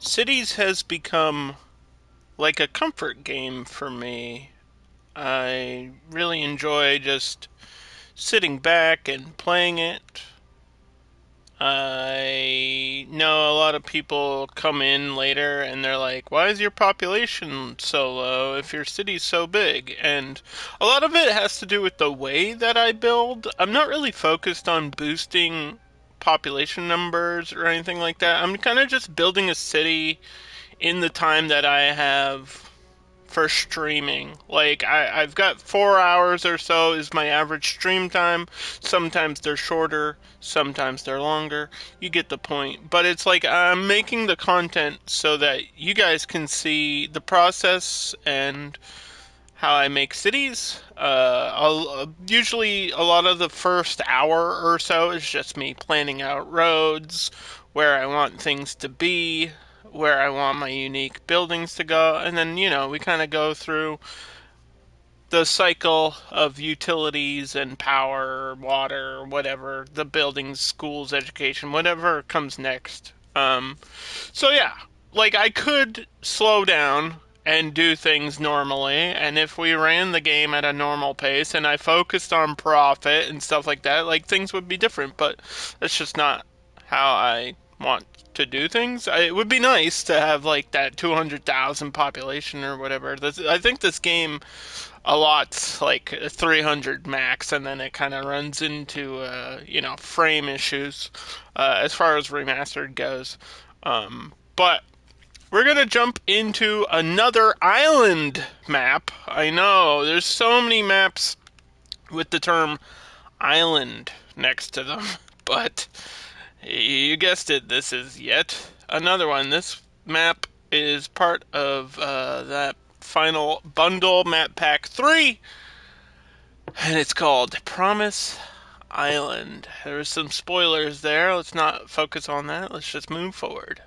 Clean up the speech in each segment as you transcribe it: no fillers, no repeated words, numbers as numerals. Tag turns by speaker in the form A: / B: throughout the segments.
A: Cities has become like a comfort game for me. I really enjoy just sitting back and playing it. I know a lot of people come in later and they're like, why is your population so low if your city's so big? And a lot of it has to do with the way that I build. I'm not really focused on boosting population numbers or anything like that. I'm kind of just building a city in the time that I have for streaming. Like I've got 4 hours or so is my average stream time. Sometimes they're shorter, sometimes they're longer. You get the point. But it's like I'm making the content so that you guys can see the process and how I make cities. Usually, a lot of the first hour or so is just me planning out roads, where I want things to be, where I want my unique buildings to go, and then, we kind of go through the cycle of utilities and power, water, whatever, the buildings, schools, education, whatever comes next. So yeah, like I could slow down and do things normally, and if we ran the game at a normal pace and I focused on profit and stuff like that, like things would be different, but that's just not how I want to do things. It would be nice to have like that 200,000 population or whatever. I think this game a lot like 300 max, and then it kind of runs into frame issues as far as remastered goes. But we're gonna jump into another island map. I know there's so many maps with the term island next to them, but you guessed it, this is yet another one. This map is part of that final bundle, Map Pack 3, and it's called Promise Island. There's some spoilers there. Let's not focus on that. Let's just move forward.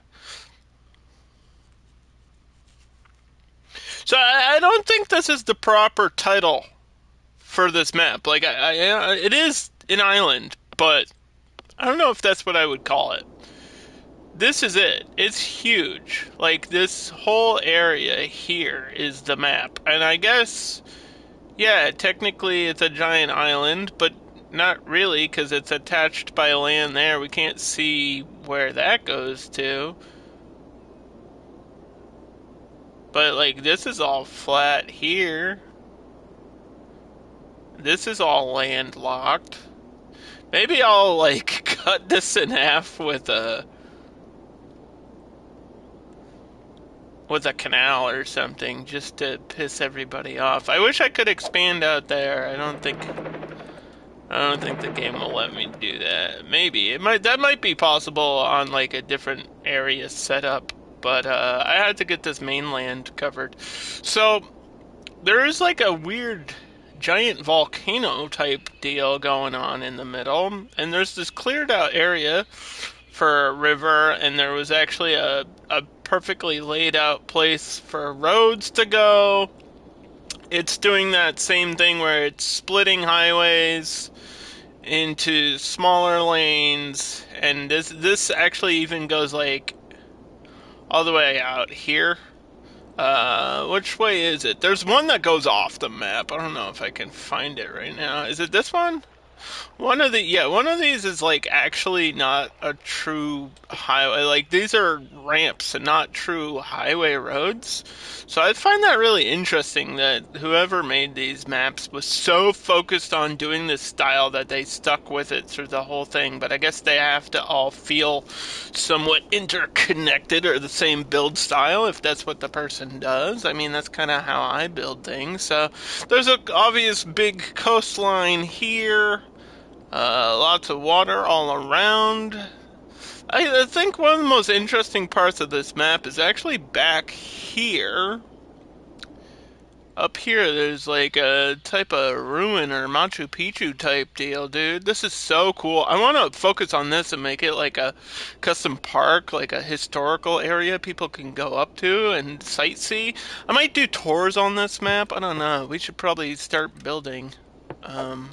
A: So I don't think this is the proper title for this map. Like it is an island, but I don't know if that's what I would call it. This is it. It's huge. Like this whole area here is the map, and I guess yeah, technically it's a giant island, but not really because it's attached by land there. We can't see where that goes to. But like this is all flat here. This is all landlocked. Maybe I'll like cut this in half with a canal or something just to piss everybody off. I wish I could expand out there. I don't think the game will let me do that. Maybe that might be possible on like a different area setup, but I had to get this mainland covered. So there is like a weird giant volcano type deal going on in the middle, and there's this cleared out area for a river, and there was actually a perfectly laid out place for roads to go. It's doing that same thing where it's splitting highways into smaller lanes, and this actually even goes like all the way out here. Which way is it? There's one that goes off the map. I don't know if I can find it right now. Is it this one? One of these is like actually not a true highway. Like these are ramps and not true highway roads. So I find that really interesting that whoever made these maps was so focused on doing this style that they stuck with it through the whole thing. But I guess they have to all feel somewhat interconnected or the same build style if that's what the person does. I mean, that's kind of how I build things. So there's a obvious big coastline here. Lots of water all around. I think one of the most interesting parts of this map is actually back here. Up here, there's like a type of ruin or Machu Picchu type deal, dude. This is so cool. I want to focus on this and make it like a custom park, like a historical area people can go up to and sightsee. I might do tours on this map. I don't know. We should probably start building. Um,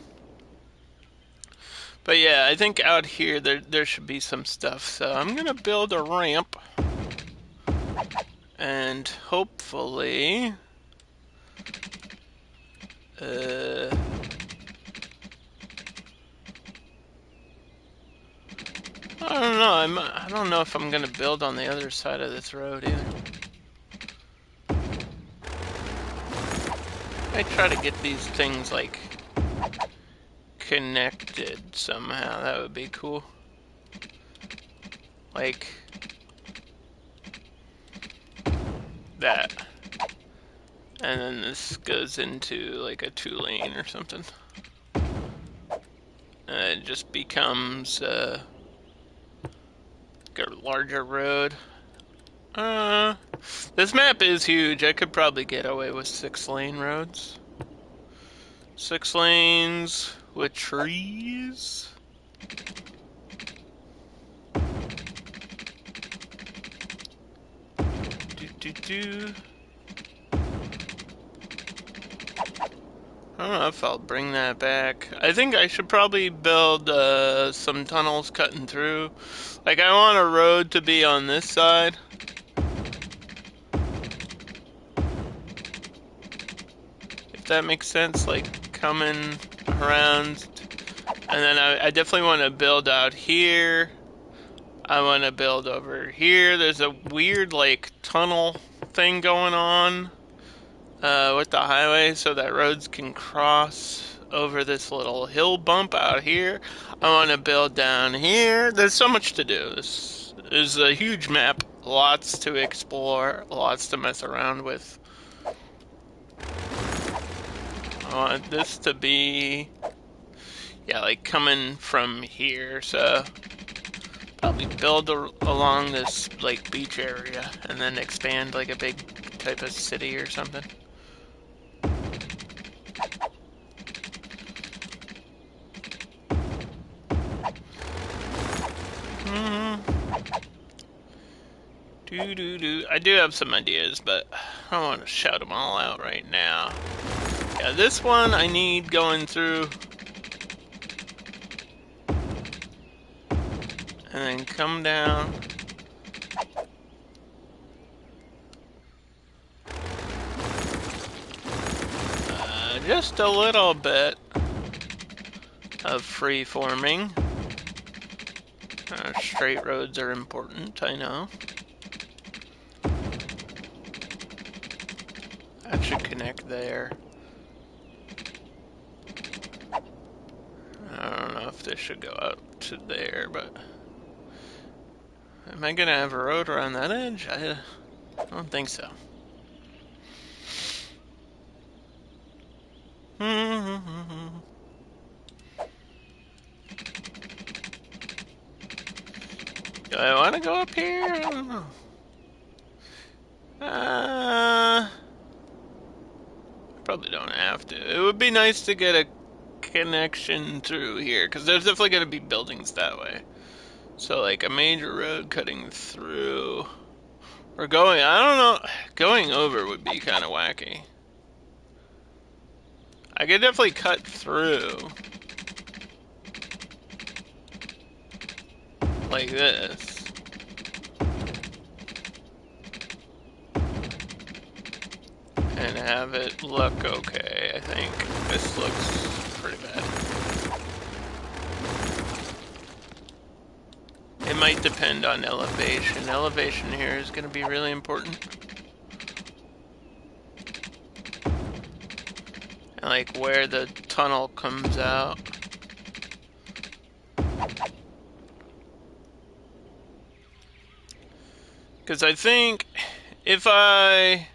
A: But yeah, I think out here there should be some stuff. So I'm gonna build a ramp And hopefully, I don't know. I don't know if I'm gonna build on the other side of this road either. I try to get these things like connected somehow. That would be cool. Like that. And then this goes into like a 2-lane or something. And it just becomes a larger road. This map is huge. I could probably get away with 6-lane roads. 6 lanes with trees. Do. I don't know if I'll bring that back. I think I should probably build some tunnels cutting through. Like, I want a road to be on this side. If that makes sense, like, coming around. And then I definitely want to build out here. I want to build over here. There's a weird, like, tunnel thing going on with the highway so that roads can cross over this little hill bump out here. I want to build down here. There's so much to do. This is a huge map. Lots to explore. Lots to mess around with. I want this to be... yeah, like coming from here, so... probably build along this like beach area and then expand like a big type of city or something. I do have some ideas, but I don't want to shout them all out right now. Yeah, this one I need going through. And then come down. Just a little bit of free-forming. Straight roads are important, I know. That should connect there. I don't know if this should go out to there, but... am I gonna have a road around that edge? I don't think so. Do I want to go up here? I don't know. Probably don't have to. It would be nice to get a connection through here, because there's definitely going to be buildings that way. So, like, a major road cutting through. Or going, I don't know, going over would be kind of wacky. I could definitely cut through. Like this. And have it look okay, I think. This looks pretty bad. It might depend on elevation. Elevation here is going to be really important. And like where the tunnel comes out. Because I think if I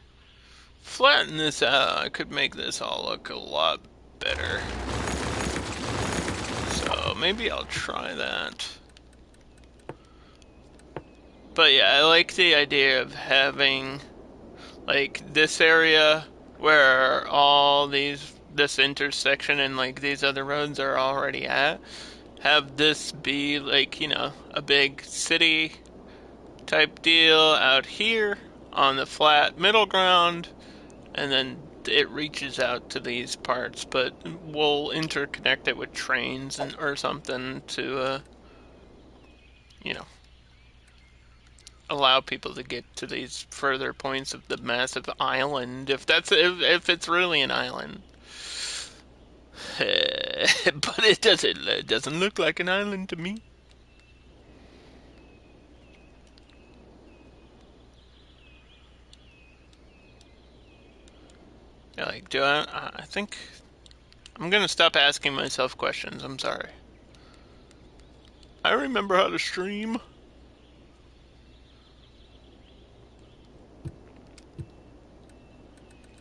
A: flatten this out, I could make this all look a lot better. So maybe I'll try that. But yeah, I like the idea of having like this area where all this intersection and like these other roads are already at. Have this be like, you know, a big city type deal out here on the flat middle ground, and then it reaches out to these parts, but we'll interconnect it with trains or something to, you know, allow people to get to these further points of the massive island, if it's really an island. But it doesn't look like an island to me. Yeah, like, do I think I'm gonna stop asking myself questions. I'm sorry. I remember how to stream.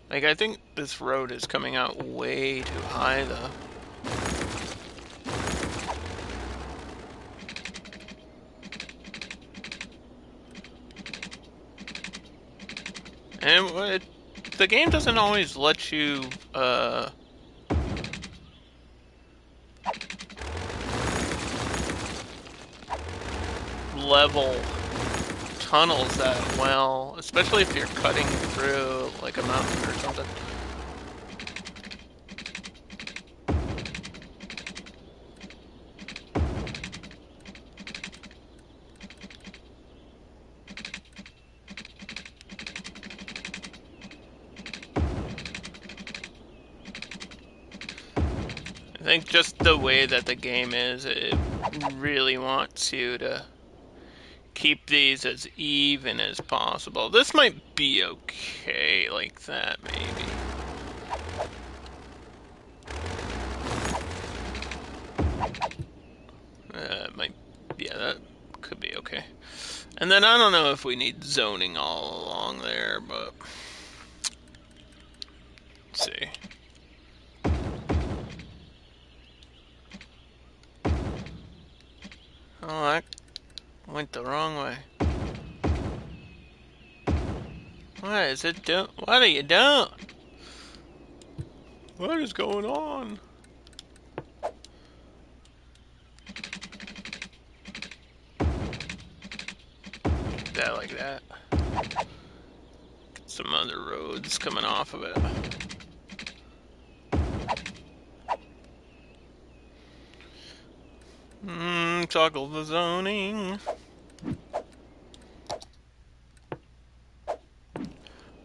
A: Like, I think this road is coming out way too high, though. And the game doesn't always let you, level tunnels that well, especially if you're cutting through, like, a mountain or something. I think just the way that the game is, it really wants you to keep these as even as possible. This might be okay like that, maybe. Yeah, that could be okay. And then I don't know if we need zoning all along there, but let's see. Oh, I went the wrong way. What is it doing? What are you doing? What is going on? That like that. Get some other roads coming off of it. Toggle the zoning.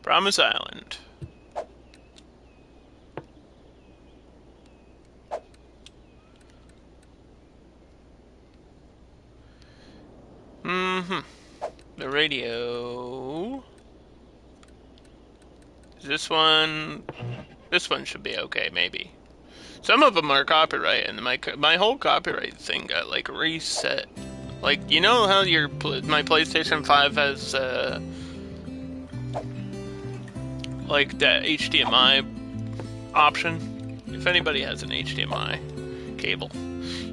A: Promise Island. The radio. This one should be okay, maybe. Some of them are copyright, and my whole copyright thing got like reset. Like, you know how my PlayStation 5 has like that HDMI option? If anybody has an HDMI cable,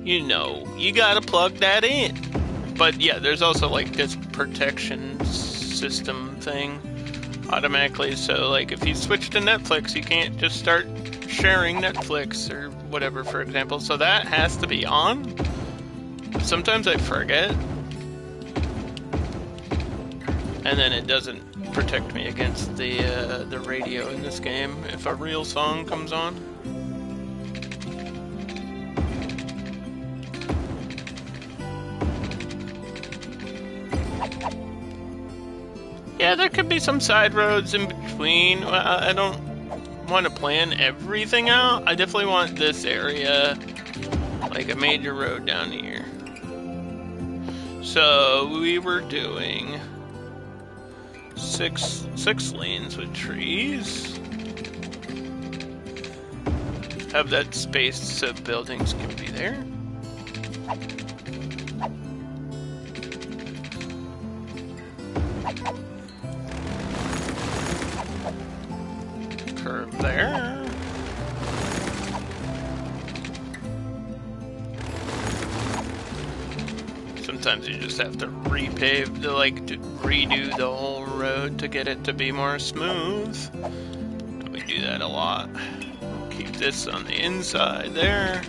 A: you know you gotta plug that in. But yeah, there's also like this protection system thing automatically. So like if you switch to Netflix, you can't just start sharing Netflix or whatever, for example. So that has to be on. Sometimes I forget. And then it doesn't protect me against the radio in this game if a real song comes on. Yeah, there could be some side roads in between. I don't want to plan everything out. I definitely want this area, like a major road down here. So we were doing six lanes with trees. Have that space so buildings can be there. Curve there. Sometimes you just have to repave, to redo the whole road to get it to be more smooth. We do that a lot. Keep this on the inside there.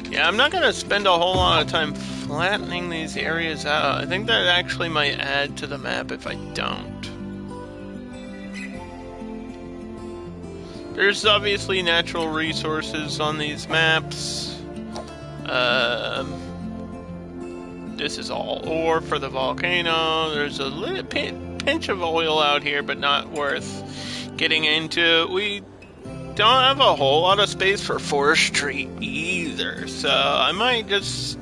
A: Yeah, I'm not gonna spend a whole lot of time flattening these areas out. I think that actually might add to the map if I don't. There's obviously natural This is all ore for the volcano. There's a little pinch of oil out here, but not worth getting into. We don't have a whole lot of space for forestry either, so I might just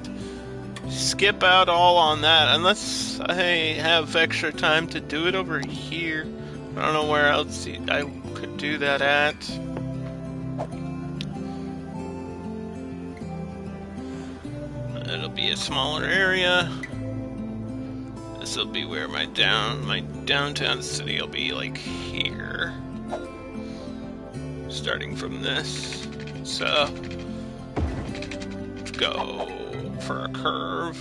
A: skip out all on that unless I have extra time to do it over here. I don't know where else I could do that at. It'll be a smaller area. This will be where my downtown city will be, like here. Starting from this. So go for a curve.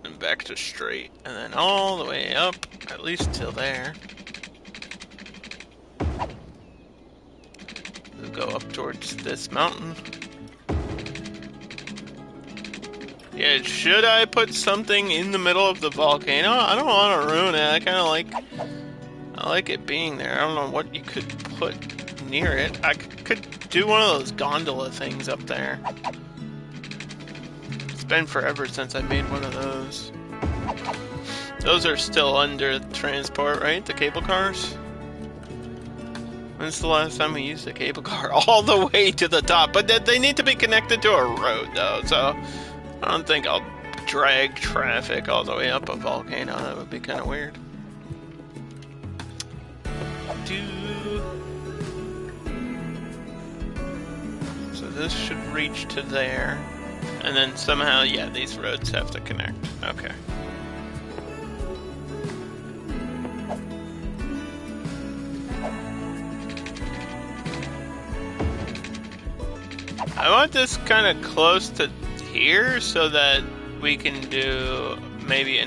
A: And back to straight. And then all the way up, at least till there. We'll go up towards this mountain. Yeah, should I put something in the middle of the volcano? I don't want to ruin it. I like it being there. I don't know what you could put near it. I could do one of those gondola things up there. It's been forever since I made one of those. Those are still under transport, right? The cable cars? When's the last time we used a cable car? All the way to the top. But they need to be connected to a road, though, so I don't think I'll drag traffic all the way up a volcano. That would be kind of weird. So this should reach to there. And then somehow, yeah, these roads have to connect. Okay. I want this kind of close to here so that we can do maybe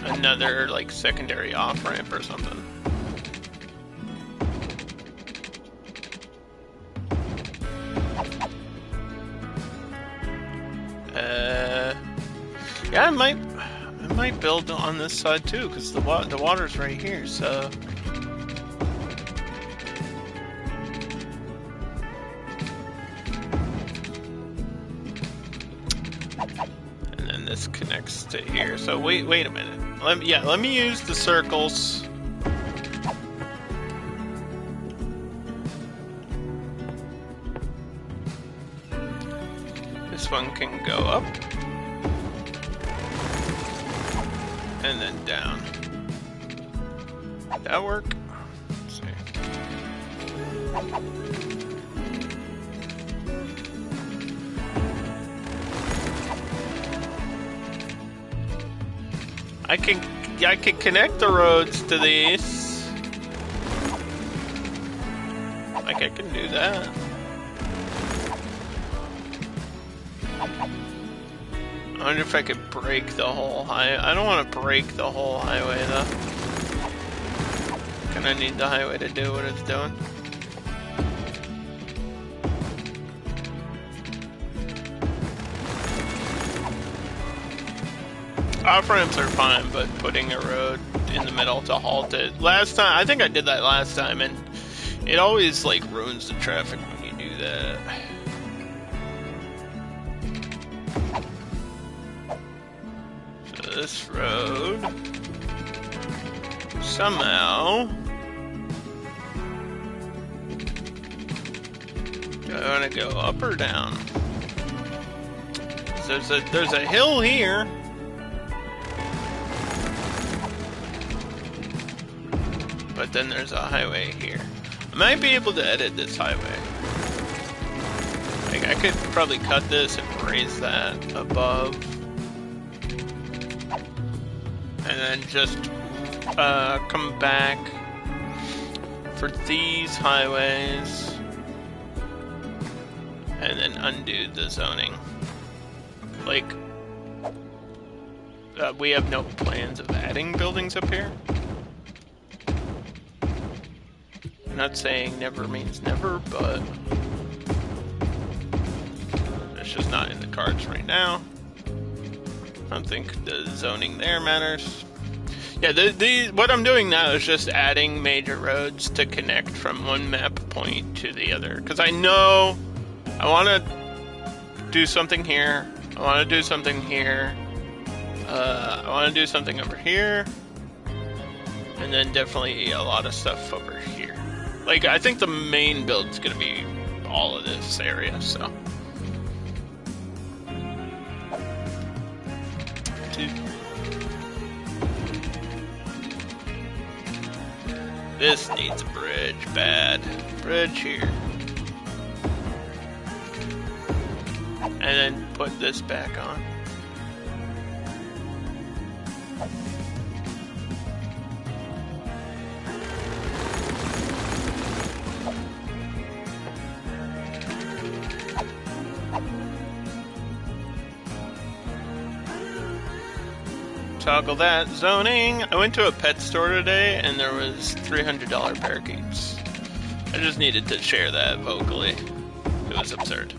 A: another like secondary off-ramp or something. Yeah, I might build on this side too, because the water's right here, so. And then this connects to here. So wait a minute. Let me use the circles. This one can go up. And then down. That work? Let's see. I can connect the roads to these. Like I can do that. I wonder if I could break the whole highway. I don't want to break the whole highway though. Kinda need the highway to do what it's doing. Off-ramps are fine, but putting a road in the middle to halt it. Last time, I think I did that last time, and it always like ruins the traffic when you do that. This road somehow do I want to go up or down? So there's a hill here. But then there's a highway here. I might be able to edit this highway. Like I could probably cut this and raise that above. And then just come back for these highways and then undo the zoning. Like, we have no plans of adding buildings up here. I'm not saying never means never, but it's just not in the cards right now. I don't think the zoning there matters. Yeah, what I'm doing now is just adding major roads to connect from one map point to the other. Because I know I want to do something here, I want to do something here. I want to do something over here. And then definitely a lot of stuff over here. Like, I think the main build's gonna be all of this area, so. This needs a bridge, bad. Bridge here. And then put this back on. Toggle that. Zoning. I went to a pet store today and there was $300 parakeets. I just needed to share that vocally. It was absurd.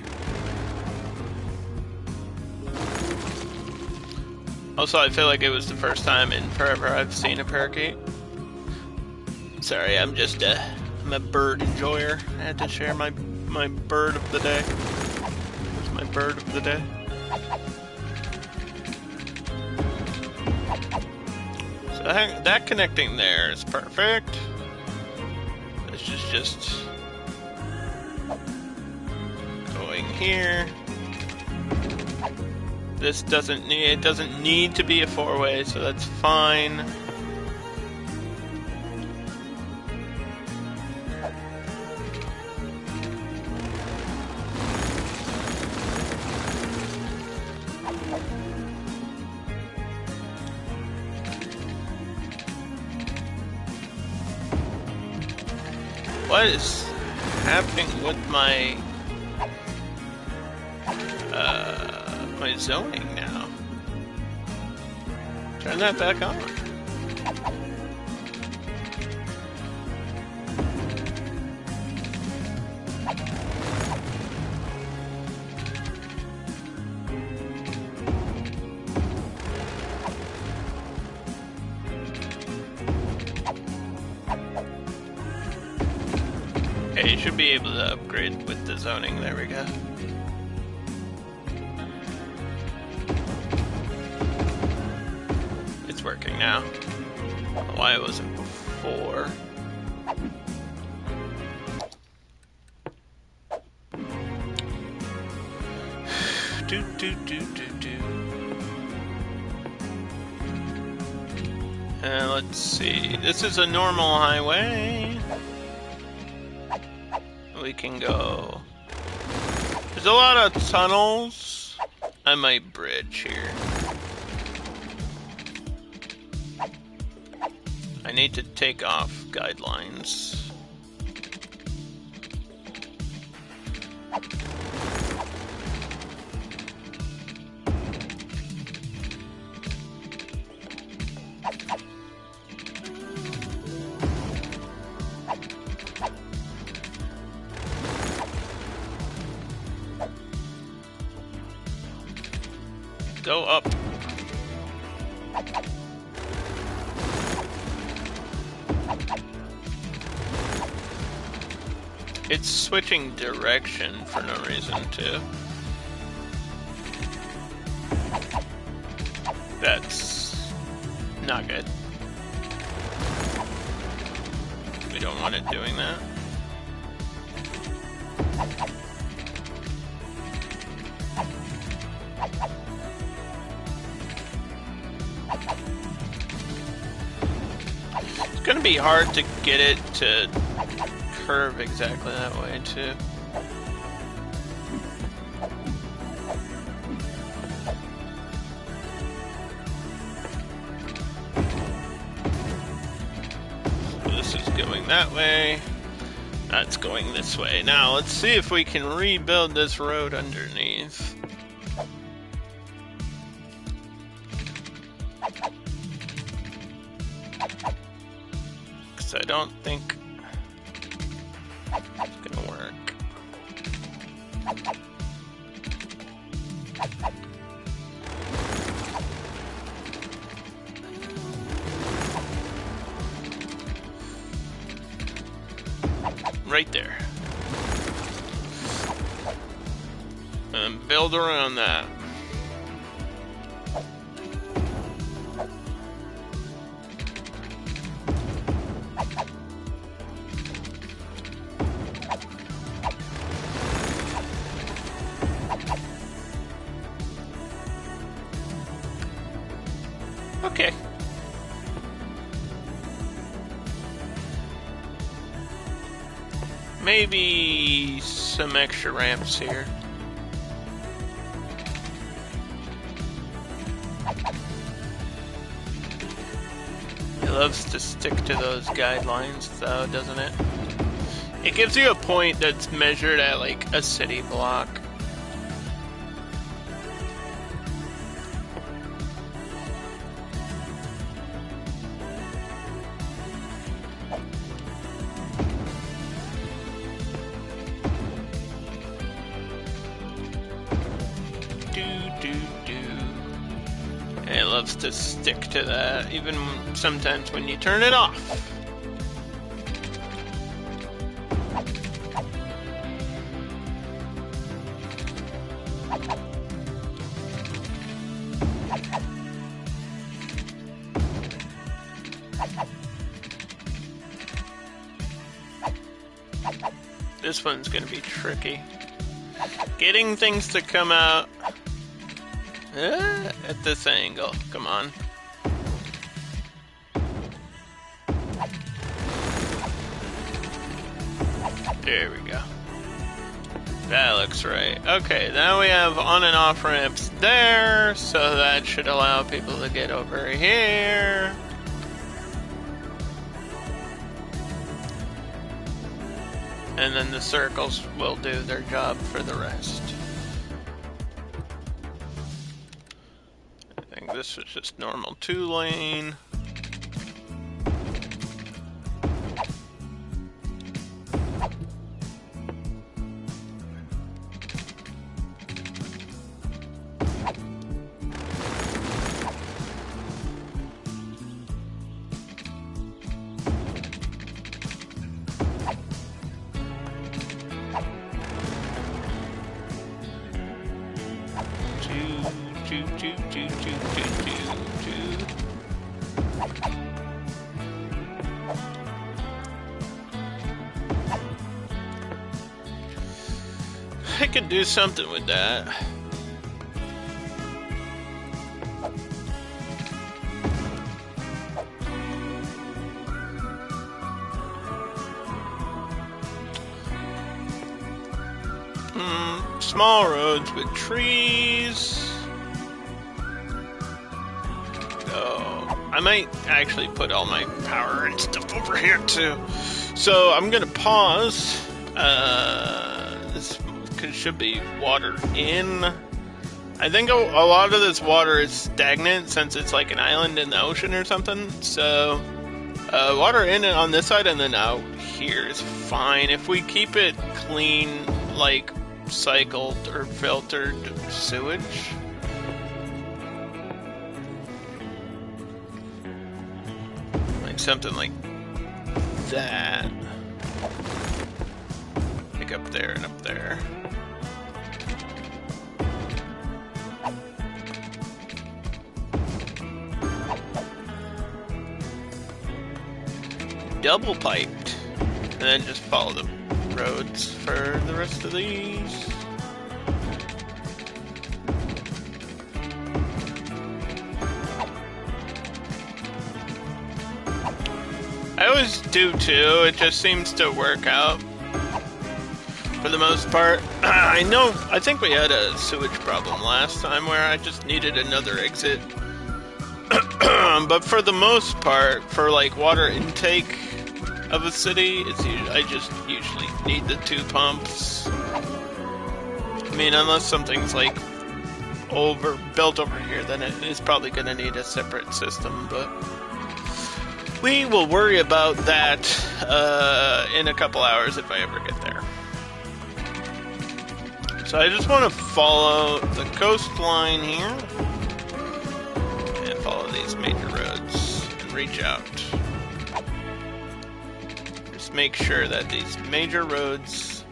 A: Also, I feel like it was the first time in forever I've seen a parakeet. Sorry, I'm just I'm a bird enjoyer. I had to share my bird of the day. It's my bird of the day. So that connecting there is perfect. This is just going here. This doesn't need to be a four-way, so that's fine. What is happening with my my zoning now? Turn that back on. Okay, you should be able to upgrade with the zoning. There we go. It's working now. Why it wasn't before. Let's see. This is a normal highway. We can go. There's a lot of tunnels. I might bridge here. I need to take off guidelines. Go up. It's switching direction for no reason too. That's not good. We don't want it doing that. It's gonna be hard to get it to curve exactly that way too. So this is going that way. That's going this way. Now let's see if we can rebuild this road underneath. Because I don't think it's gonna work. Right there. And build around that. Okay. Maybe some extra ramps here. It loves to stick to those guidelines, though, doesn't it? It gives you a point that's measured at, like, a city block. And it loves to stick to that, even sometimes when you turn it off. This one's gonna be tricky. Getting things to come out at this angle. Come on. There we go. That looks right. Okay, now we have on and off ramps there, so that should allow people to get over here. And then the circles will do their job for the rest. I think this was just normal 2-lane. I could do something with that. Small roads with trees. Oh, I might actually put all my power and stuff over here too. So I'm gonna pause. This should be water in. I think a lot of this water is stagnant since it's like an island in the ocean or something. So water in and on this side and then out here is fine. If we keep it clean, like cycled or filtered sewage. Like something like that. Like up there and up there. Double piped. And then just follow the roads for the rest of these. I always do too, it just seems to work out for the most part. I think we had a sewage problem last time where I just needed another exit. But for the most part, for like water intake of a city, I just usually need the 2 pumps. I mean, unless something's like built over here, then it is probably going to need a separate system, but we will worry about that in a couple hours if I ever get there. So I just want to follow the coastline here and follow these major roads and reach out. Just make sure that these major roads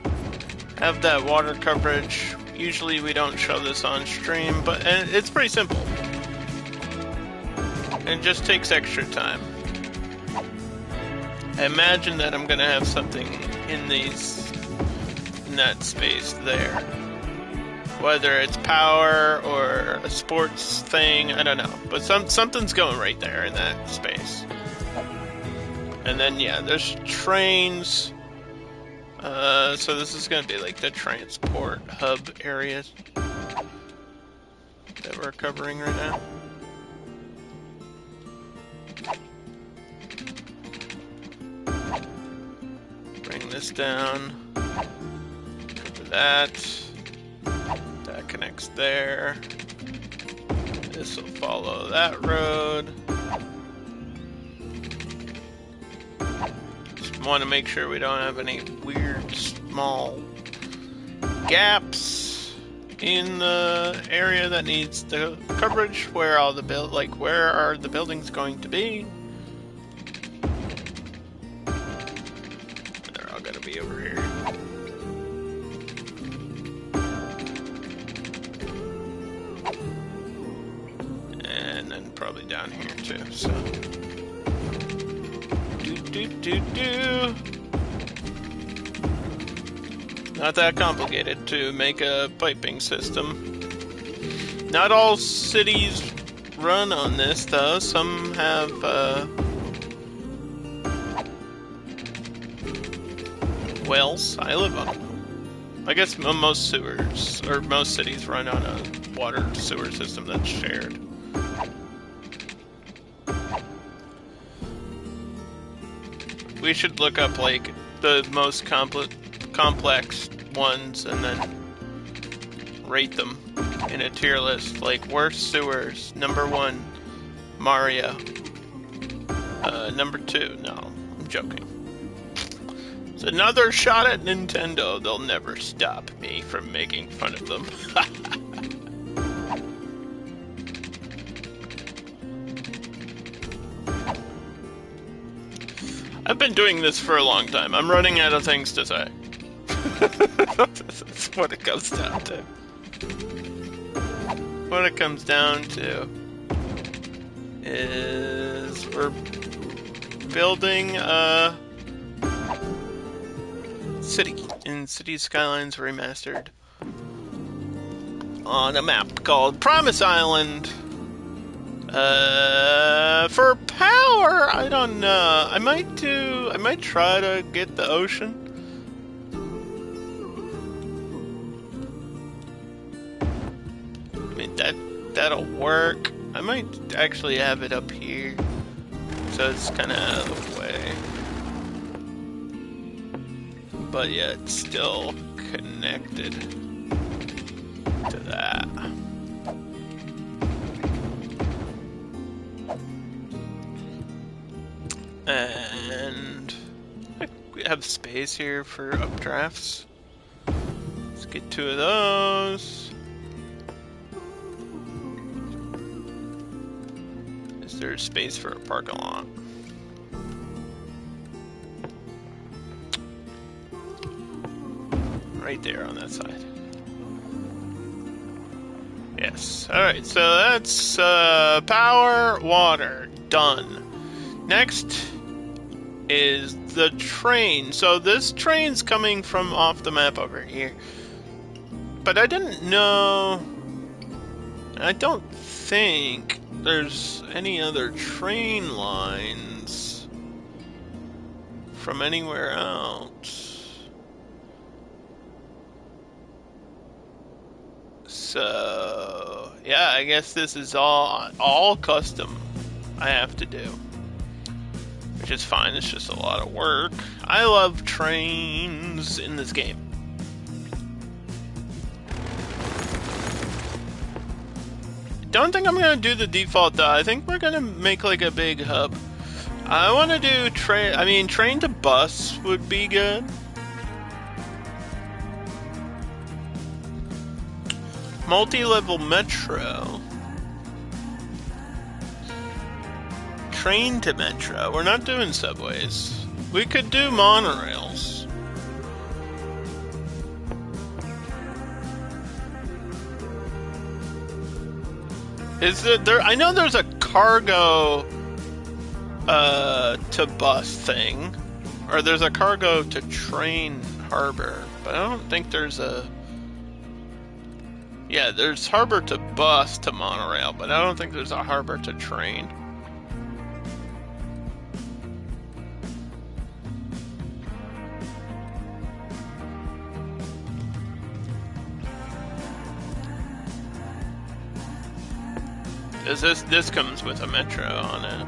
A: have that water coverage. Usually we don't show this on stream, but it's pretty simple. It just takes extra time. I imagine that I'm gonna have something in that space there. Whether it's power or a sports thing, I don't know. But something's going right there in that space. And then, yeah, there's trains. So this is going to be like the transport hub areas that we're covering right now. Bring this down. Cover that. That connects there. This will follow that road. Just want to make sure we don't have any weird small gaps in the area that needs the coverage. Where all the where are the buildings going to be? They're all going to be over here. And then probably down here too, so. Not that complicated to make a piping system. Not all cities run on this though, some have, wells. I live on them. I guess most sewers, or most cities run on a water sewer system that's shared. We should look up, like, the most complex ones and then rate them in a tier list. Like, worst sewers, number 1, Mario. Number 2, no, I'm joking. It's another shot at Nintendo. They'll never stop me from making fun of them. I've been doing this for a long time. I'm running out of things to say. That's what it comes down to. What it comes down to is we're building a city in City Skylines Remastered on a map called Promise Island. For power, I don't know. I might try to get the ocean. I mean, that'll work. I might actually have it up here, so it's kind of out of the way. But yeah, it's still connected to that. And we have space here for updrafts. Let's get 2 of those. Is there space for a parking lot? Right there on that side. Yes. Alright, so that's power, water. Done. Next is the train. So this train's coming from off the map over here. But I didn't know... I don't think there's any other train lines from anywhere else. So... yeah, I guess this is all custom I have to do. Which is fine, it's just a lot of work. I love trains in this game. Don't think I'm gonna do the default though. I think we're gonna make like a big hub. I wanna do train to bus would be good. Multi-level metro. Train to metro. We're not doing subways. We could do monorails. Is there? I know there's a cargo to bus thing, or there's a cargo to train harbor, but I don't think there's a Yeah, there's harbor to bus to monorail, but I don't think there's a harbor to train. This comes with a metro on it.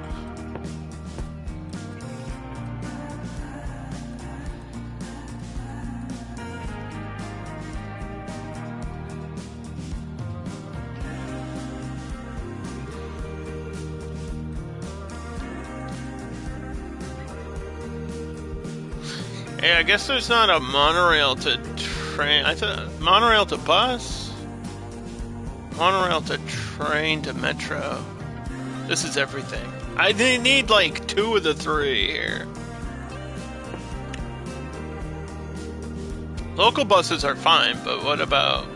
A: Yeah, I guess there's not a monorail to train. I thought monorail to bus, monorail to train to metro. This is everything. I need like 2 of the 3 here. Local buses are fine, but what about...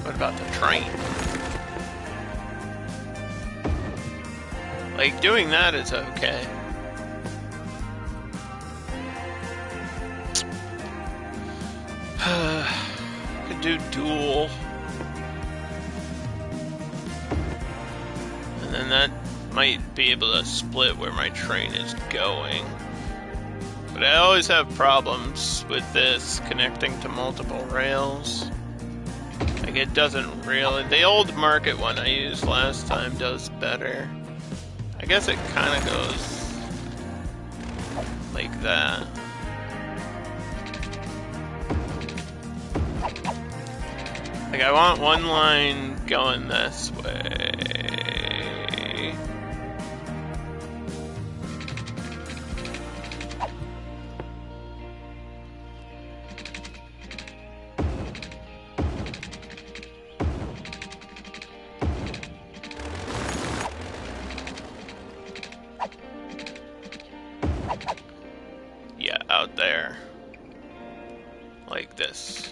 A: What about the train? Like, doing that is okay. Could do dual. And then that might be able to split where my train is going. But I always have problems with this connecting to multiple rails. Like, it doesn't really... The old market one I used last time does better. I guess it kind of goes like that. Like, I want one line going this way. Yeah, out there. Like this.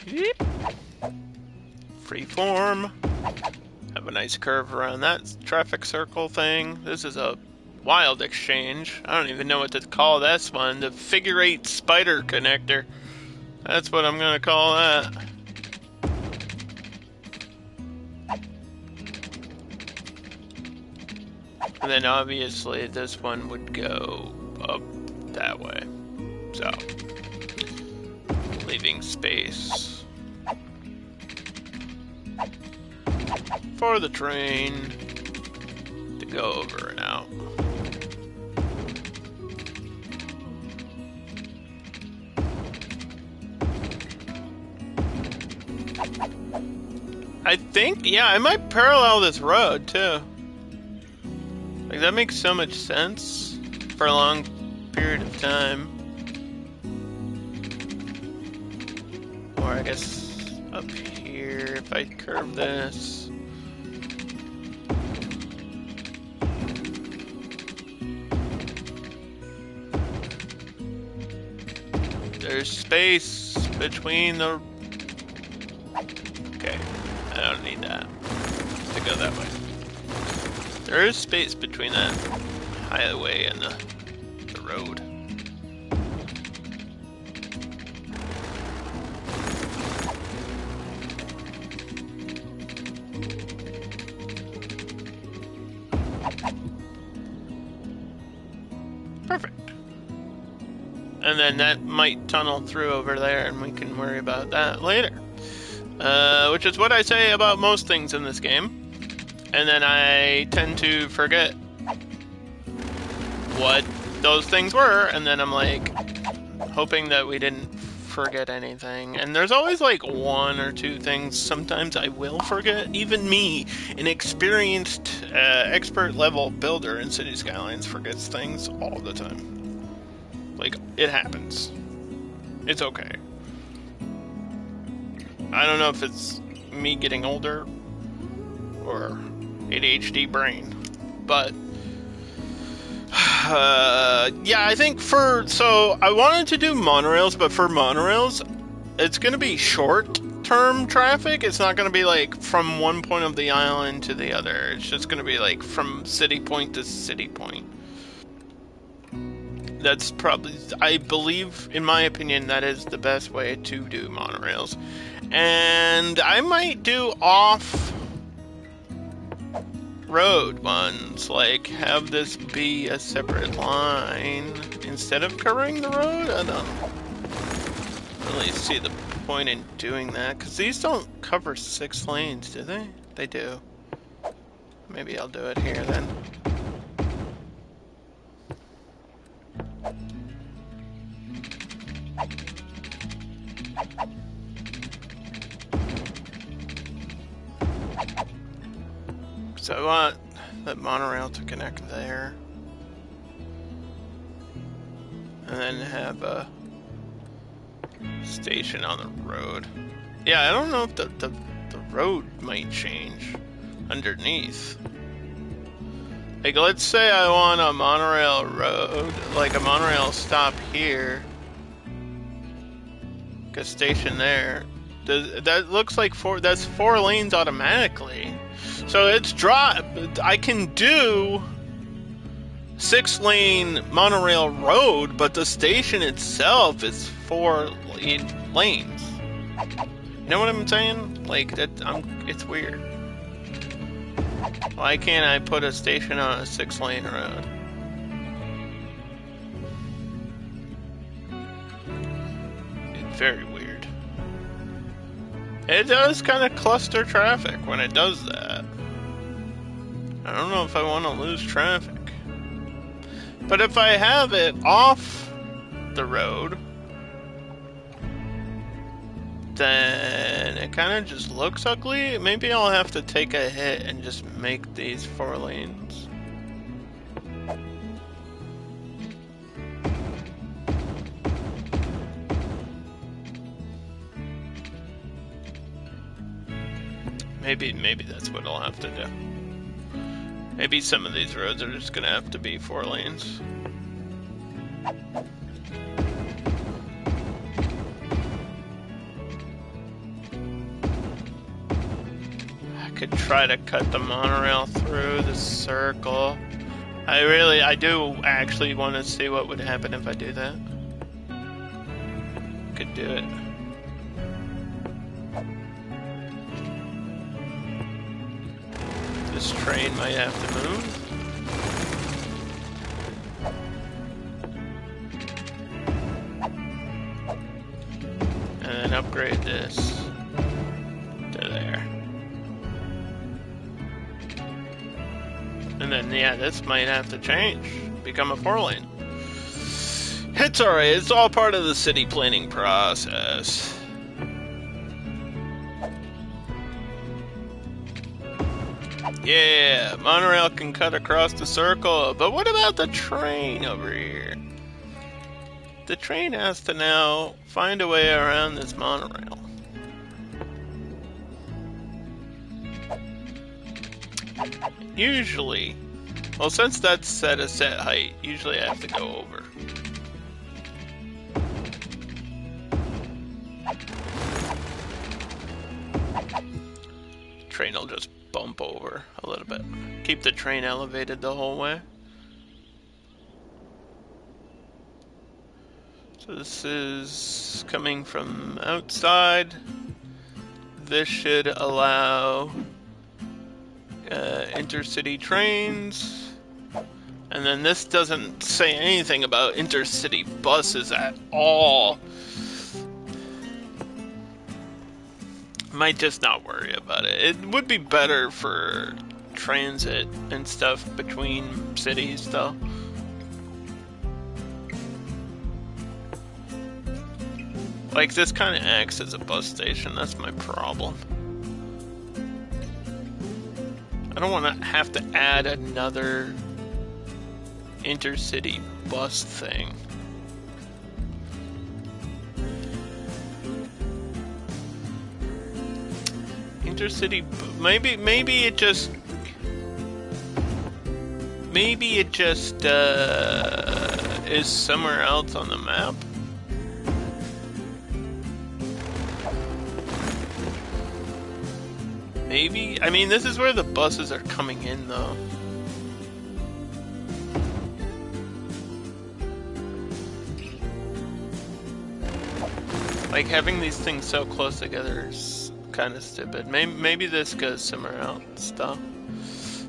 A: Yep. Freeform. Have a nice curve around that traffic circle thing. This is a wild exchange. I don't even know what to call this one. The figure 8 spider connector. That's what I'm gonna call that. And then obviously this one would go up that way. So, leaving space for the train to go over and out. I think, yeah, I might parallel this road too. Like, that makes so much sense for a long period of time. Or I guess up here, if I curve this. There's space between the... Okay, I don't need that to go that way. There is space between that highway and the road. Perfect. And then that might tunnel through over there and we can worry about that later. Which is what I say about most things in this game. And then I tend to forget what those things were, and then I'm like, hoping that we didn't forget anything. And there's always like 1 or 2 things sometimes I will forget. Even me, an experienced, expert level builder in City Skylines, forgets things all the time. Like, it happens. It's okay. I don't know if it's me getting older or ADHD brain, but yeah, I think so I wanted to do monorails, but for monorails it's gonna be short short-term traffic. It's not going to be like from one point of the island to the other. It's just going to be like from city point to city point. That's probably, I believe, in my opinion, that is the best way to do monorails. And I might do off-road ones, like have this be a separate line instead of covering the road. I don't really see the point in doing that, because these don't cover 6 lanes, do they? They do. Maybe I'll do it here then. So I want the monorail to connect there. And then have a station on the road. Yeah, I don't know if the road might change underneath. Like, let's say I want a monorail road, like a monorail stop here. A station there. That looks like that's 4 lanes automatically. So it's I can do 6-lane monorail road, but the station itself is 4 lanes. You know what I'm saying? Like that, it's weird. Why can't I put a station on a 6-lane road? It's very weird. It does kind of cluster traffic when it does that. I don't know if I want to lose traffic. But if I have it off the road, then it kind of just looks ugly. Maybe I'll have to take a hit and just make these 4 lanes. Maybe that's what I'll have to do. Maybe some of these roads are just gonna have to be 4 lanes. I could try to cut the monorail through the circle. I do actually want to see what would happen if I do that. Could do it. This train might have to move. And then upgrade this to there. And then, yeah, this might have to change. Become a 4-lane. It's alright, it's all part of the city planning process. Yeah, monorail can cut across the circle, but what about the train over here? The train has to now find a way around this monorail. Usually, well, since that's set a set height, usually I have to go over. Train will just bump over a little bit. Keep the train elevated the whole way. So this is coming from outside. This should allow intercity trains. And then this doesn't say anything about intercity buses at all. Might just not worry about it. It would be better for transit and stuff between cities, though. Like, this kind of acts as a bus station. That's my problem. I don't want to have to add another intercity bus thing. Intercity, maybe it just is somewhere else on the map. maybe? I mean, this is where the buses are coming in, though. Like, having these things so close together is kind of stupid. Maybe this goes somewhere else, though.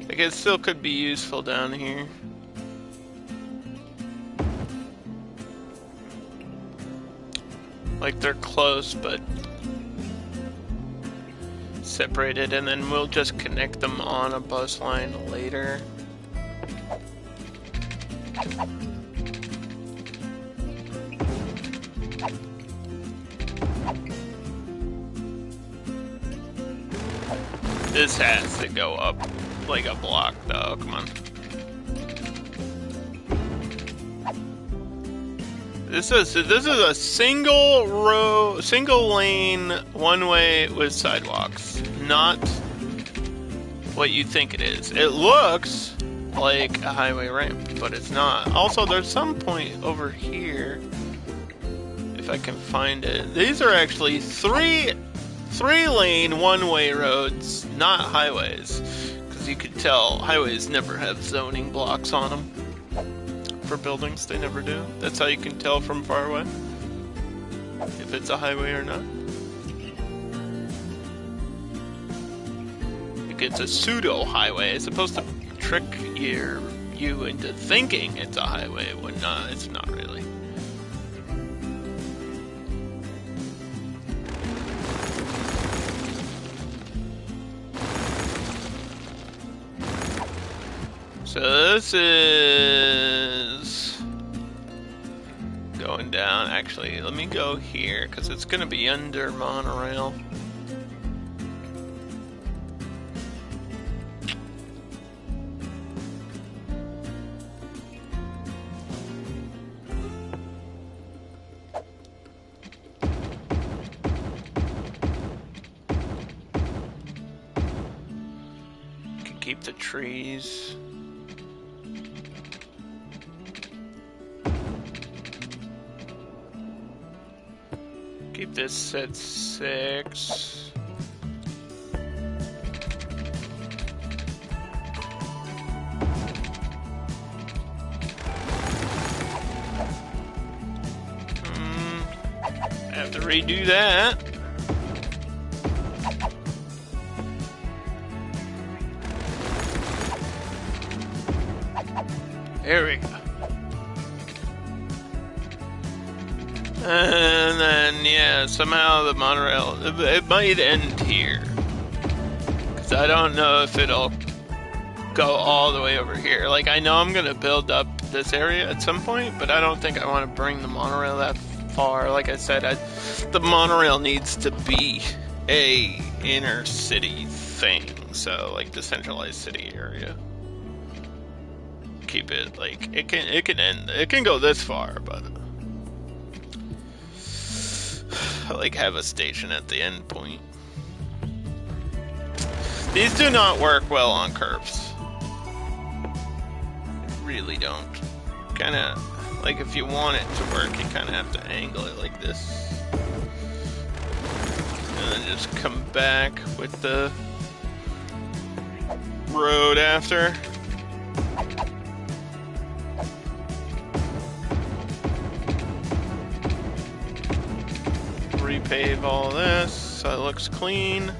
A: Like, it still could be useful down here. Like, they're close, but separated, and then we'll just connect them on a bus line later. This has to go up like a block, though. Come on. This is a single lane, one way with sidewalks. Not what you think it is. It looks like a highway ramp, but it's not. Also, there's some point over here, if I can find it. These are actually three lane, one way roads, not highways. Because you could tell highways never have zoning blocks on them. For buildings, they never do. That's how you can tell from far away if it's a highway or not. Like, it's a pseudo highway. It's supposed to trick you into thinking it's a highway when not. It's not really. So this is going down. Actually, let me go here because it's going to be under monorail. Can keep the trees. Keep this at 6. I have to redo that. There we go. And then, yeah, somehow the monorail, it might end here. Because I don't know if it'll go all the way over here. Like, I know I'm going to build up this area at some point, but I don't think I want to bring the monorail that far. Like I said, the monorail needs to be a inner city thing. So, like, the centralized city area. Keep it, like, it can go this far, but like have a station at the end point. These do not work well on curves. Really don't. Kinda, like if you want it to work, you kinda have to angle it like this. And then just come back with the road after. Repave all this so it looks clean.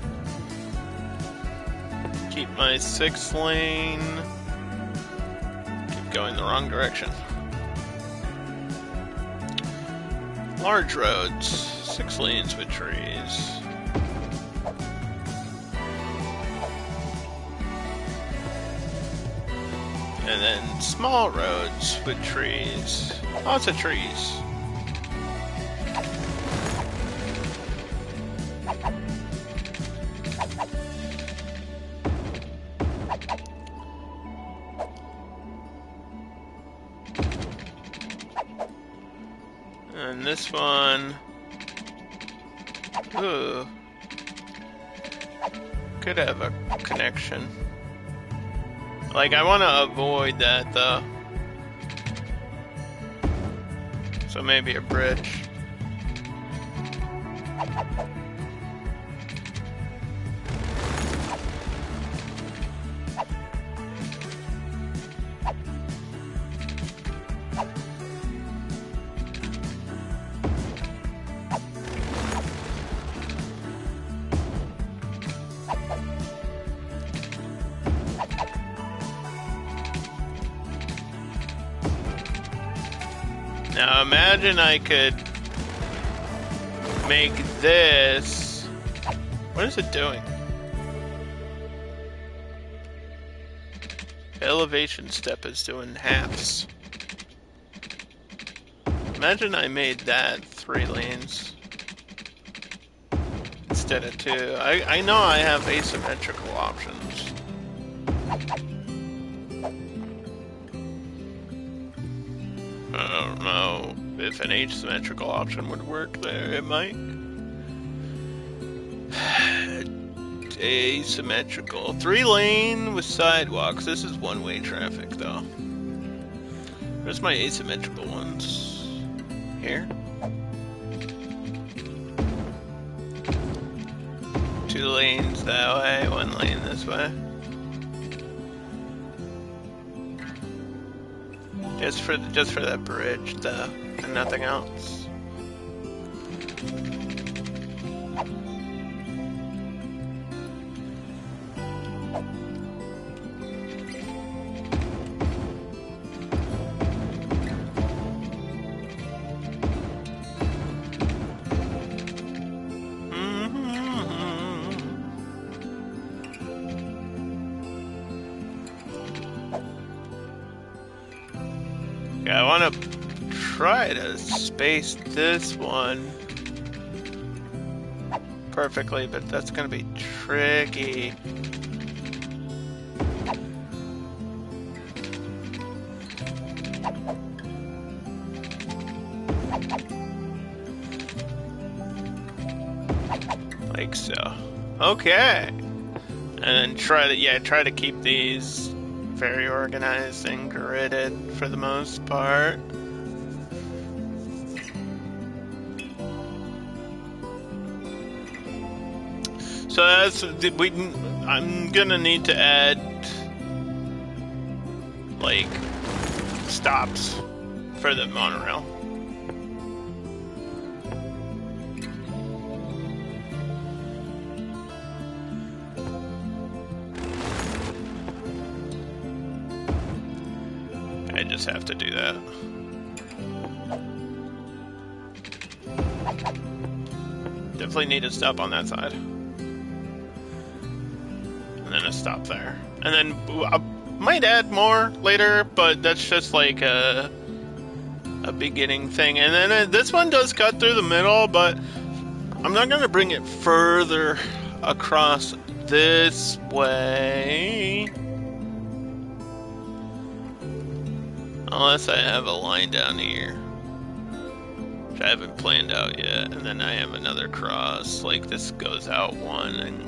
A: Keep my 6th lane. Keep going the wrong direction. Large roads, 6 lanes with trees. And then small roads with trees. Lots of trees. And this one, ooh, could have a connection. Like, I want to avoid that though. So maybe a bridge. Now imagine I could make this. What is it doing? Elevation step is doing halves. Imagine I made that 3 lanes instead of 2. I know I have asymmetrical options. I don't know if an asymmetrical option would work there. It might. Asymmetrical. 3 lane with sidewalks. This is one-way traffic, though. Where's my asymmetrical ones? Here? 2 lanes that way, 1 lane this way. Just for that bridge, though, and nothing else. I want to try to space this one perfectly, but that's going to be tricky. Like so. Okay. And then try to keep these very organized and gridded for the most part. So I'm gonna need to add like stops for the monorail. I just have to do that. Definitely need a stop on that side. And then a stop there. And then I might add more later, but that's just like a beginning thing. And then this one does cut through the middle, but I'm not going to bring it further across this way. Unless I have a line down here, which I haven't planned out yet, and then I have another cross, like this goes out one, and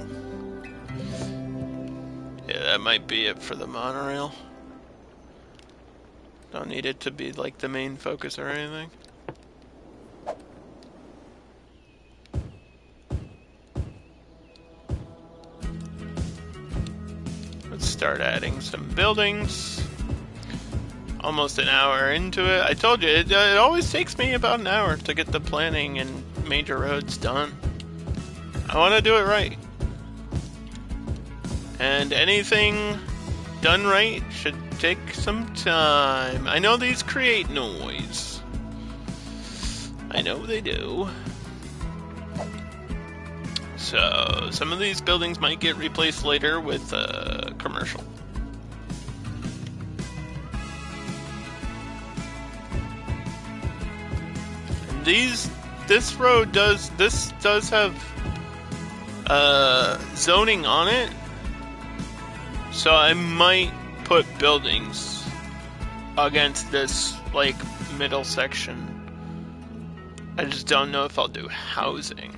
A: yeah, that might be it for the monorail. Don't need it to be like the main focus or anything. Let's start adding some buildings. Almost an hour into it. I told you, it always takes me about an hour to get the planning and major roads done. I want to do it right. And anything done right should take some time. I know these create noise. I know they do. So, some of these buildings might get replaced later with commercial. This road does have zoning on it, so I might put buildings against this like middle section. I just don't know if I'll do housing.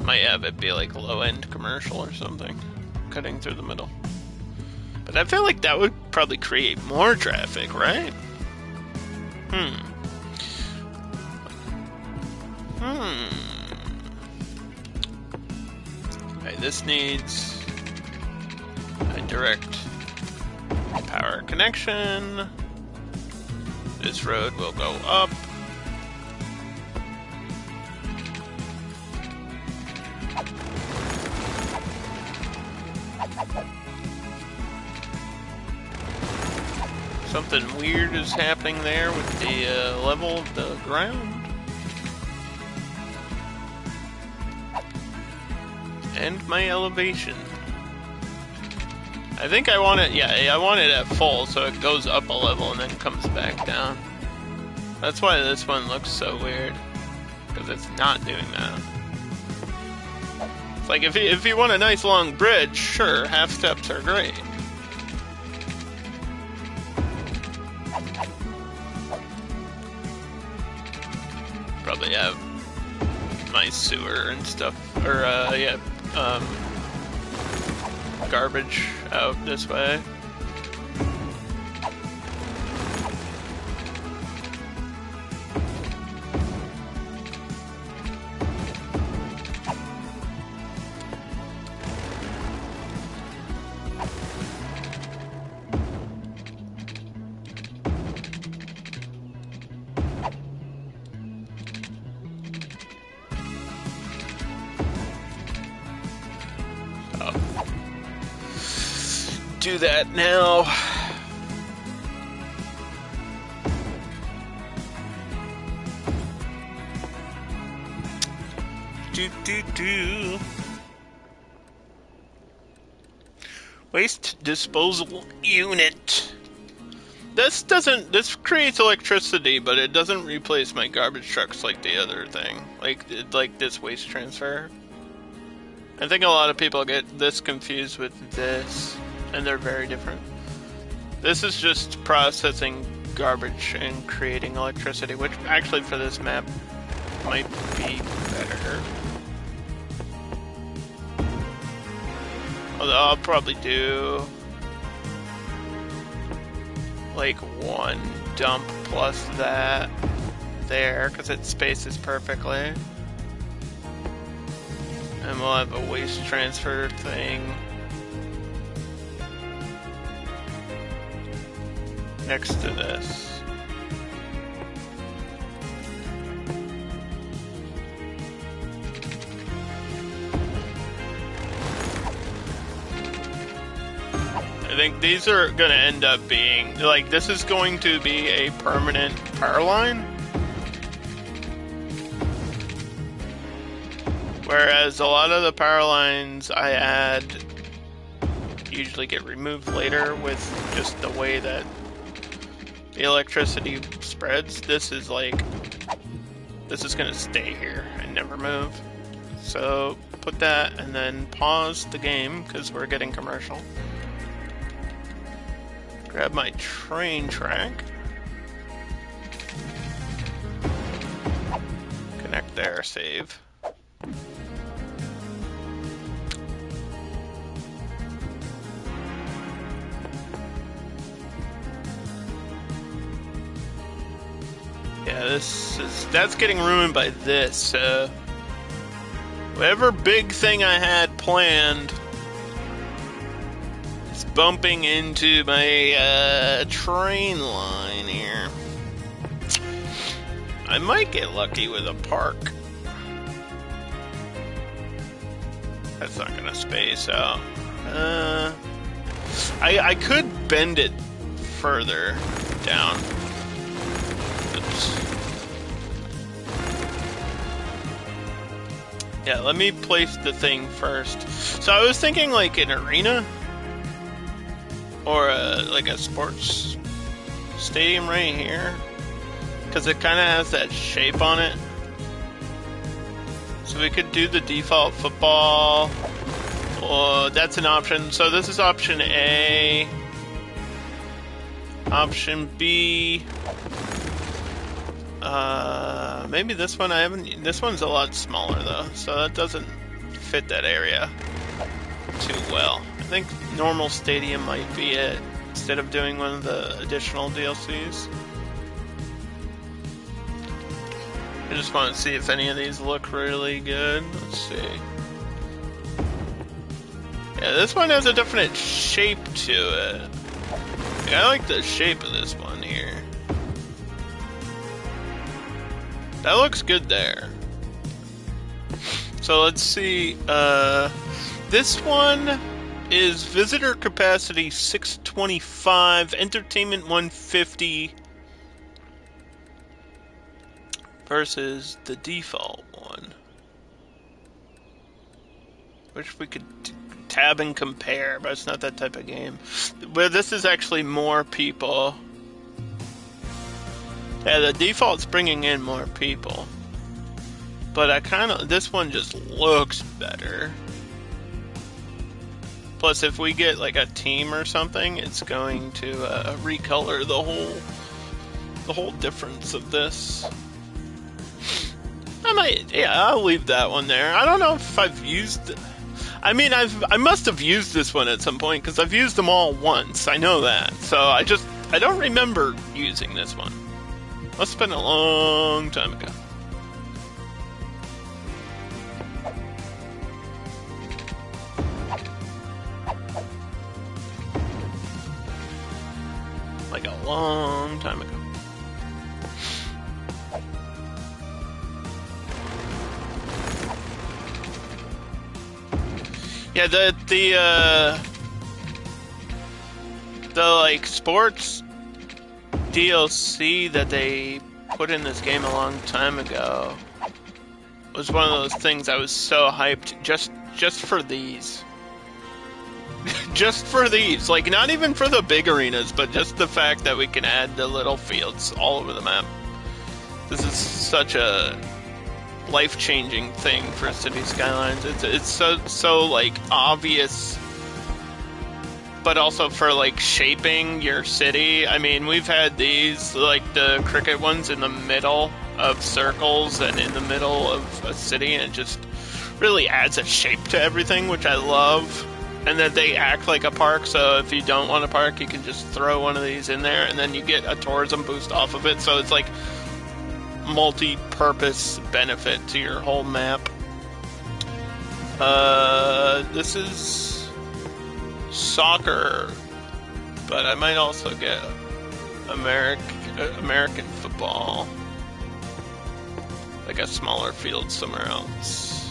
A: Might have it be like low-end commercial or something, cutting through the middle. But I feel like that would probably create more traffic, right? Okay, this needs a direct power connection. This road will go up. Something weird is happening there with the level of the ground. And my elevation. I think I want it, yeah, I want it at full, so it goes up a level and then comes back down. That's why this one looks so weird, because it's not doing that. It's like, if you want a nice long bridge, sure, half steps are great. Probably have my sewer and stuff, or, yeah, garbage out this way. Do that now. Do. Waste disposal unit. This creates electricity, but it doesn't replace my garbage trucks like the other thing. Like this waste transfer. I think a lot of people get this confused with this, and they're very different. This is just processing garbage and creating electricity, which actually for this map might be better. Although I'll probably do like one dump plus that there, because it spaces perfectly. And we'll have a waste transfer thing next to this. I think these are going to end up being, like, this is going to be a permanent power line. Whereas a lot of the power lines I add usually get removed later with just the way that the electricity spreads. This is going to stay here and never move. So put that and then pause the game because we're getting commercial. Grab my train track. Connect there, save. Yeah, that's getting ruined by this. Whatever big thing I had planned is bumping into my train line here. I might get lucky with a park. That's not gonna space out. I could bend it further down. Oops. Yeah, let me place the thing first. So I was thinking like an arena or like a sports stadium right here, because it kind of has that shape on it. So we could do the default football. Oh, that's an option. So this is option A. Option B. Maybe this one I haven't. This one's a lot smaller though, so that doesn't fit that area too well. I think normal stadium might be it instead of doing one of the additional DLCs. I just want to see if any of these look really good. Let's see. Yeah, this one has a different shape to it. Yeah, I like the shape of this one here. That looks good there. So let's see. This one, is visitor capacity 625, entertainment 150 versus the default one. Wish we could tab and compare, but it's not that type of game. Where this is actually more people. Yeah, the default's bringing in more people. But this one just looks better. Plus, if we get like a team or something, it's going to recolor the whole difference of this. I'll leave that one there. I don't know if I've used. I mean, I must have used this one at some point because I've used them all once. I know that. So I don't remember using this one. Must have been a long time ago. Like a long time ago. Yeah, the like sports DLC that they put in this game a long time ago was one of those things I was so hyped just for these. Just for these, like not even for the big arenas, but just the fact that we can add the little fields all over the map. This is such a life-changing thing for City Skylines. It's so like obvious, but also for like shaping your city. I mean, we've had these like the cricket ones in the middle of circles and in the middle of a city, and it just really adds a shape to everything, which I love. And that they act like a park, so if you don't want a park, you can just throw one of these in there, and then you get a tourism boost off of it. So it's like multi-purpose benefit to your whole map. This is soccer, but I might also get American football, like a smaller field somewhere else.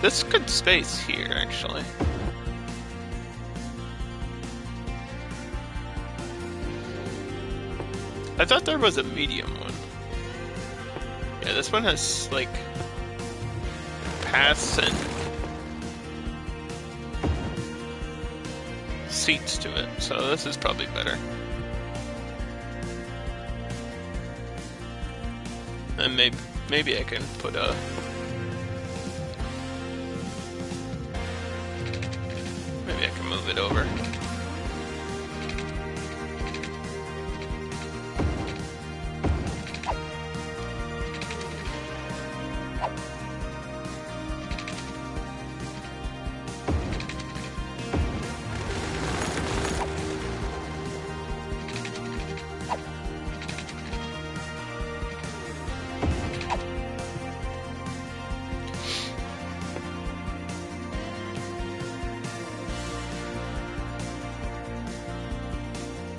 A: This could space here, actually. I thought there was a medium one. Yeah, this one has, like, paths and seats to it, so this is probably better. And maybe I can put a... Maybe I can move it over.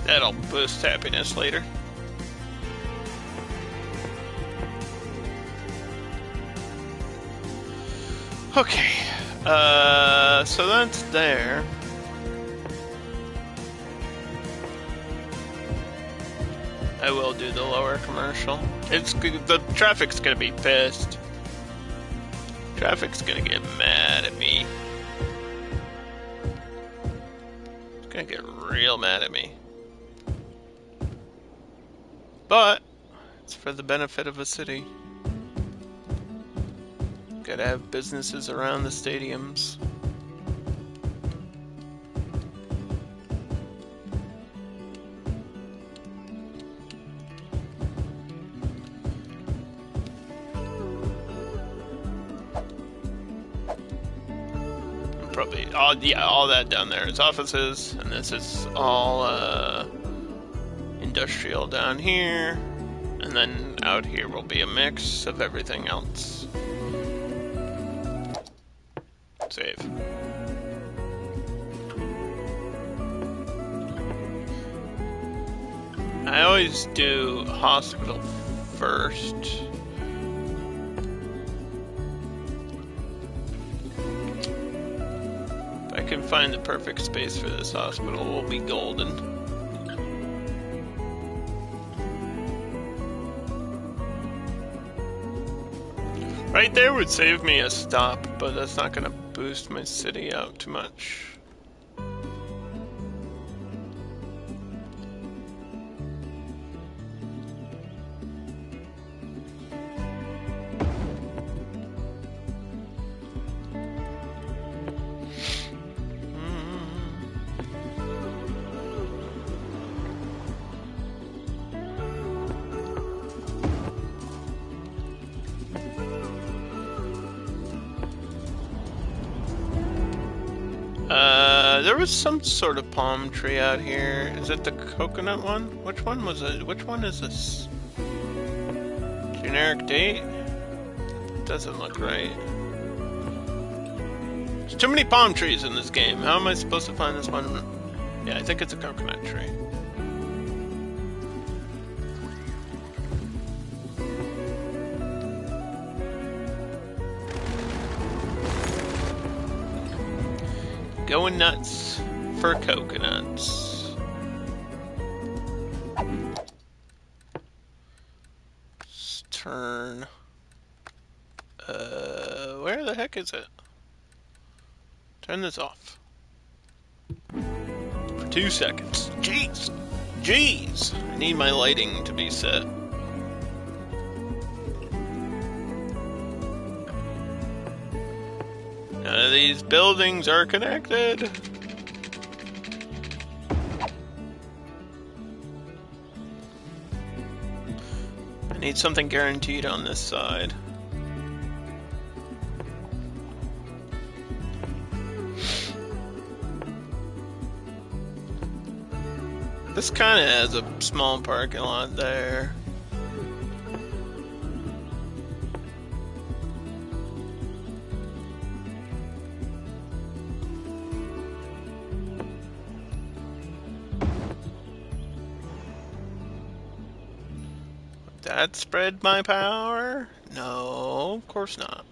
A: That'll boost happiness later. Okay, so that's there. I will do the lower commercial. The traffic's gonna be pissed. Traffic's gonna get mad at me. It's gonna get real mad at me. But it's for the benefit of a city. Gotta have businesses around the stadiums. Probably all that down there is offices, and this is all industrial down here, and then out here will be a mix of everything else. Save. I always do hospital first. If I can find the perfect space for this hospital will be golden. Right there would save me a stop, but that's not going to boost my city out too much. There was some sort of palm tree out here. Is it the coconut one? Which one was it? Which one is this? Generic date? Doesn't look right. There's too many palm trees in this game. How am I supposed to find this one? Yeah, I think it's a coconut tree. Going nuts for coconuts. Let's turn. Where the heck is it? Turn this off. For 2 seconds. Jeez! Jeez! I need my lighting to be set. None of these buildings are connected. I need something guaranteed on this side. This kind of has a small parking lot there. That spread my power? No, of course not.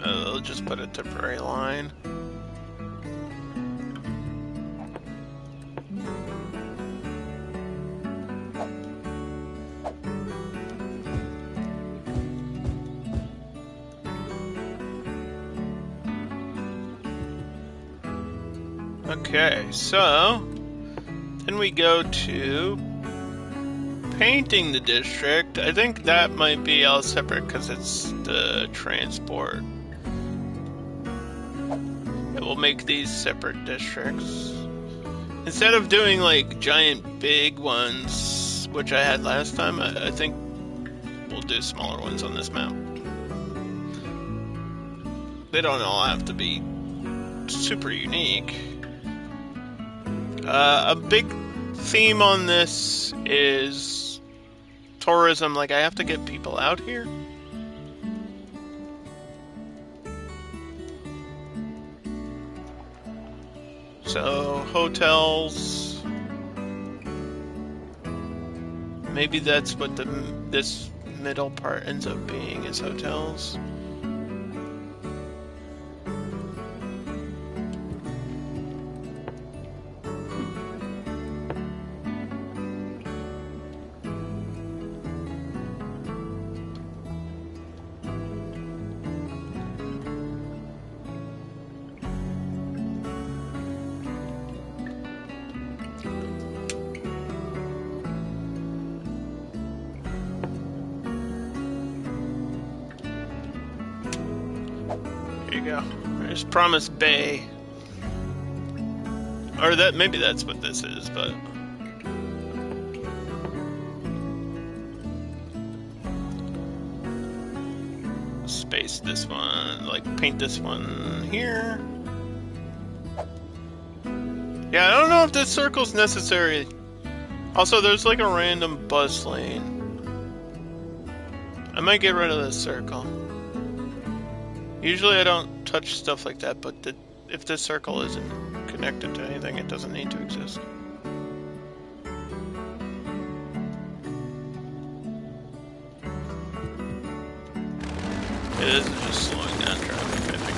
A: I'll just put a temporary line. Okay, so then we go to painting the district. I think that might be all separate because it's the transport. It will make these separate districts. Instead of doing like giant big ones, which I had last time, I think we'll do smaller ones on this map. They don't all have to be super unique. A big theme on this is tourism. Like, I have to get people out here. So, hotels. Maybe that's what this middle part ends up being, is hotels. There's Promise Bay. Or that, maybe that's what this is, but... Space this one, like paint this one here. Yeah, I don't know if this circle's necessary. Also, there's like a random bus lane. I might get rid of this circle. Usually I don't touch stuff like that, but if this circle isn't connected to anything, it doesn't need to exist. It is just slowing down traffic, I think.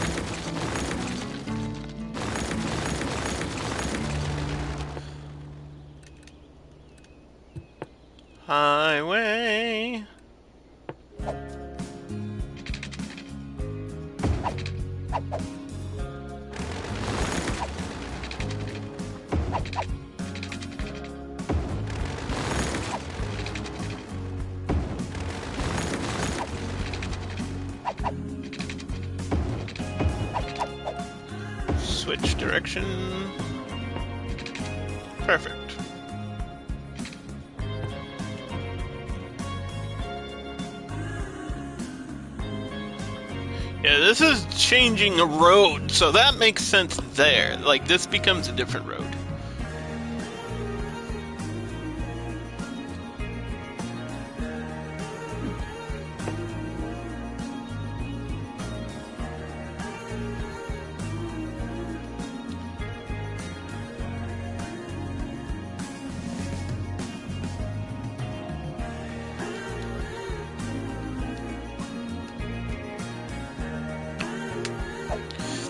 A: Highway. Switch direction. Perfect. Yeah, this is changing a road, so that makes sense there. Like, this becomes a different road.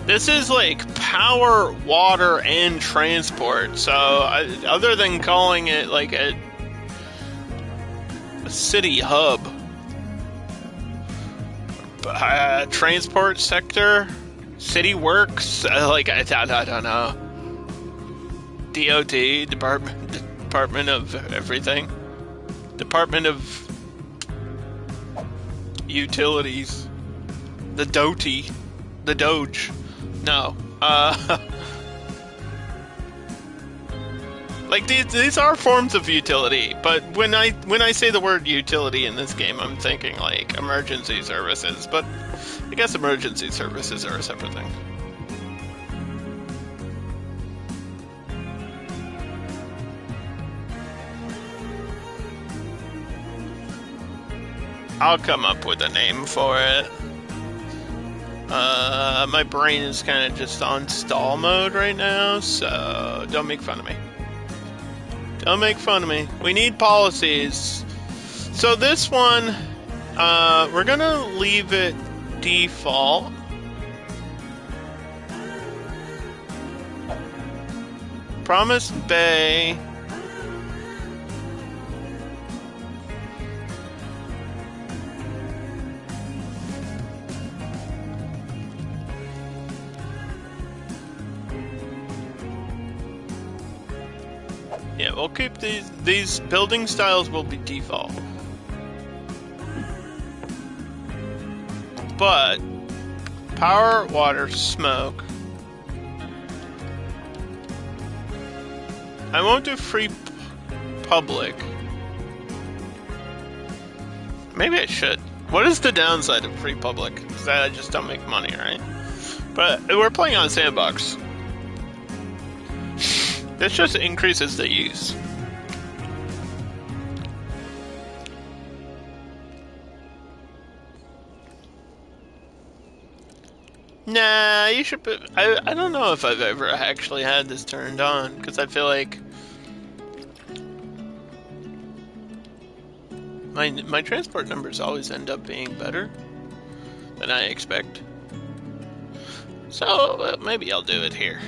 A: This is like power, water, and transport. So, other than calling it like a city hub, transport sector, city works, like I don't know. DOT, Department of everything, Department of Utilities, the DOTI, the Doge. No. Like these are forms of utility, but when I say the word utility in this game, I'm thinking like emergency services, but I guess emergency services are a separate thing. I'll come up with a name for it. My brain is kind of just on stall mode right now, so don't make fun of me. Don't make fun of me. We need policies. So this one, we're gonna leave it default. Promise Bay. Yeah, we'll keep these building styles will be default. But power, water, smoke. I won't do free public. Maybe I should. What is the downside of free public? Is that I just don't make money, right? But we're playing on Sandbox. This just increases the use. Nah, you should put... I don't know if I've ever actually had this turned on, because I feel like... My transport numbers always end up being better than I expect. So, maybe I'll do it here.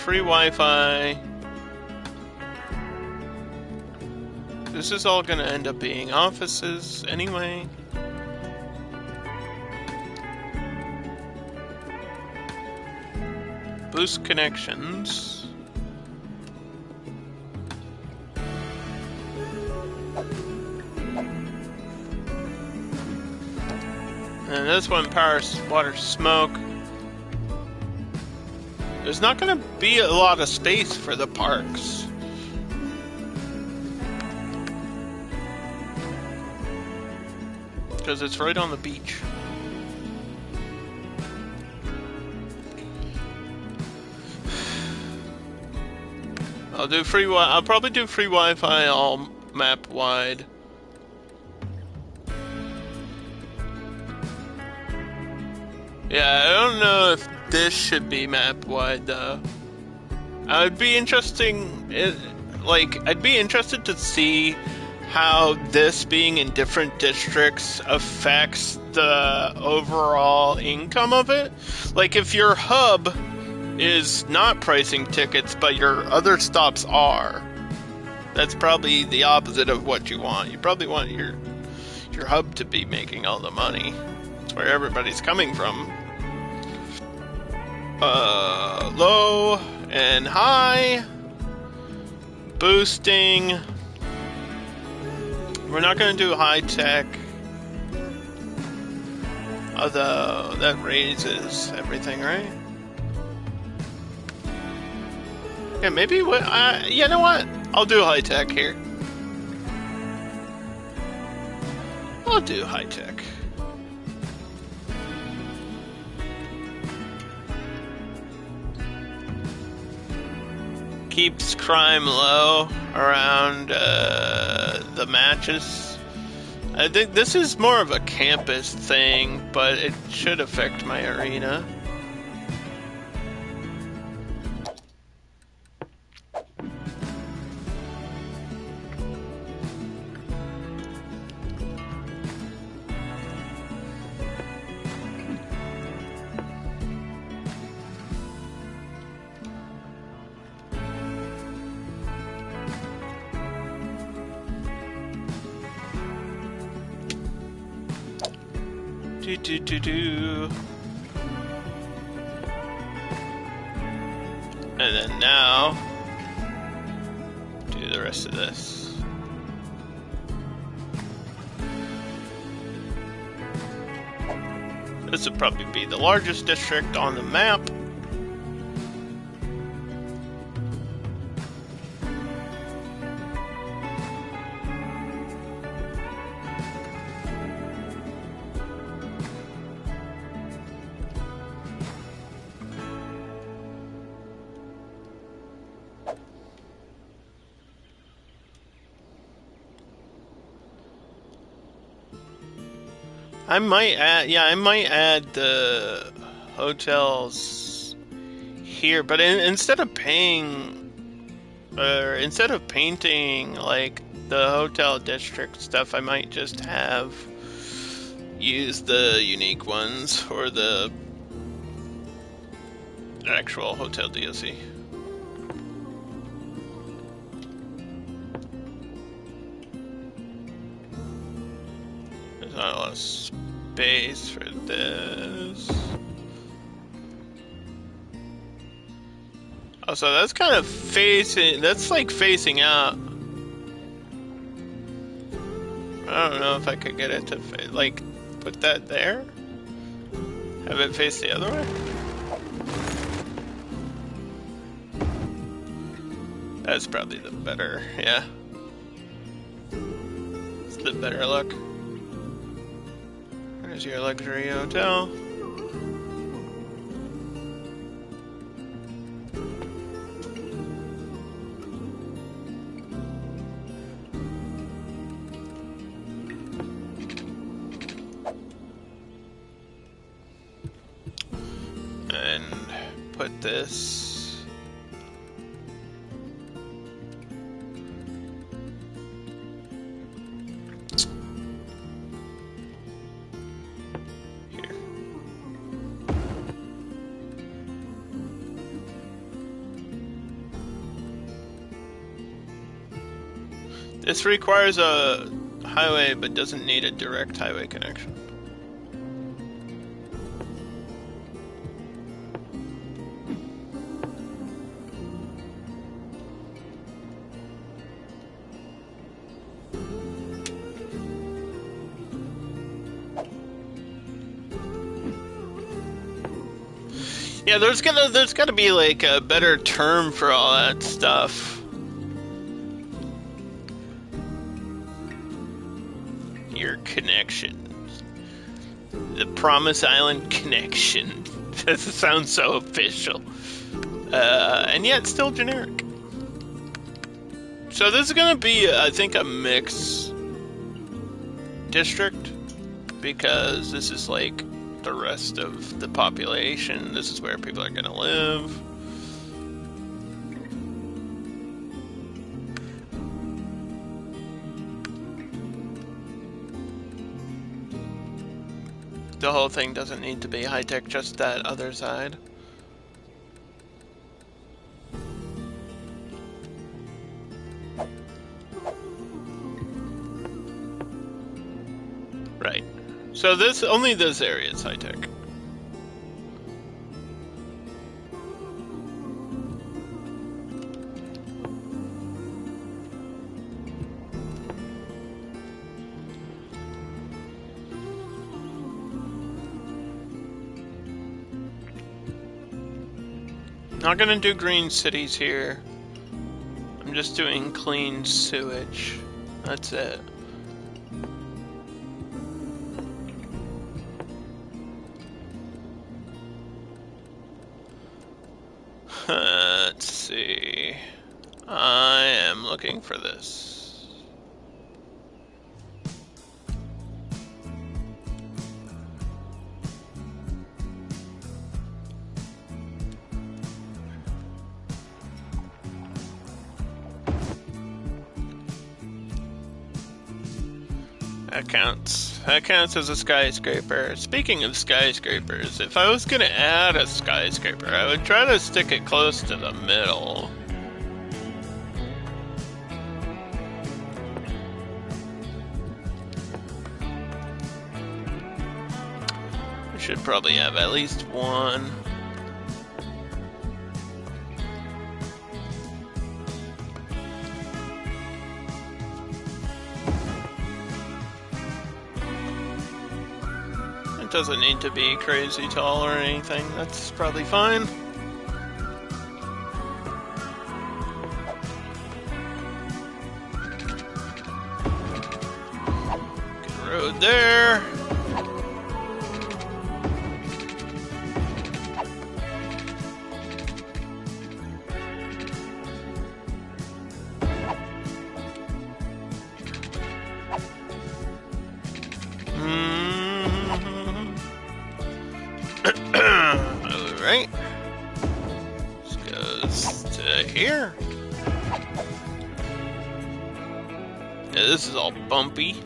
A: Free Wi-Fi. This is all gonna end up being offices anyway. Boost connections. And this one, power, water, smoke. There's not going to be a lot of space for the parks. Because it's right on the beach. I'll probably do free Wi-Fi all map wide. Yeah, I don't know if this should be map wide though. It would be interesting. like, I'd be interested to see how this being in different districts affects the overall income of it. Like, if your hub is not pricing tickets, but your other stops are, that's probably the opposite of what you want. You probably want your hub to be making all the money. That's where everybody's coming from. Low and high. Boosting. We're not going to do high tech. Although that raises everything, right? Yeah, maybe you know what? I'll do high tech here. I'll do high tech. Keeps crime low around the matches. I think this is more of a campus thing, but it should affect my arena. And then now, do the rest of this. This would probably be the largest district on the map. I might add the hotels here, but instead of painting like the hotel district stuff, I might just use the unique ones or the actual hotel DLC. There's not a lot of space for this. Oh, so that's kind of facing out. I don't know if I could get it to put that there. Have it face the other way. That's probably the better, yeah. It's the better look. There's your luxury hotel. And put this This requires a highway, but doesn't need a direct highway connection. Yeah, there's gotta be like a better term for all that stuff. Your connections. The Promise Island connection. That sounds so official. And yet still generic. So this is gonna be, I think, a mix district, because this is like the rest of the population. This is where people are gonna live. The whole thing doesn't need to be high-tech, just that other side. Right. So only this area is high-tech. Not gonna do green cities here. I'm just doing clean sewage. That's it. Let's see. I am looking for this. That counts. That counts as a skyscraper. Speaking of skyscrapers, if I was gonna add a skyscraper, I would try to stick it close to the middle. We should probably have at least one. Doesn't need to be crazy tall or anything. That's probably fine. Good road there. Alright. This goes to here. Yeah, this is all bumpy.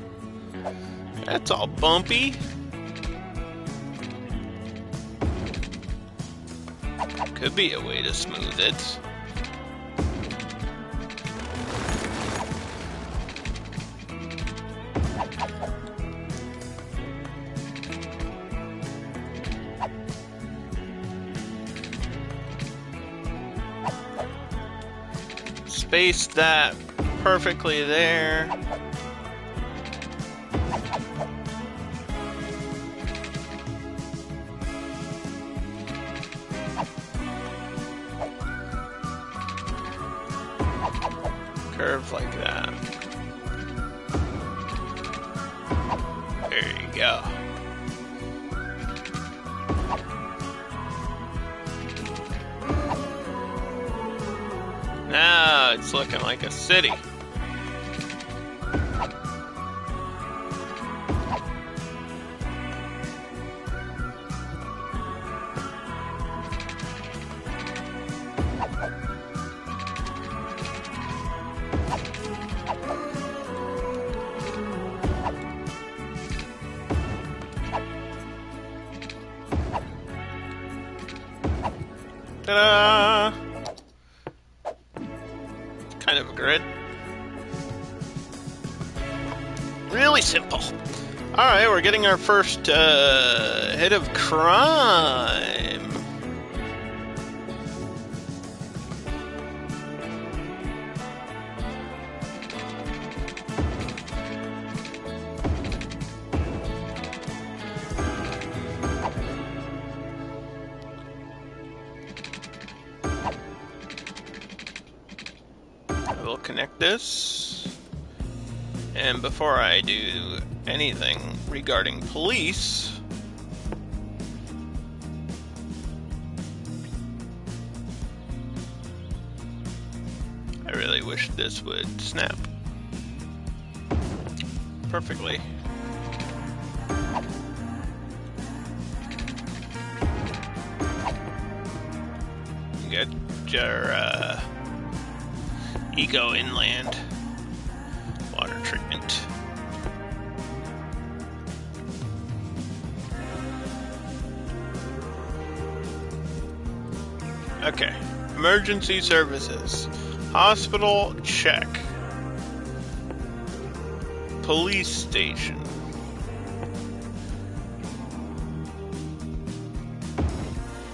A: That's all bumpy. Could be a way to smooth it. Space that perfectly there. Curve like that. There you go. Now it's looking like a city. Ta-da! Kind of a grid. Really simple. Alright, we're getting our first hit of crime. We'll connect this, and before I do anything regarding police, I really wish this would snap perfectly. Get your Eco Inland water treatment. Okay. Emergency services. Hospital, check. Police station.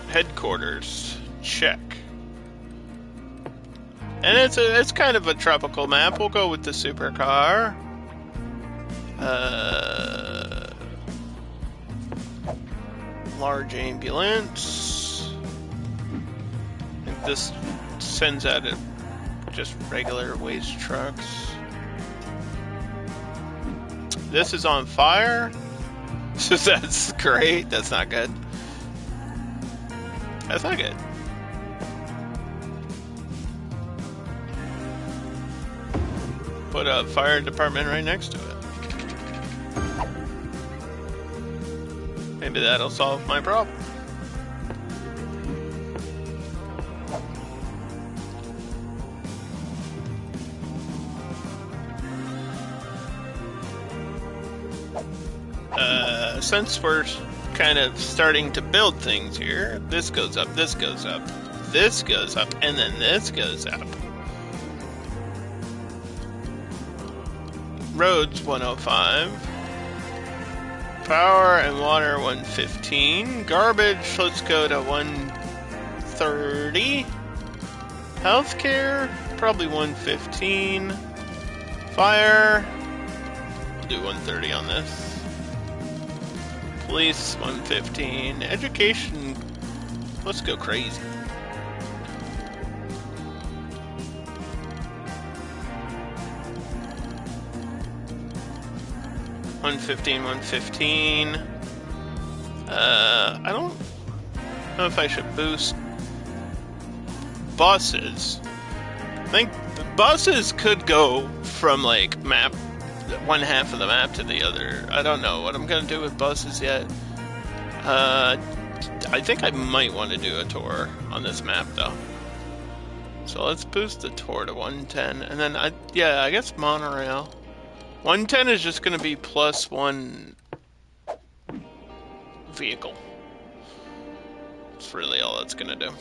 A: Headquarters, check. And it's kind of a tropical map. We'll go with the supercar. Large ambulance. I think this sends out just regular waste trucks. This is on fire. So that's great. That's not good. That's not good. Put a fire department right next to it. Maybe that'll solve my problem. Since we're kind of starting to build things here, this goes up, this goes up, this goes up, and then this goes up. Roads 105. Power and water 115. Garbage, let's go to 130. Healthcare, probably 115. Fire, we'll do 130 on this. Police 115. Education, let's go crazy. $115. I don't know if I should boost buses. I think the buses could go from like one half of the map to the other. I don't know what I'm gonna do with buses yet. I think I might want to do a tour on this map though. So let's boost the tour to 110, and then I guess monorail. 110 is just gonna be plus one vehicle. That's really all that's gonna do.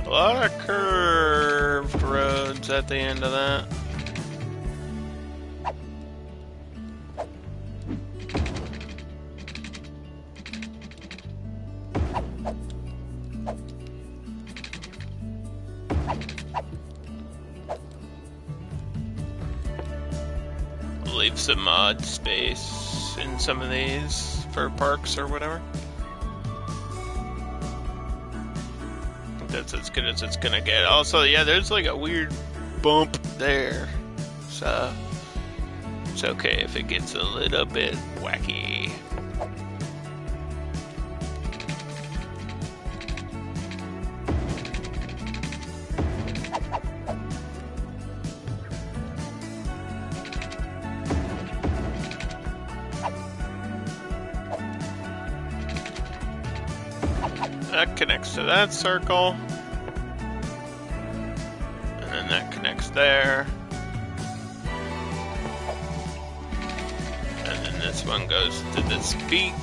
A: A lot of curved roads at the end of that. Leave some mod space in some of these for parks or whatever. That's as good as it's gonna get. Also, yeah, there's like a weird bump there, so it's okay if it gets a little bit wacky. That connects to that circle. And then that connects there. And then this one goes to this beach.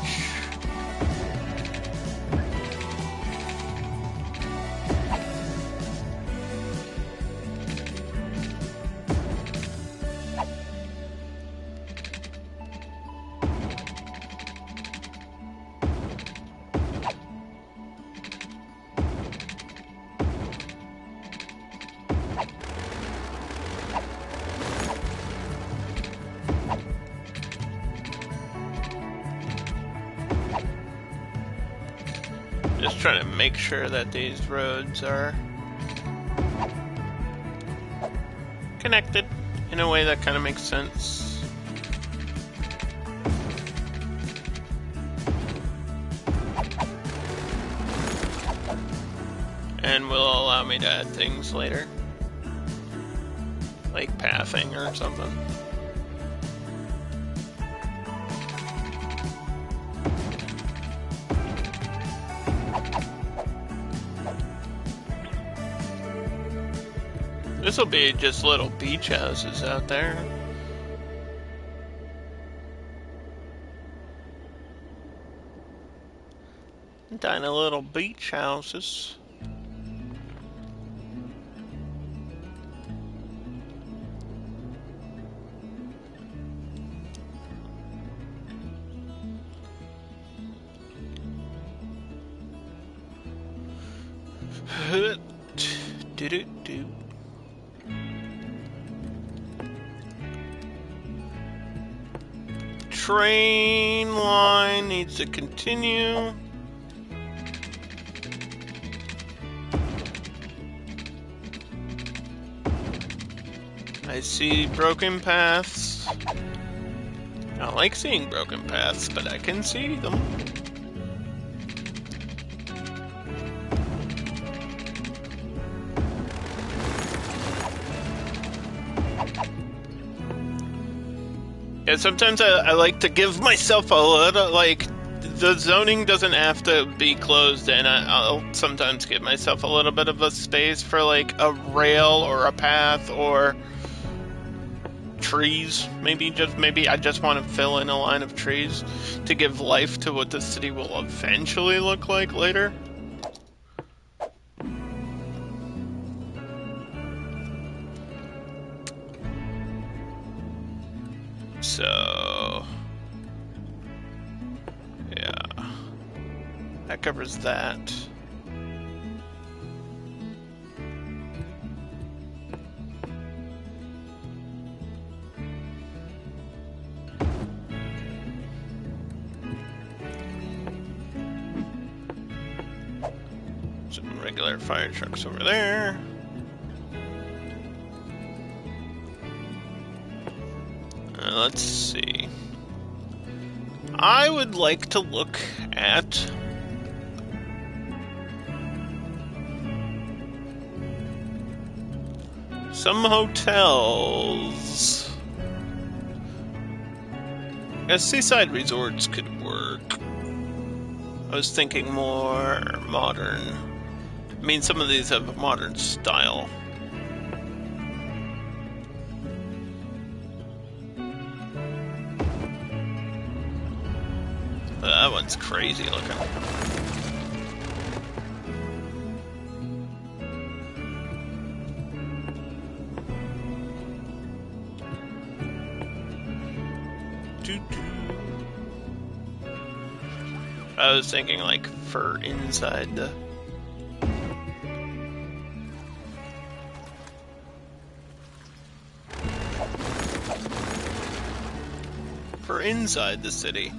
A: Just trying to make sure that these roads are connected in a way that kind of makes sense. And will allow me to add things later. Like pathing or something. This'll be just little beach houses out there. Tiny little beach houses. Do-do-do. Train line needs to continue. I see broken paths. I don't like seeing broken paths, but I can see them. Yeah, sometimes I like to give myself a little, like, the zoning doesn't have to be closed in. I'll sometimes give myself a little bit of a space for, like, a rail or a path or trees. Maybe I just want to fill in a line of trees to give life to what the city will eventually look like later. So, yeah, that covers that. Some regular fire trucks over there. Let's see. I would like to look at some hotels. Seaside resorts could work. I was thinking more modern. I mean, some of these have a modern style. That one's crazy looking. I was thinking like for inside the... For inside the city.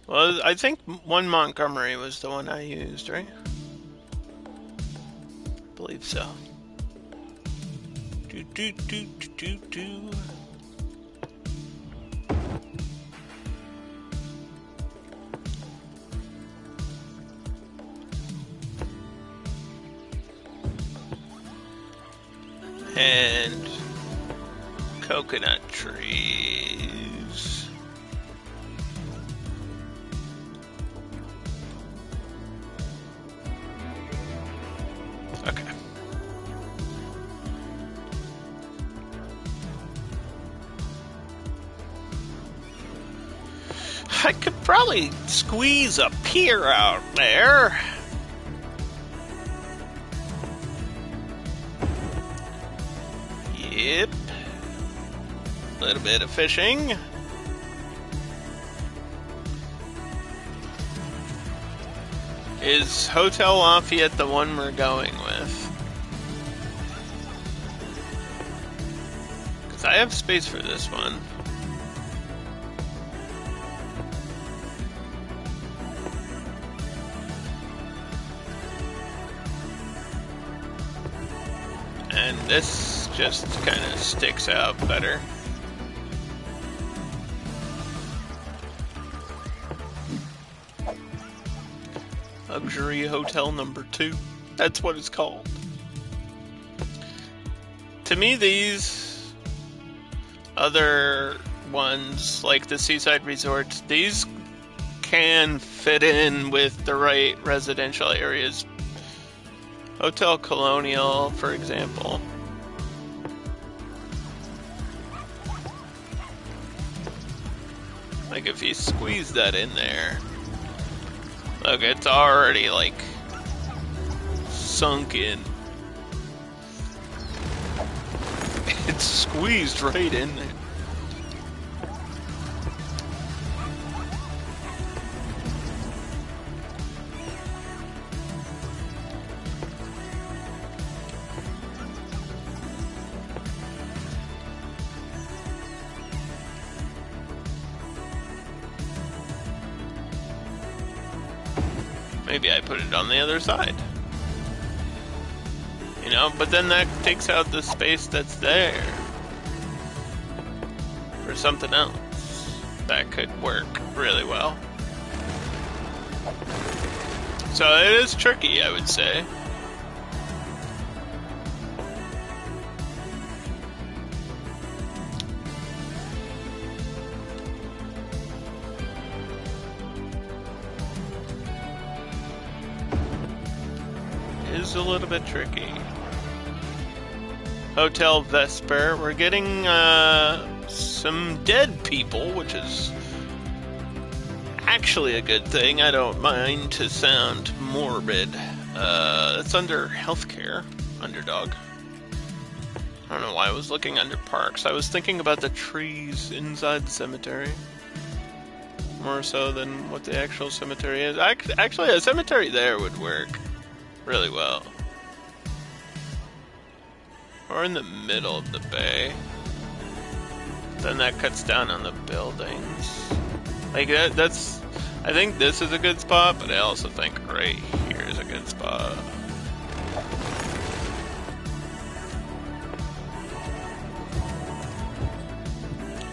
A: Well, I think one Montgomery was the one I used, right? I believe so. Do. And coconut trees. Okay. I could probably squeeze a pier out there. Yep. A little bit of fishing. Is Hotel Lafayette the one we're going with? Because I have space for this one. And this just kind of sticks out better. Luxury Hotel number 2. That's what it's called. To me, these other ones, like the seaside resorts, these can fit in with the right residential areas. Hotel Colonial, for example. Like if you squeeze that in there, look, it's already like sunk in. It's squeezed right in there. Maybe I put it on the other side. You know, but then that takes out the space that's there for something else that could work really well. So it is tricky, I would say. A little bit tricky. Hotel Vesper. We're getting some dead people, which is actually a good thing. I don't mind to sound morbid. It's under healthcare. Underdog. I don't know why I was looking under parks. I was thinking about the trees inside the cemetery. More so than what the actual cemetery is. Actually, a cemetery there would work really well. Or in the middle of the bay. Then that cuts down on the buildings. Like that's I think this is a good spot, but I also think right here is a good spot.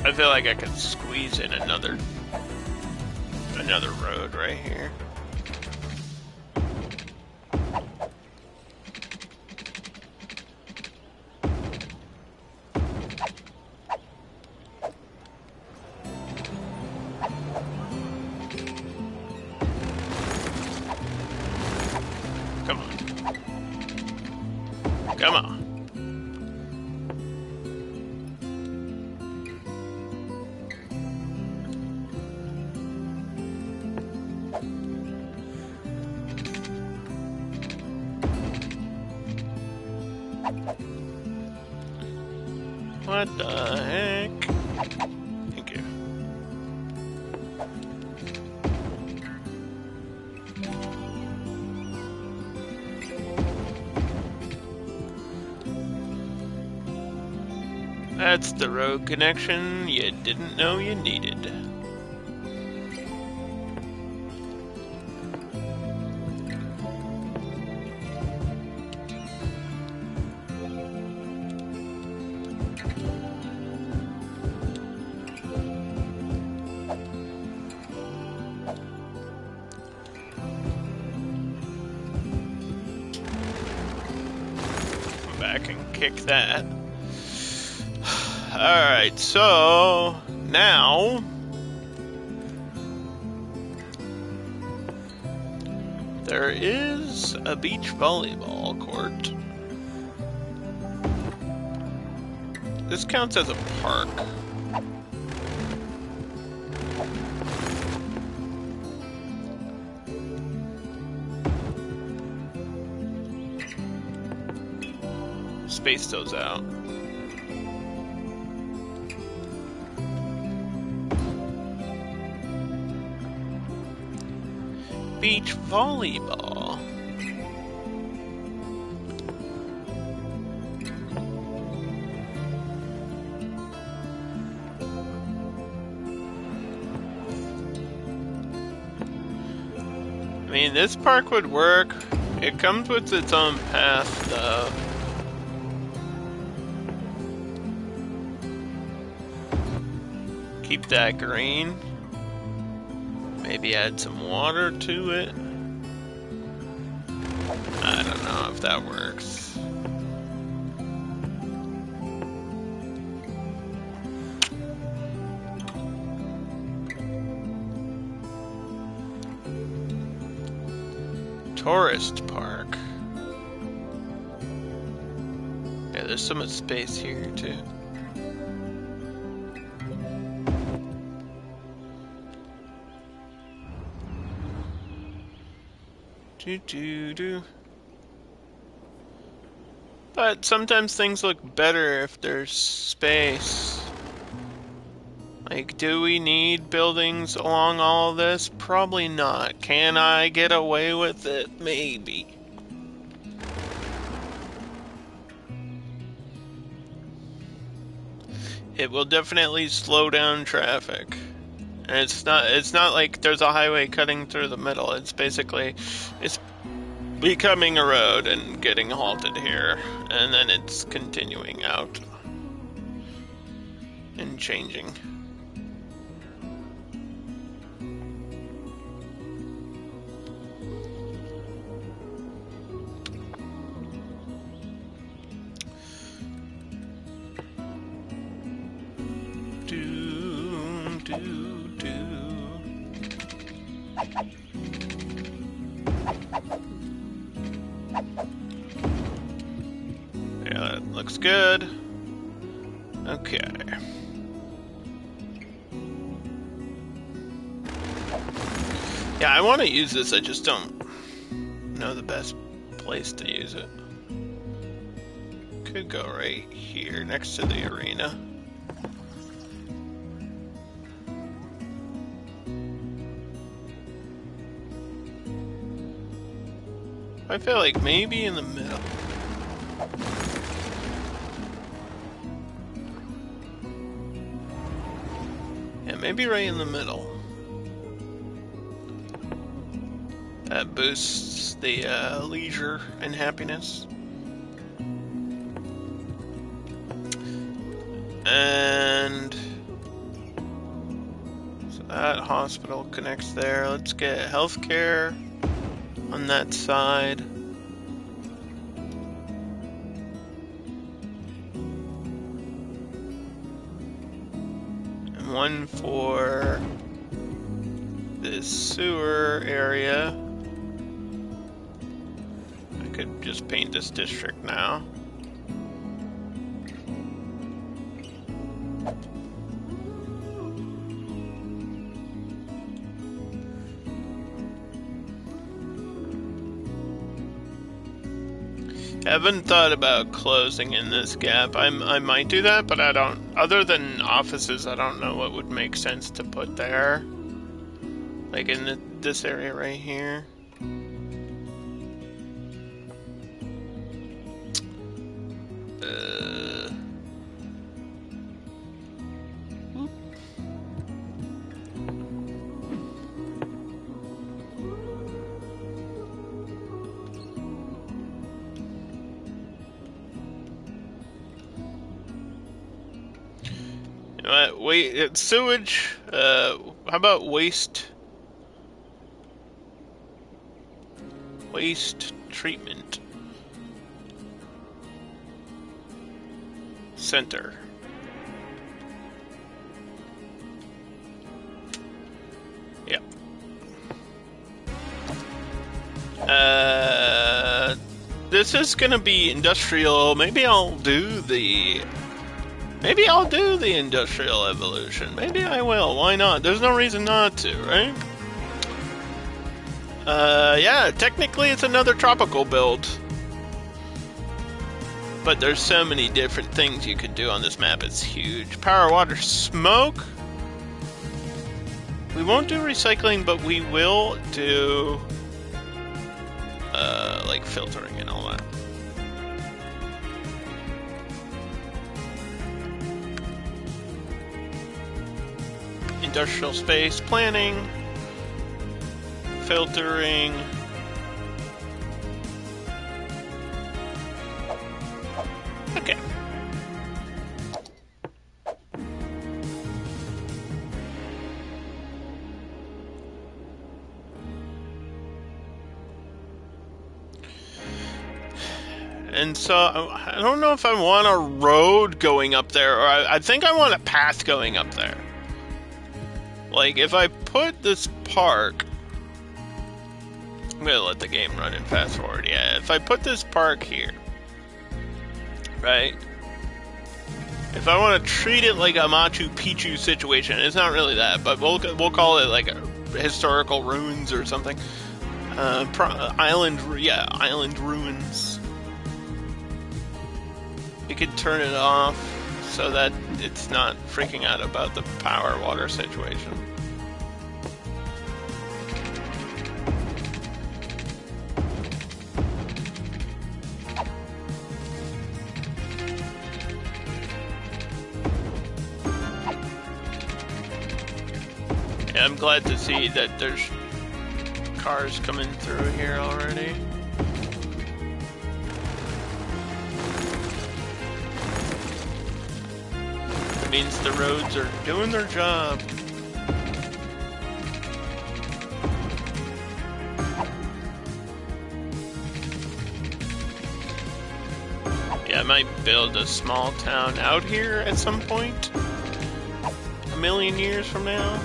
A: I feel like I could squeeze in another road right here. Come on. What the heck? Thank you. That's the road connection you didn't know you needed. Come back and kick that. Alright, so now there is a beach volleyball court. This counts as a park. Space those out. Beach volleyball. I mean, this park would work. It comes with its own path, though. Keep that green. Maybe add some water to it. I don't know if that works. Tourist park. Yeah, there's so much space here too. Do. But sometimes things look better if there's space. Like, do we need buildings along all of this? Probably not. Can I get away with it? Maybe. It will definitely slow down traffic. And it's not like there's a highway cutting through the middle. It's basically, it's becoming a road and getting halted here. And then it's continuing out. And changing. Yeah, that looks good. Okay. Yeah, I want to use this, I just don't know the best place to use it. Could go right here, next to the arena. I feel like maybe in the middle. Yeah, maybe right in the middle. That boosts the leisure and happiness. And so that hospital connects there. Let's get healthcare on that side. And one for this sewer area. I could just paint this district now. I haven't thought about closing in this gap. I might do that, but I don't. Other than offices, I don't know what would make sense to put there. Like in this area right here. Wait, sewage, how about waste treatment center? Yeah. This is gonna be industrial. Maybe I'll do the industrial evolution. Maybe I will. Why not? There's no reason not to, right? Yeah, technically it's another tropical build. But there's so many different things you could do on this map. It's huge. Power, water, smoke. We won't do recycling, but we will do like filtering and all that. Industrial space planning, filtering. Okay. And so I don't know if I want a road going up there, or I think I want a path going up there. Like, if I put this park... I'm gonna let the game run and fast forward. Yeah, if I put this park here, right? If I want to treat it like a Machu Picchu situation, it's not really that, but we'll call it like a historical ruins or something. Island ruins. You could turn it off so that it's not freaking out about the power water situation. Yeah, I'm glad to see that there's cars coming through here already. It means the roads are doing their job. Yeah, I might build a small town out here at some point. A million years from now.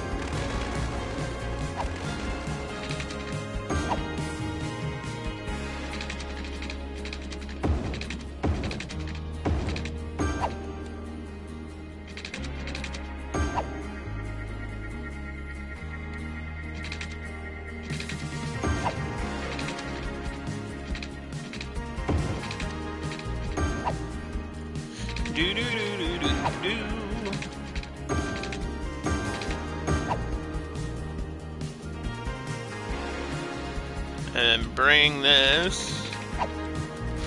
A: And bring this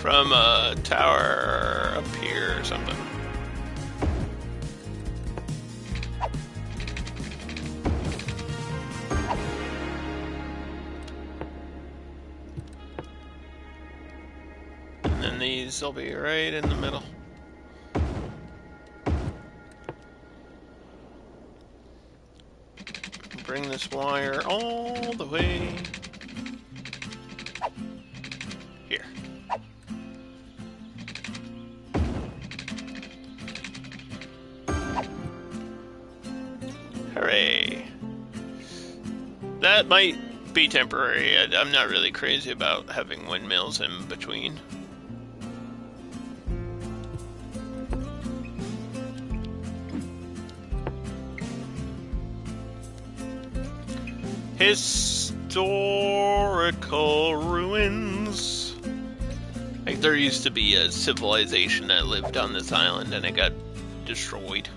A: from a tower up here or something. And then these will be right in the middle. Bring this wire all the way here. Hooray! That might be temporary. I'm not really crazy about having windmills in between. Historical ruins. Like, there used to be a civilization that lived on this island and it got destroyed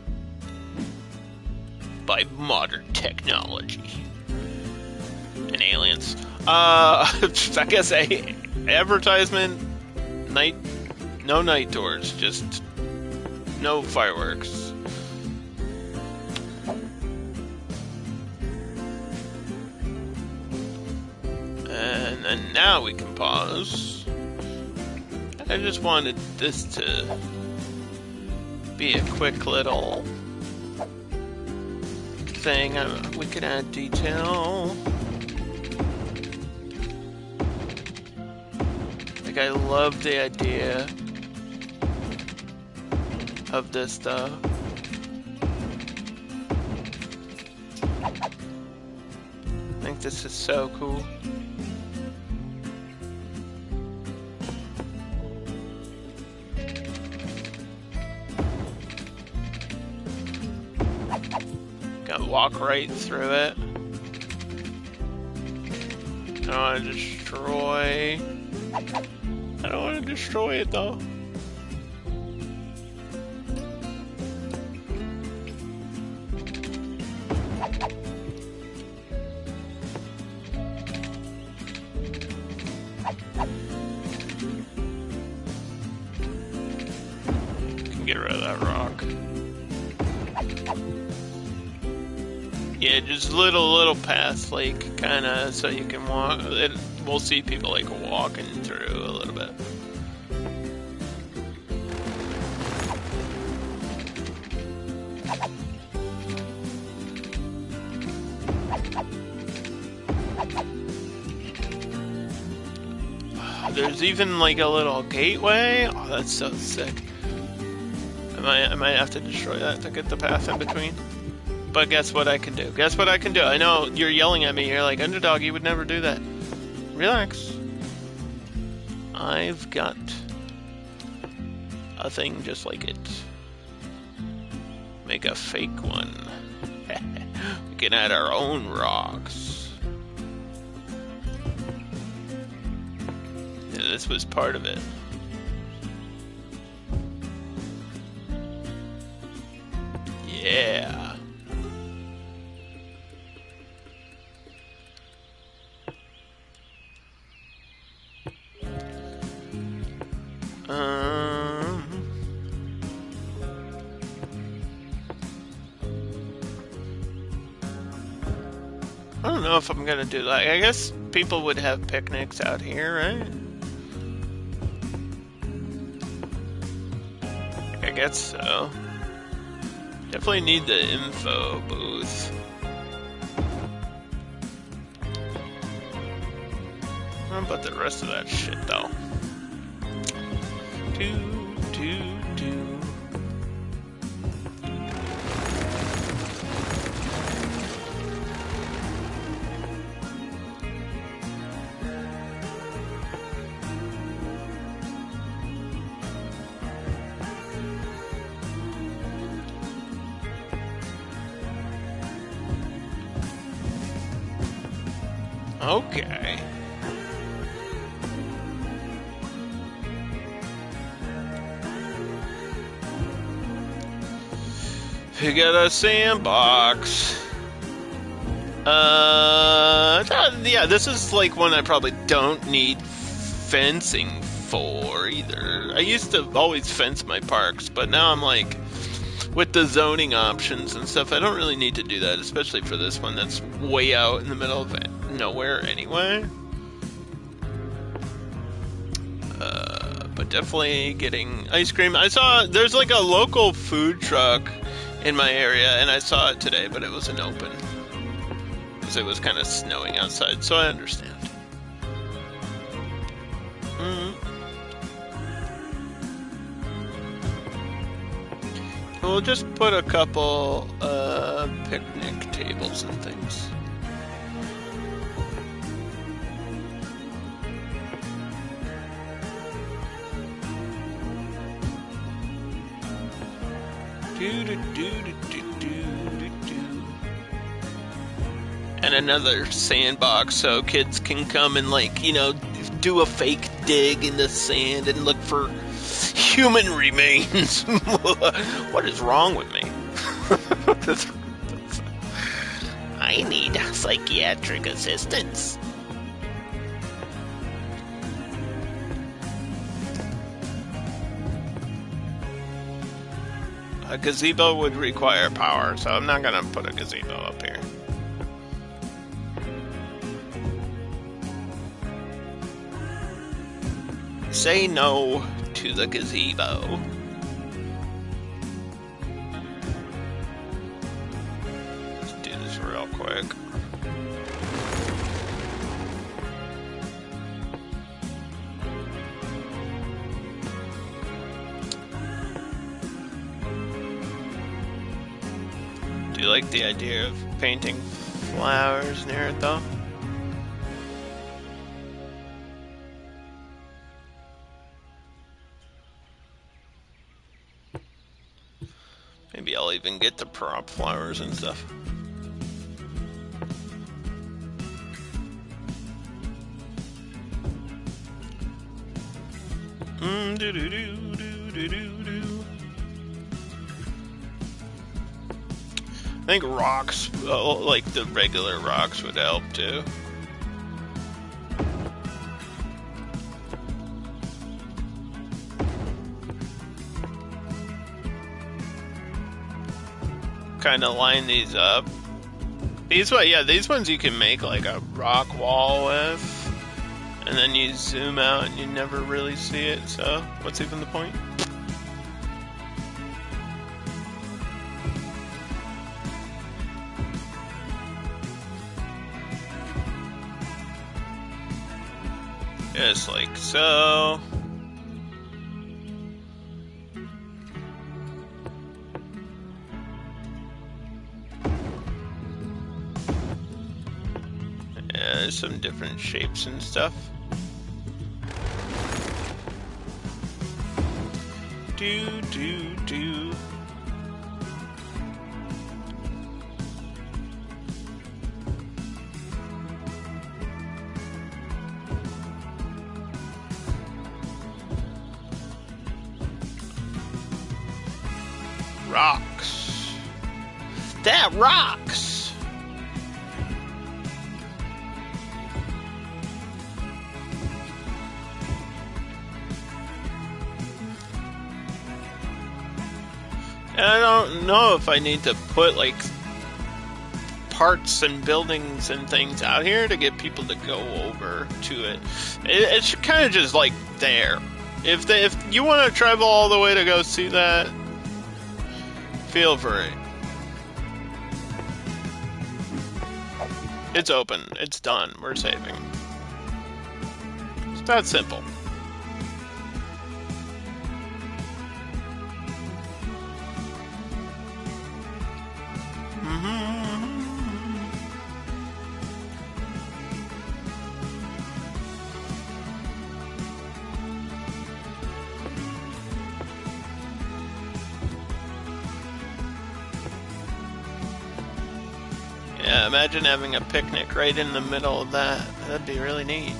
A: by modern technology and aliens. I guess advertisement, no night doors, just no fireworks. And now we can pause. I just wanted this to be a quick little thing. We could add detail. Like, I love the idea of this stuff. I think this is so cool. Gotta walk right through it. I don't want to destroy. I don't want to destroy it though. get rid of that rock. Yeah, just little paths, like, kind of, so you can walk. We'll see people, like, walking through a little bit. There's even, like, a little gateway. Oh, that's so sick. I might have to destroy that to get the path in between. But guess what I can do? Guess what I can do? I know you're yelling at me. You're like, Underdog, you would never do that. Relax. I've got a thing just like it. Make a fake one. We can add our own rocks. Yeah, this was part of it. Yeah. I don't know if I'm gonna do that. I guess people would have picnics out here, right? I guess so. Definitely need the info booth. How about the rest of that shit, though? Do. Okay. We got a sandbox. Yeah, this is like one I probably don't need fencing for either. I used to always fence my parks, but now I'm like, with the zoning options and stuff, I don't really need to do that, especially for this one that's way out in the middle of nowhere anyway. But definitely getting ice cream. I saw there's like a local food truck in my area, and I saw it today, but it wasn't open because it was kind of snowing outside, so I understand. We'll just put a couple picnic tables and things. And another sandbox so kids can come and, like, you know, do a fake dig in the sand and look for human remains. What is wrong with me? I need psychiatric assistance. A gazebo would require power, so I'm not gonna put a gazebo up here. Say no to the gazebo. Let's do this real quick. Do you like the idea of painting flowers near it, though? Maybe I'll even get the prop flowers and stuff. I think rocks, like the regular rocks, would help too. kind of line these up. These ones you can make like a rock wall with, and then you zoom out and you never really see it, so what's even the point? Just like so. Yeah, there's some different shapes and stuff. Do. Rocks. That rocks! And I don't know if I need to put like parts and buildings and things out here to get people to go over to it. It's kind of just like there. If you want to travel all the way to go see that, feel free. It's open. It's done. We're saving. It's that simple. Yeah, imagine having a picnic right in the middle of that. That'd be really neat.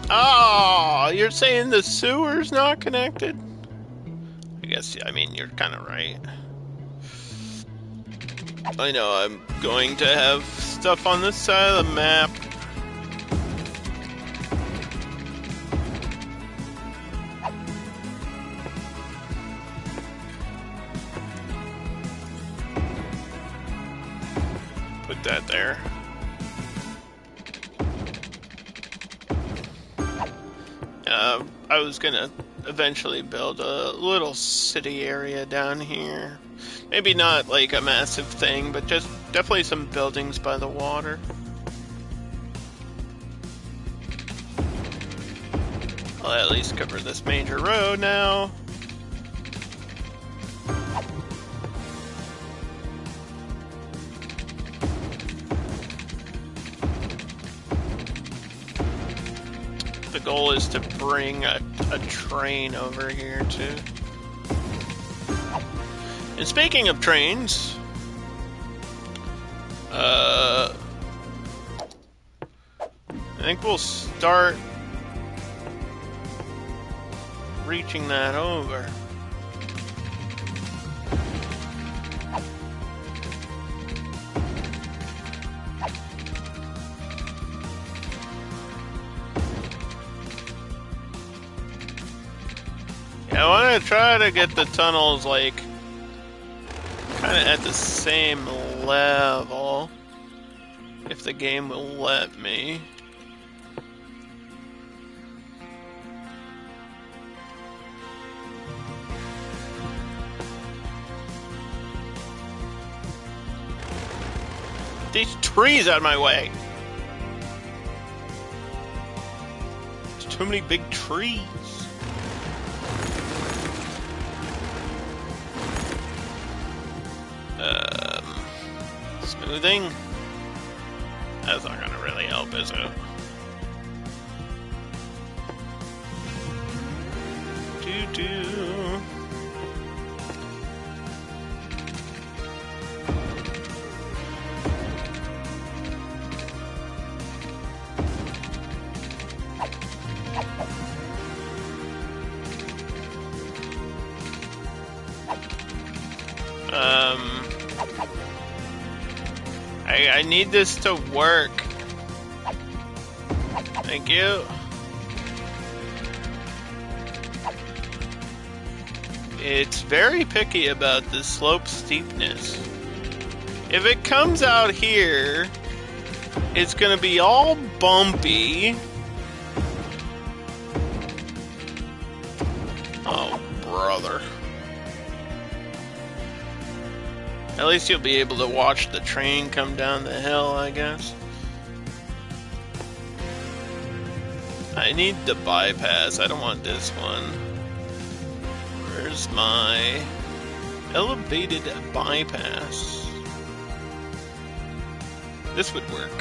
A: Oh, you're saying the sewer's not connected? I mean, you're kind of right. I know I'm going to have stuff on this side of the map. Put that there. I was gonna eventually build a little city area down here. Maybe not like a massive thing, but just definitely some buildings by the water. I'll at least cover this major road now. The goal is to bring a train over here too. And speaking of trains, I think we'll start reaching that over. I want to try to get the tunnels like kind of at the same level, if the game will let me. These trees out of my way. There's too many big trees. Smoothing? That's not gonna really help, is it? Do. I need this to work. Thank you. It's very picky about the slope steepness. If it comes out here, it's gonna be all bumpy. Oh, brother. At least you'll be able to watch the train come down the hill, I guess. I need the bypass. I don't want this one. Where's my elevated bypass? This would work.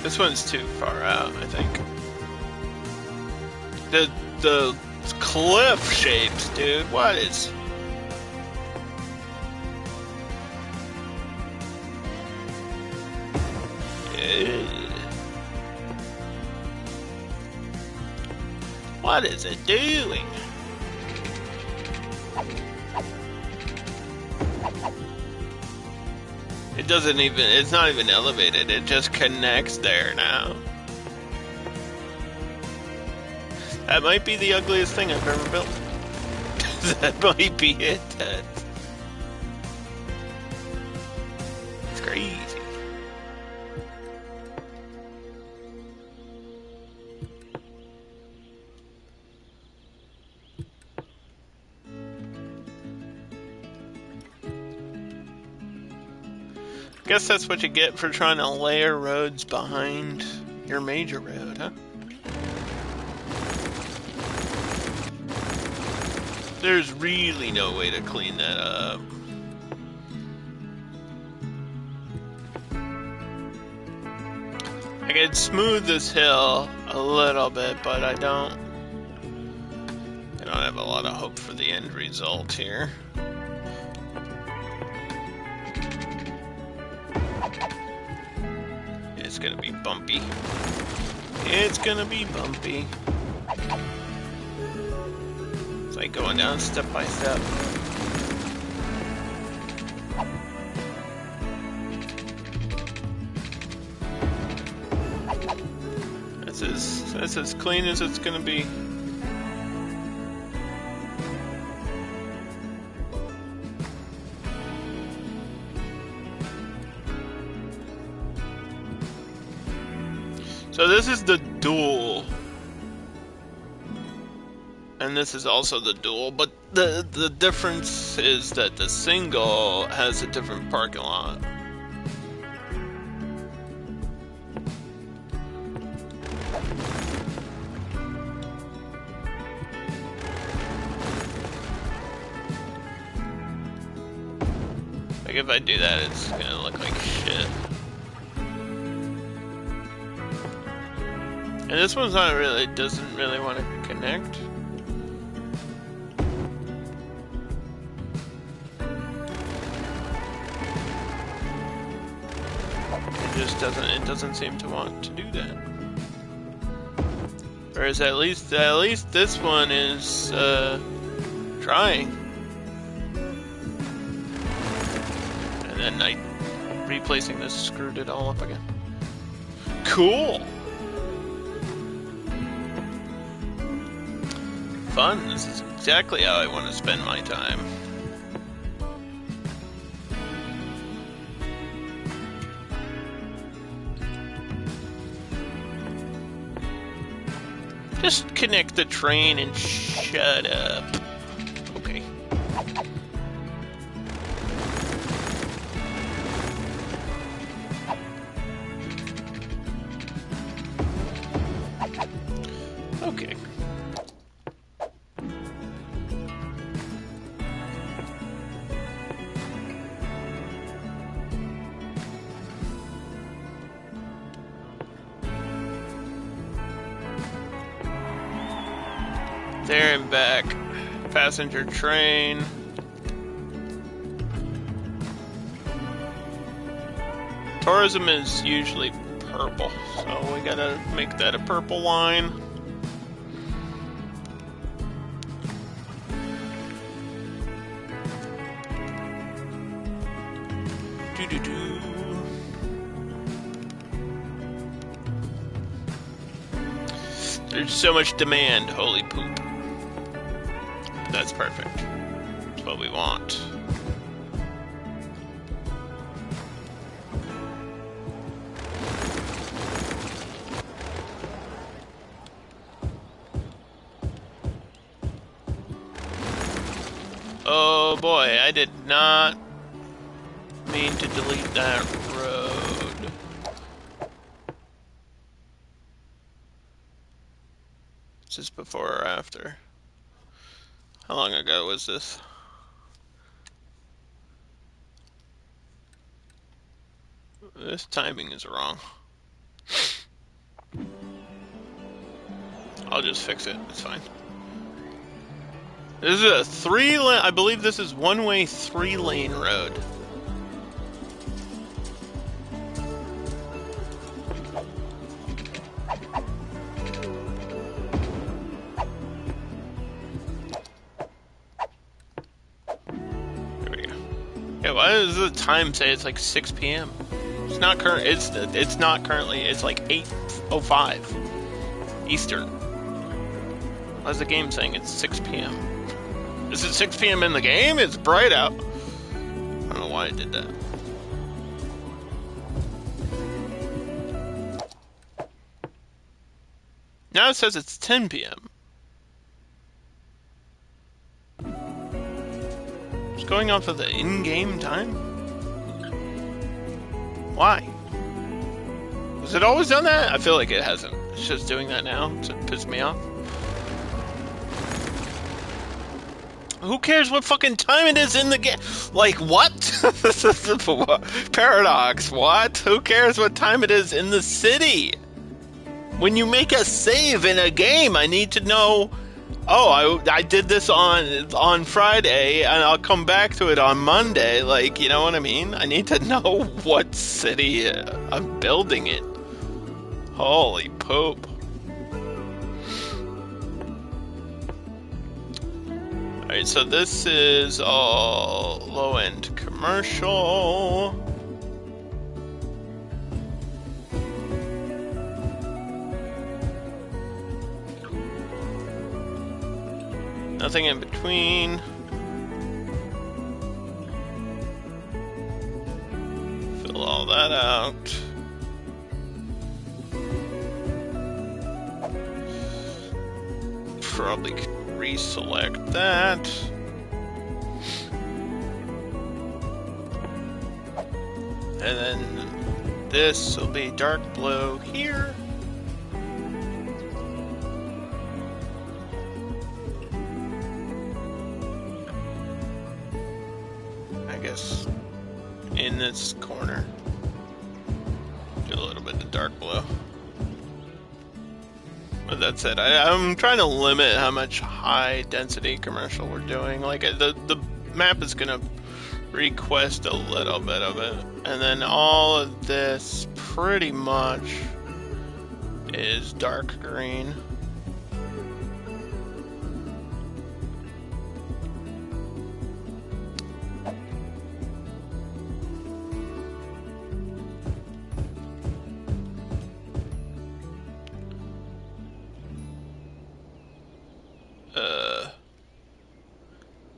A: This one's too far out, I think. The cliff shapes, dude. What is... What is it doing? It doesn't even, it's not even elevated, it just connects there now. That might be the ugliest thing I've ever built. That might be it. It's crazy. Guess that's what you get for trying to layer roads behind your major road, huh? There's really no way to clean that up. I could smooth this hill a little bit, but I don't have a lot of hope for the end result here. It's gonna be bumpy. It's gonna be bumpy. It's like going down step by step. That's as clean as it's gonna be. So this is the dual, and this is also the dual, but the difference is that the single has a different parking lot. Like if I do that, it's gonna look like shit. And this one's not really, doesn't really want to connect. It doesn't seem to want to do that. Whereas at least this one is trying. And then replacing this screwed it all up again. Cool. Fun. This is exactly how I want to spend my time. Just connect the train and shut up. Okay. Okay. There and back. Passenger train. Tourism is usually purple, so we gotta make that a purple line. There's so much demand, holy poop. That's perfect. That's what we want. Oh boy, I did not mean to delete that road. Is this before or after? How long ago was this? This timing is wrong. I'll just fix it, it's fine. This is a 3-lane, I believe this is one-way 3-lane road. There we go. Yeah, why does the time say it's like 6 p.m.? It's not current. It's not currently. It's like 8:05 Eastern. Why is the game saying it's 6 p.m.? Is it 6 p.m. in the game? It's bright out. I don't know why it did that. Now it says it's 10 p.m. It's going off of the in-game time? Why? Has it always done that? I feel like it hasn't. It's just doing that now to piss me off. Who cares what fucking time it is in the game? Like, what? Paradox, what? Who cares what time it is in the city? When you make a save in a game, I need to know, oh, I did this on Friday, and I'll come back to it on Monday. Like, you know what I mean? I need to know what city I'm building it. Holy poop. Alright, so this is all low-end commercial. Nothing in between. Fill all that out. Probably could reselect that. And then this will be dark blue here. I guess in this corner. Do a little bit of dark blue. But that's it. I'm trying to limit how much high density commercial we're doing. Like the map is gonna request a little bit of it, and then all of this pretty much is dark green.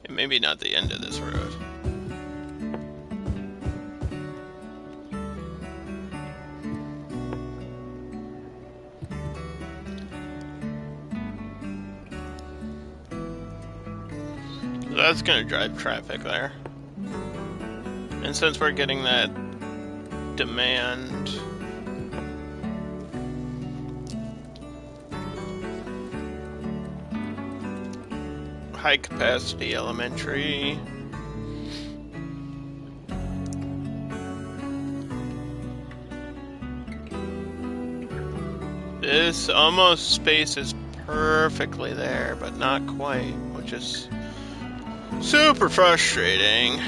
A: Maybe not the end of this road. That's gonna drive traffic there. And since we're getting that demand, high capacity elementary. This almost spaces perfectly there, but not quite, which is super frustrating.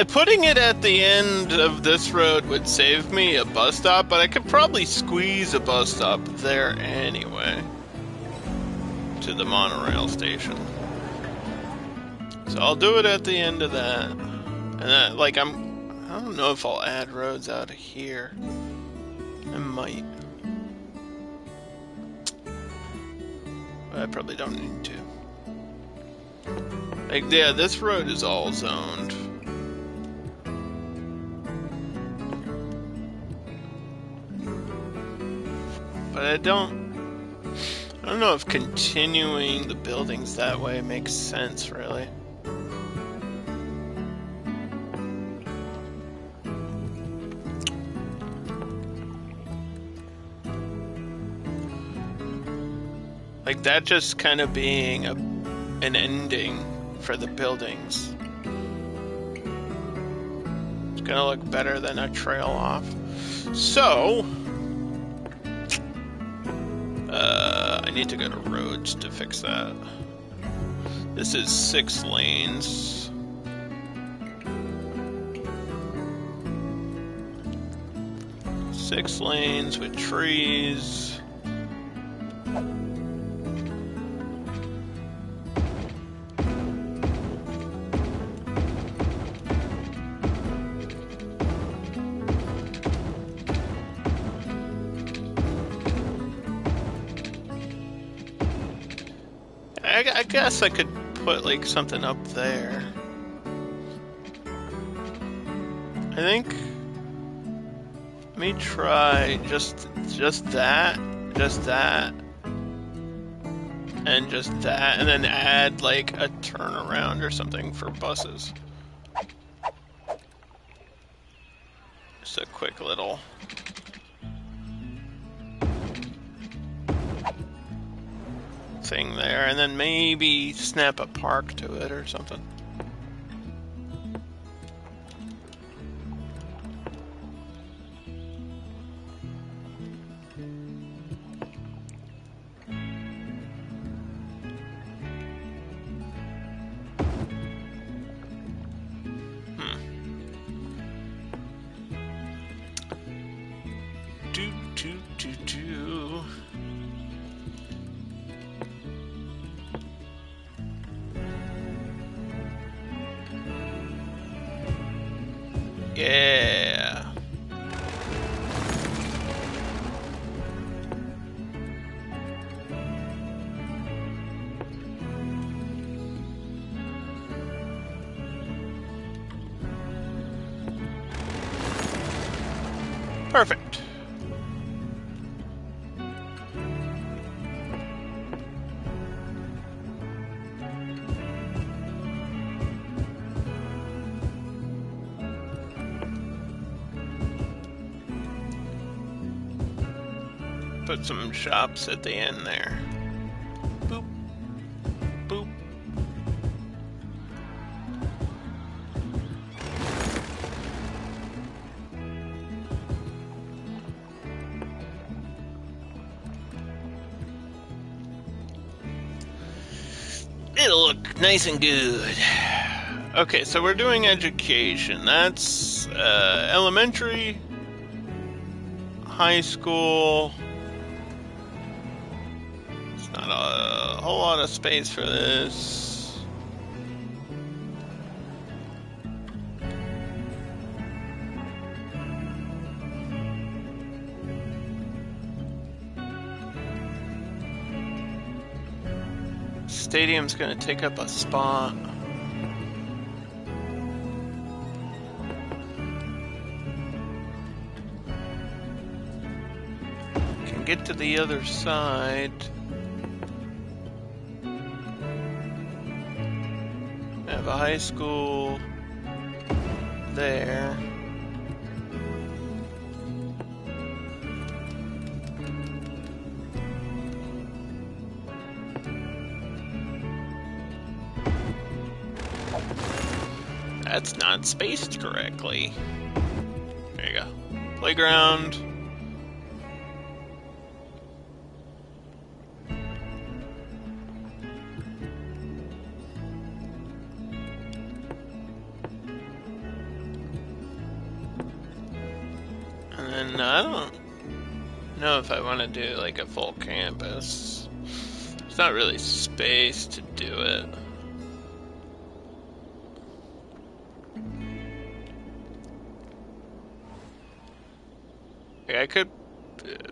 A: Putting it at the end of this road would save me a bus stop, but I could probably squeeze a bus stop there anyway. To the monorail station. So I'll do it at the end of that. And that, like, I don't know if I'll add roads out of here. I might. I probably don't need to. Like, yeah, this road is all zoned. But I don't know if continuing the buildings that way makes sense, really. Like, that just kind of being an ending for the buildings. It's gonna look better than a trail off. So, I need to go to roads to fix that. This is 6 lanes. Six lanes with trees. I guess I could put like something up there. I think. Let me try just that, and just that, and then add like a turnaround or something for buses. Just a quick little. Thing there, and then maybe snap a park to it or something. Do. Yeah. Perfect. Put some shops at the end there. Boop. Boop. It'll look nice and good. Okay, so we're doing education. That's elementary, high school. It's not a whole lot of space for this. Stadium's gonna take up a spot. Can get to the other side. Have a high school there. That's not spaced correctly. There you go. Playground. And then I don't know if I want to do like a full campus. It's not really space to do it. I could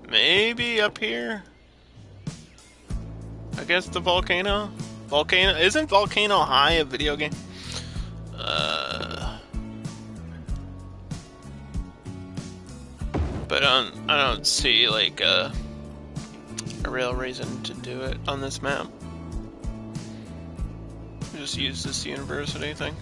A: maybe up here. I guess the volcano? Isn't Volcano High a video game? But I don't see like a real reason to do it on this map. Just use this university thing.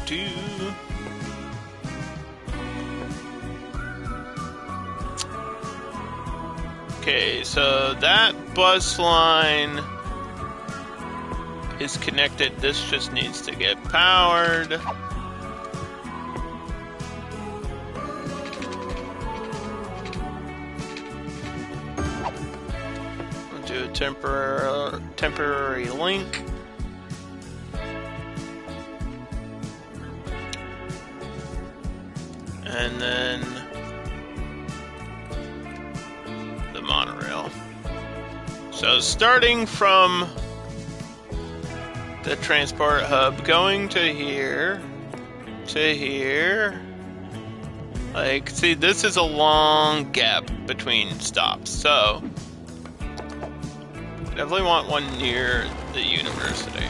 A: Do. Okay, so that bus line is connected. This just needs to get powered. We'll do a temporary link. And then the monorail. So starting from the transport hub, going to here, like, see, this is a long gap between stops, so definitely want one near the university.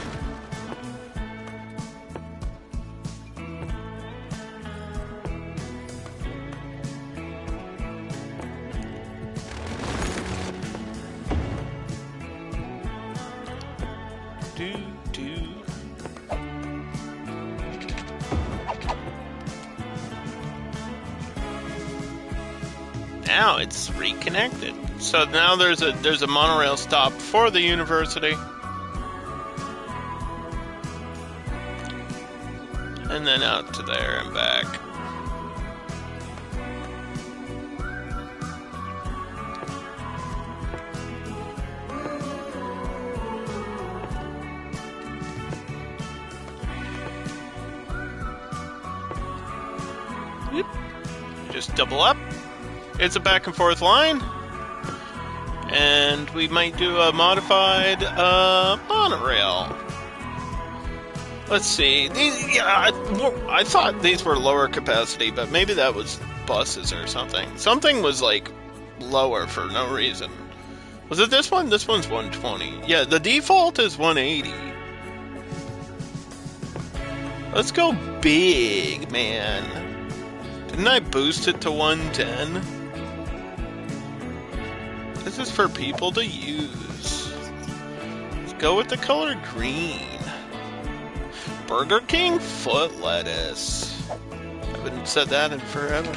A: Now it's reconnected. So now there's a monorail stop for the university. And then out to there and back. Yep. Just double up. It's a back and forth line, and we might do a modified monorail. Let's see. I thought these were lower capacity, but maybe that was buses or something. Something was like lower for no reason. Was it this one? This one's 120. Yeah, the default is 180. Let's go big, man. Didn't I boost it to 110? This is for people to use. Let's go with the color green. Burger King foot lettuce. I haven't said that in forever.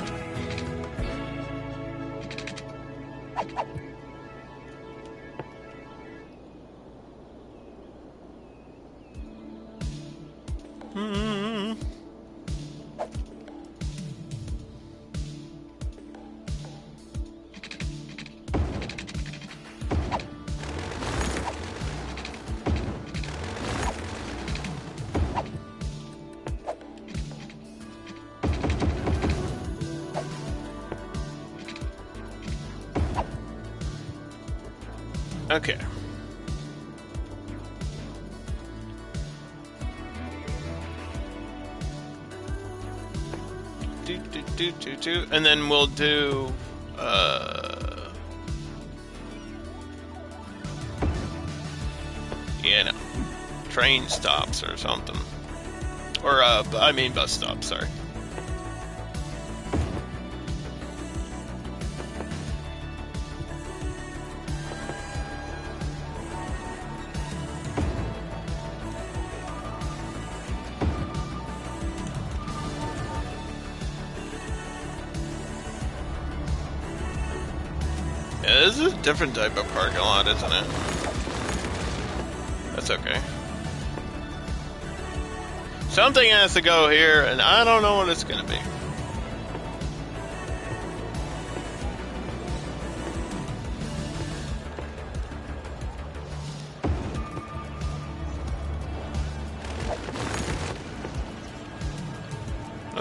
A: Okay. Do. And then we'll do, you know, train stops or something. Or, I mean bus stops, sorry. Yeah, this is a different type of parking lot, isn't it? That's okay. Something has to go here, and I don't know what it's gonna be.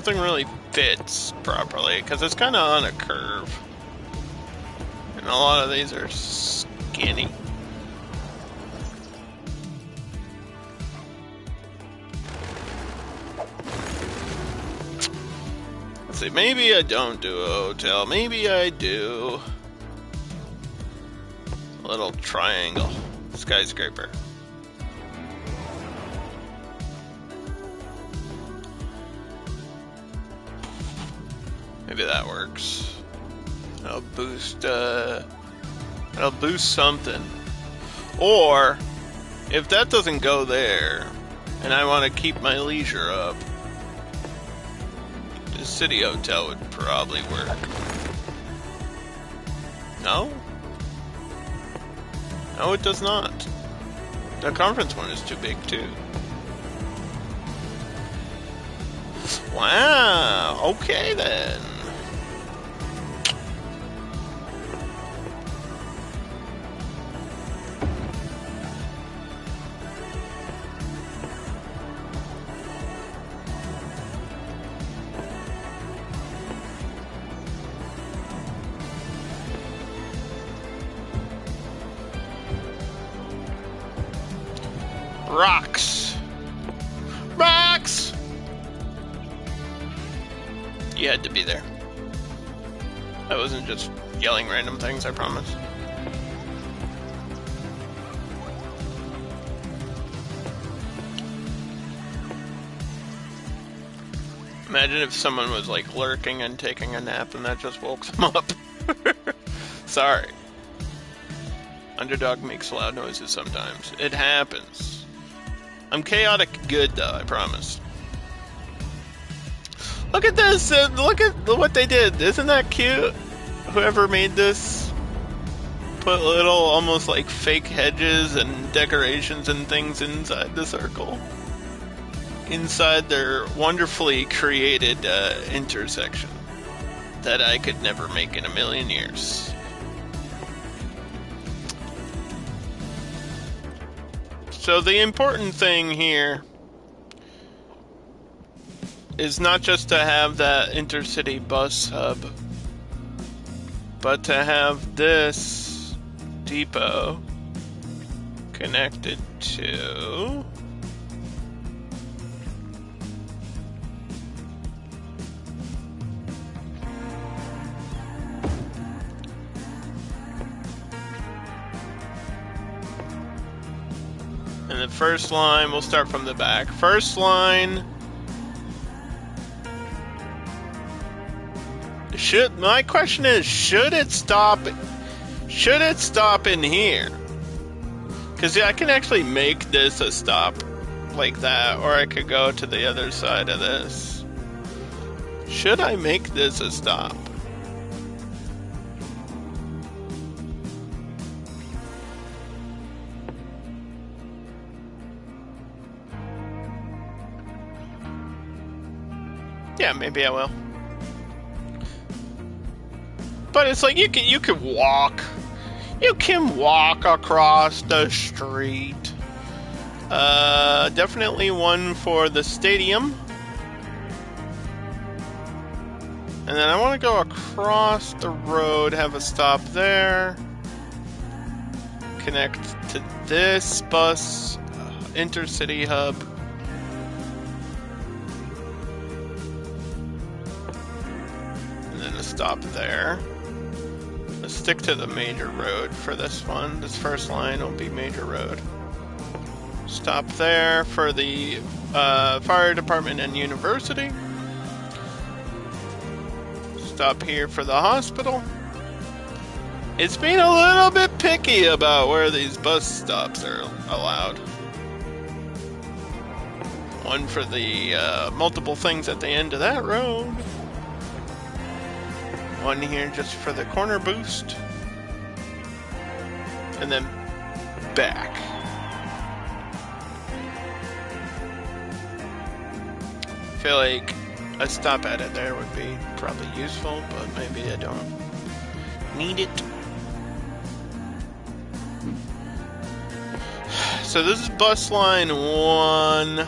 A: Nothing really fits properly because it's kind of on a curve. And a lot of these are skinny. Let's see, maybe I don't do a hotel. Maybe I do a little triangle skyscraper. Maybe that works. That'll boost something. Or, if that doesn't go there, and I want to keep my leisure up, the city hotel would probably work. No? No, it does not. The conference one is too big, too. Wow, okay then. Rocks! Rocks! You had to be there. I wasn't just yelling random things, I promise. Imagine if someone was like lurking and taking a nap and that just woke them up. Sorry. Underdog makes loud noises sometimes. It happens. I'm chaotic good though, I promise. Look at this! Look at what they did! Isn't that cute? Whoever made this put little, almost like fake hedges and decorations and things inside the circle. Inside their wonderfully created intersection that I could never make in a million years. So the important thing here is not just to have that intercity bus hub, but to have this depot connected to and the first line, we'll start from the back. First line, my question is, should it stop in here? Because I can actually make this a stop like that, or I could go to the other side of this. Should I make this a stop? Yeah, maybe I will. But it's like you can walk. You can walk across the street. Definitely one for the stadium. And then I want to go across the road, have a stop there. Connect to this bus intercity hub. Stop there. Let's stick to the major road for this one. This first line will be major road. Stop there for the fire department and university. Stop here for the hospital. It's being a little bit picky about where these bus stops are allowed. One for the multiple things at the end of that road. One here just for the corner boost. And then back. I feel like a stop at it there would be probably useful, but maybe I don't need it. So this is bus line 1.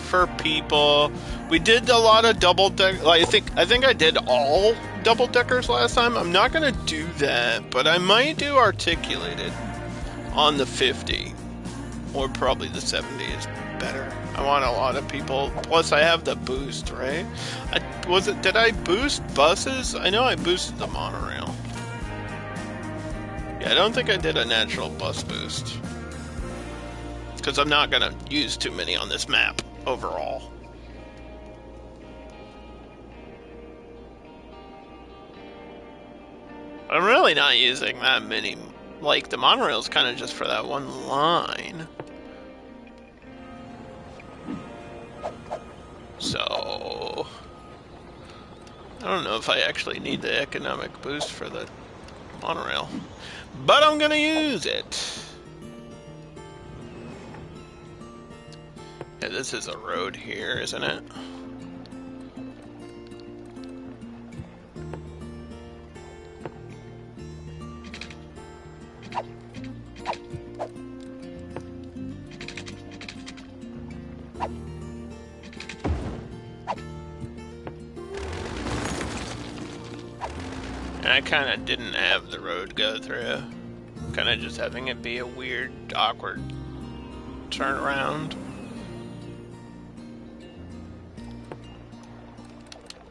A: for people. We did a lot of double deck. Like, I think I did all double deckers last time. I'm not gonna do that, but I might do articulated on the 50, or probably the 70 is better. I want a lot of people. Plus, I have the boost, right? Did I boost buses? I know I boosted the monorail. Yeah, I don't think I did a natural bus boost. Because I'm not going to use too many on this map overall. I'm really not using that many. Like, the monorail's kind of just for that one line. So... I don't know if I actually need the economic boost for the monorail. But I'm gonna use it. Yeah, this is a road here, isn't it? And I kind of didn't have the road go through. Kind of just having it be a weird, awkward turnaround.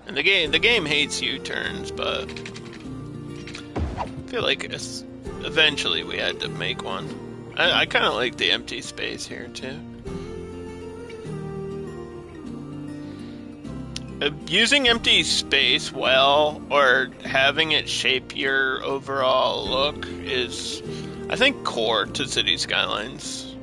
A: And the game hates U-turns, but I feel like eventually we had to make one. I kind of like the empty space here too. Using empty space well, or having it shape your overall look is, I think, core to City Skylines.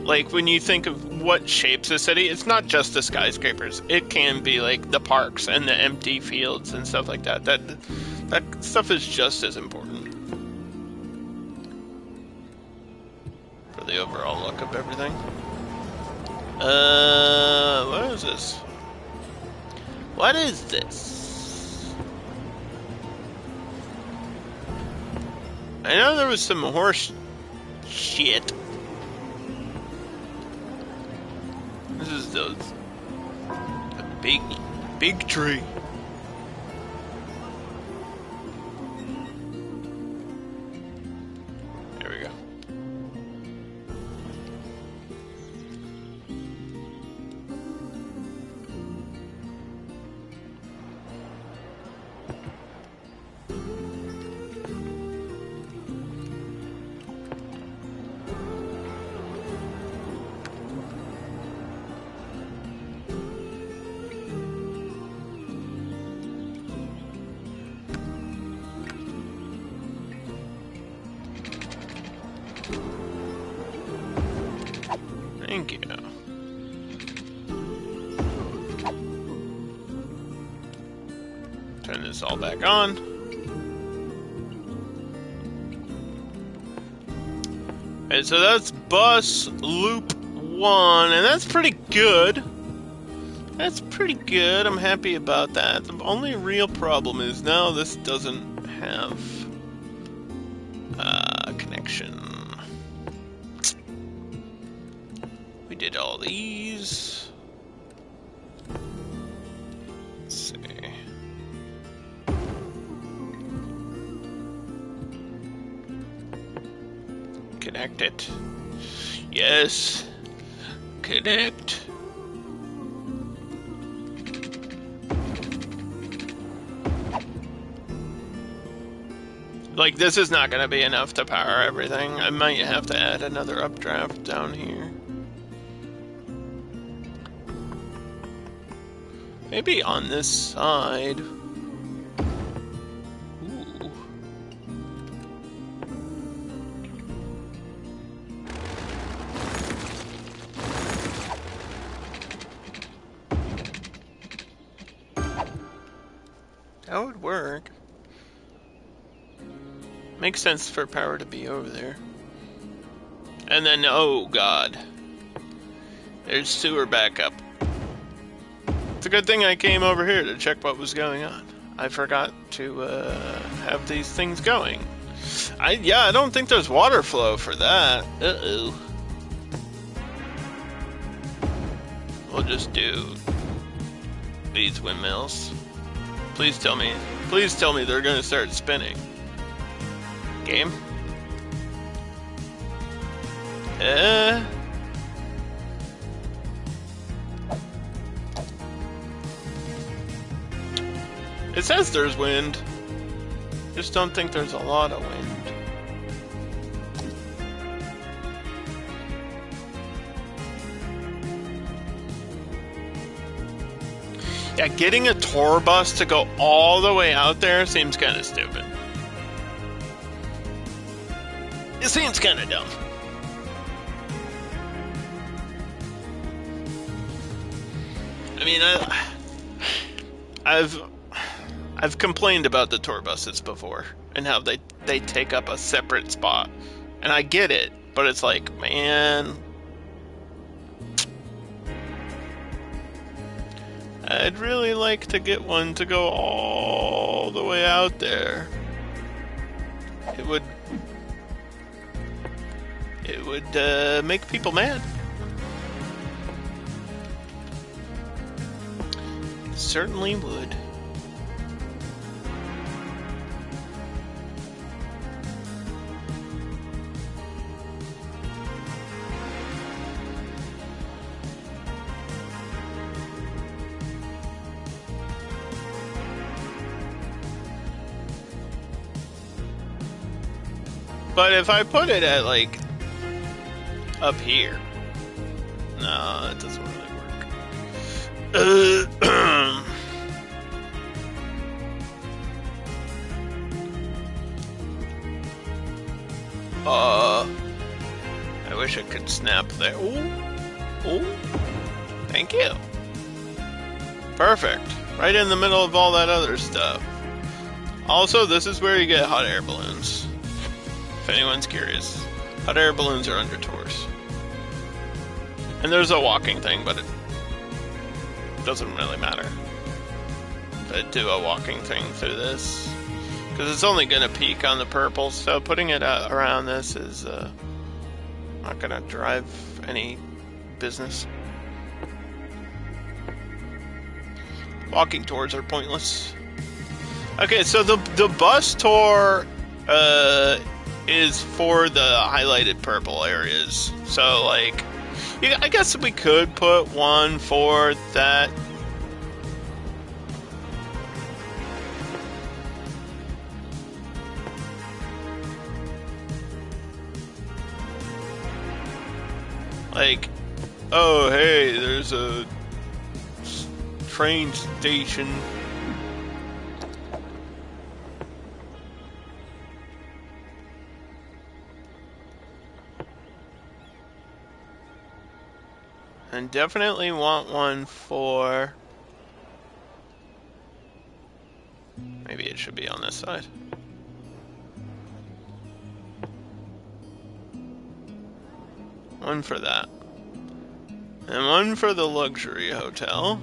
A: Like, when you think of what shapes a city, it's not just the skyscrapers. It can be, like, the parks and the empty fields and stuff like that. That stuff is just as important for the overall look of everything. What is this? What is this? I know there was some horse shit. This is a big tree. There we go. Thank you. Turn this all back on. Okay, so that's bus loop 1, and that's pretty good. That's pretty good. I'm happy about that. The only real problem is now this doesn't have a connection. We did all these. Let's see. Connect it. Yes. Connect. Like, this is not going to be enough to power everything. I might have to add another updraft down here. Maybe on this side. Ooh. That would work. Makes sense for power to be over there. And then, oh god. There's sewer backup. It's a good thing I came over here to check what was going on. I forgot to have these things going. I don't think there's water flow for that. Uh-oh. we'll just do these windmills. Please tell me they're gonna start spinning. Game? It says there's wind. Just don't think there's a lot of wind. Yeah, getting a tour bus to go all the way out there seems kind of stupid. It seems kind of dumb. I mean, I've complained about the tour buses before and how they take up a separate spot, and I get it, but it's like, man, I'd really like to get one to go all the way out there. It would make people mad. It certainly would. But if I put it at, like, up here... No, it doesn't really work. I wish I could snap there. Ooh. Thank you. Perfect. Right in the middle of all that other stuff. Also, this is where you get hot air balloons. If anyone's curious, hot air balloons are under tours. And there's a walking thing, but it doesn't really matter. If I do a walking thing through this, because it's only going to peak on the purple, so putting it around this is not going to drive any business. Walking tours are pointless. Okay, so the bus tour is for the highlighted purple areas. So, like, I guess we could put one for that. Like, oh, hey, there's a train station. And definitely want one for... Maybe it should be on this side. One for that. And one for the luxury hotel.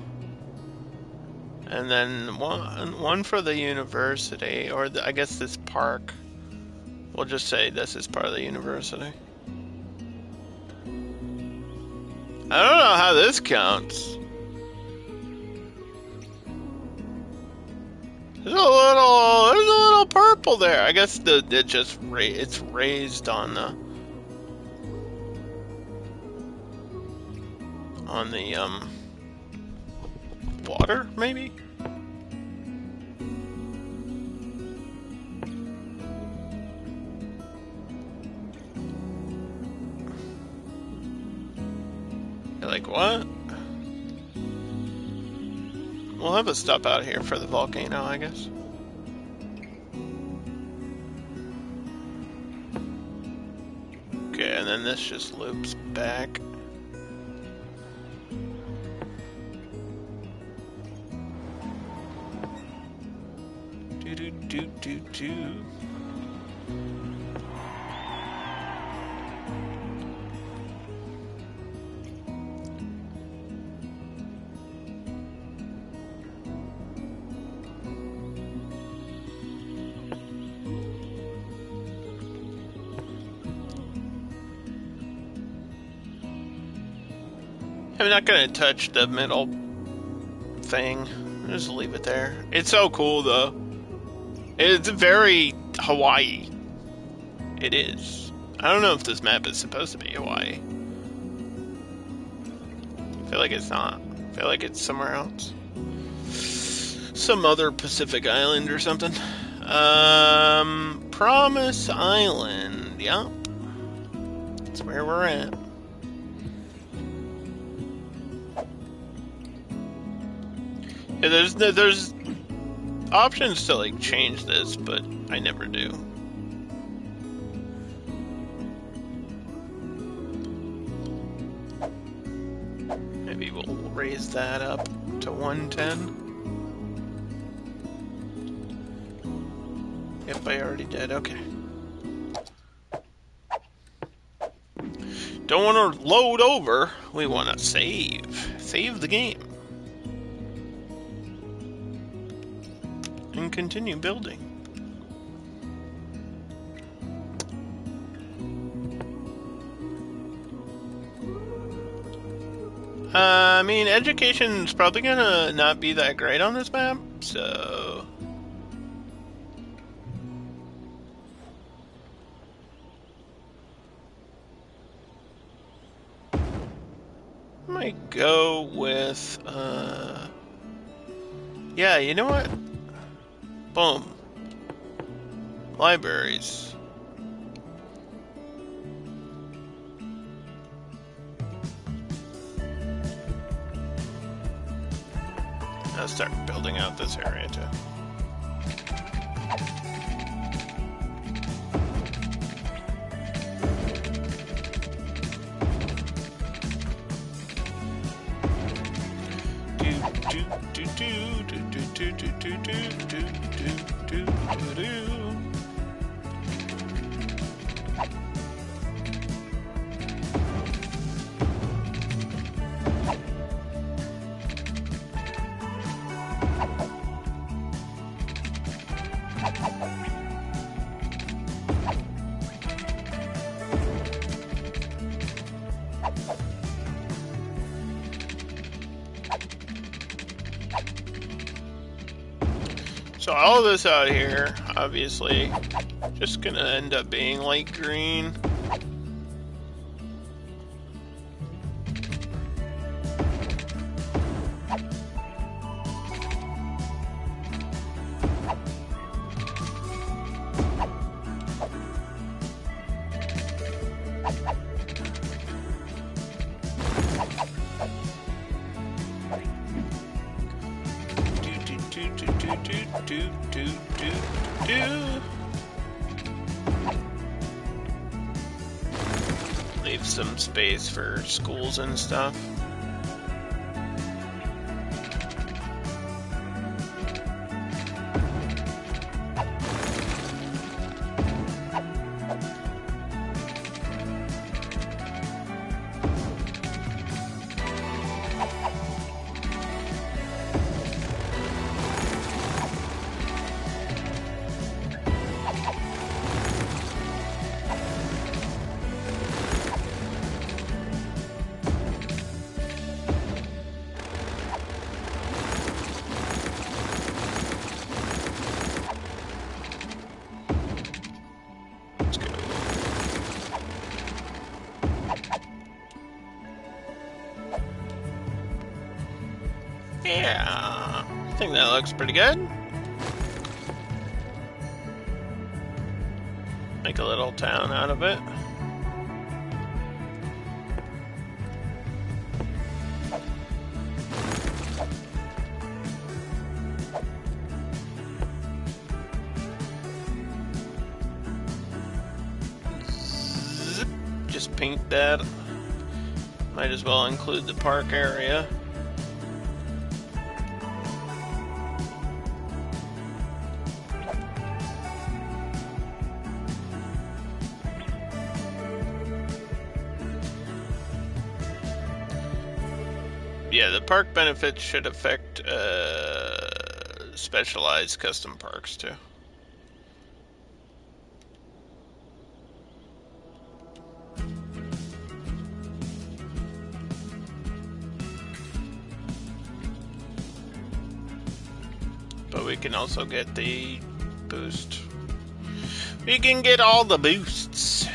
A: And then one for the university, or I guess this park. We'll just say this is part of the university. I don't know how this counts. There's a little purple there. I guess it's raised on the water, maybe. Like, what? We'll have a stop out here for the volcano, I guess. Okay, and then this just loops back. Do. I'm not gonna touch the middle thing. Just leave it there. It's so cool though. It's very Hawaii. It is. I don't know if this map is supposed to be Hawaii. I feel like it's not. I feel like it's somewhere else. Some other Pacific island or something. Promise Island. Yup. That's where we're at. Yeah, there's options to like change this, but I never do. Maybe we'll raise that up to 110. Yep, I already did. Okay. Don't want to load over. We want to save. Save the game. And continue building. I mean, education's probably gonna not be that great on this map, so... might go with, yeah, you know what? Boom. Libraries. I'll start building out this area too. So all of this out here, obviously, just gonna end up being light green. Leave some space for schools and stuff. Yeah, I think that looks pretty good. Make a little town out of it. Zip. Just paint that. Might as well include the park area. Yeah, the park benefits should affect specialized custom parks too. but we can also get the boost. We can get all the boosts.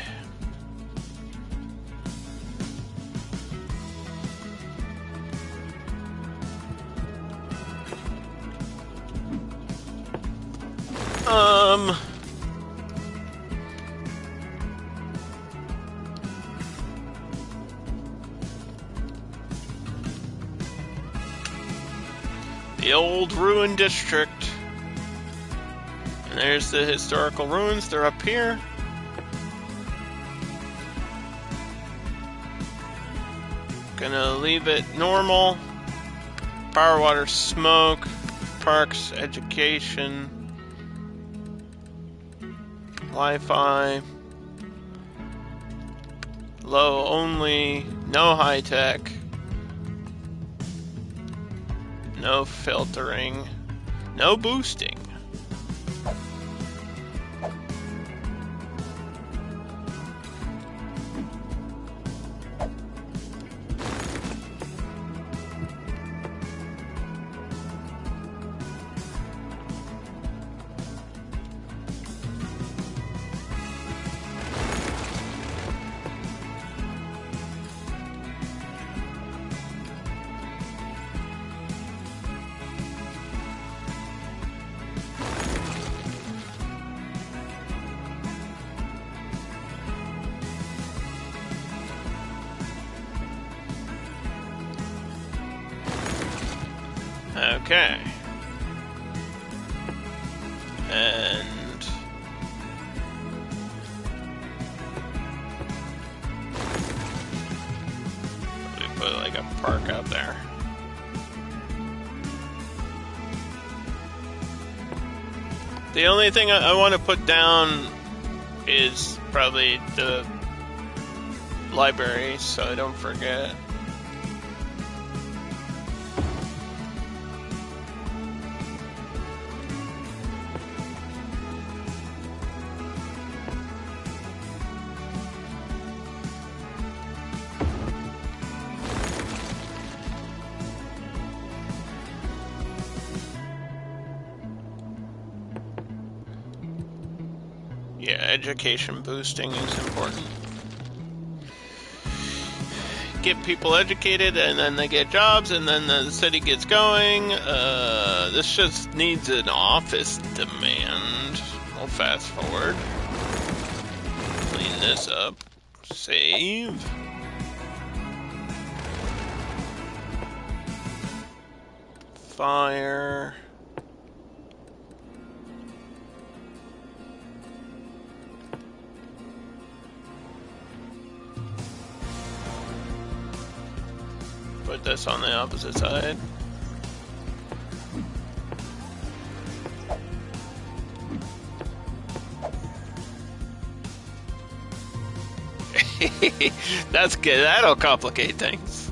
A: The old ruin district. And there's the historical ruins. They're up here. Gonna leave it normal. Power, water, smoke. Parks, education. Wi-Fi. Low only. No high tech. No filtering. No boosting. Okay. And we put like a park out there. The only thing I want to put down is probably the library, so I don't forget. Yeah, education boosting is important. Get people educated, and then they get jobs, and then the city gets going. This just needs an office demand. I'll fast forward. Clean this up. Save. Fire. Put this on the opposite side. That's good. That'll complicate things.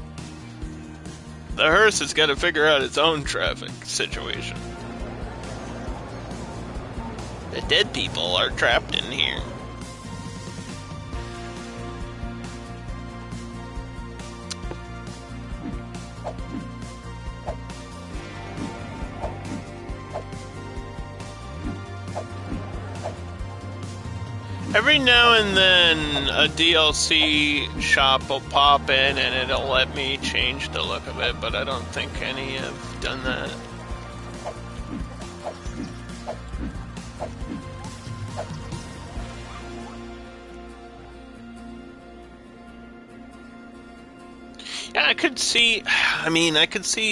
A: The hearse has got to figure out its own traffic situation. The dead people are trapped in here. Every now and then a DLC shop will pop in and it'll let me change the look of it, but I don't think any have done that. Yeah, I could see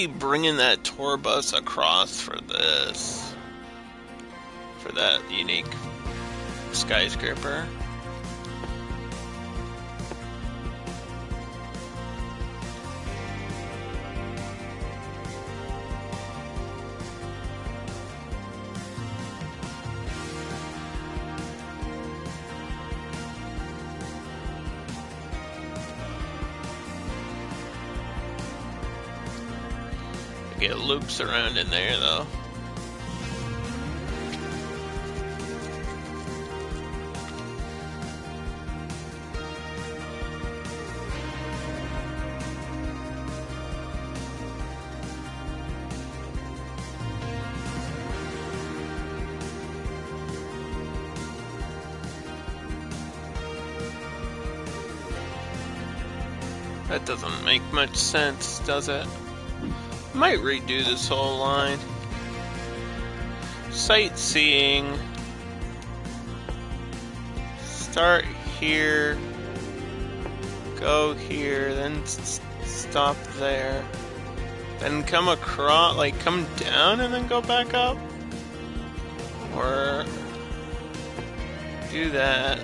A: bringing that tour bus across for this. For that unique skyscraper. Get loops around in there though. That doesn't make much sense, does it? Might redo this whole line. Sightseeing. Start here. Go here, then stop there. Then come across, like come down and then go back up? Or do that.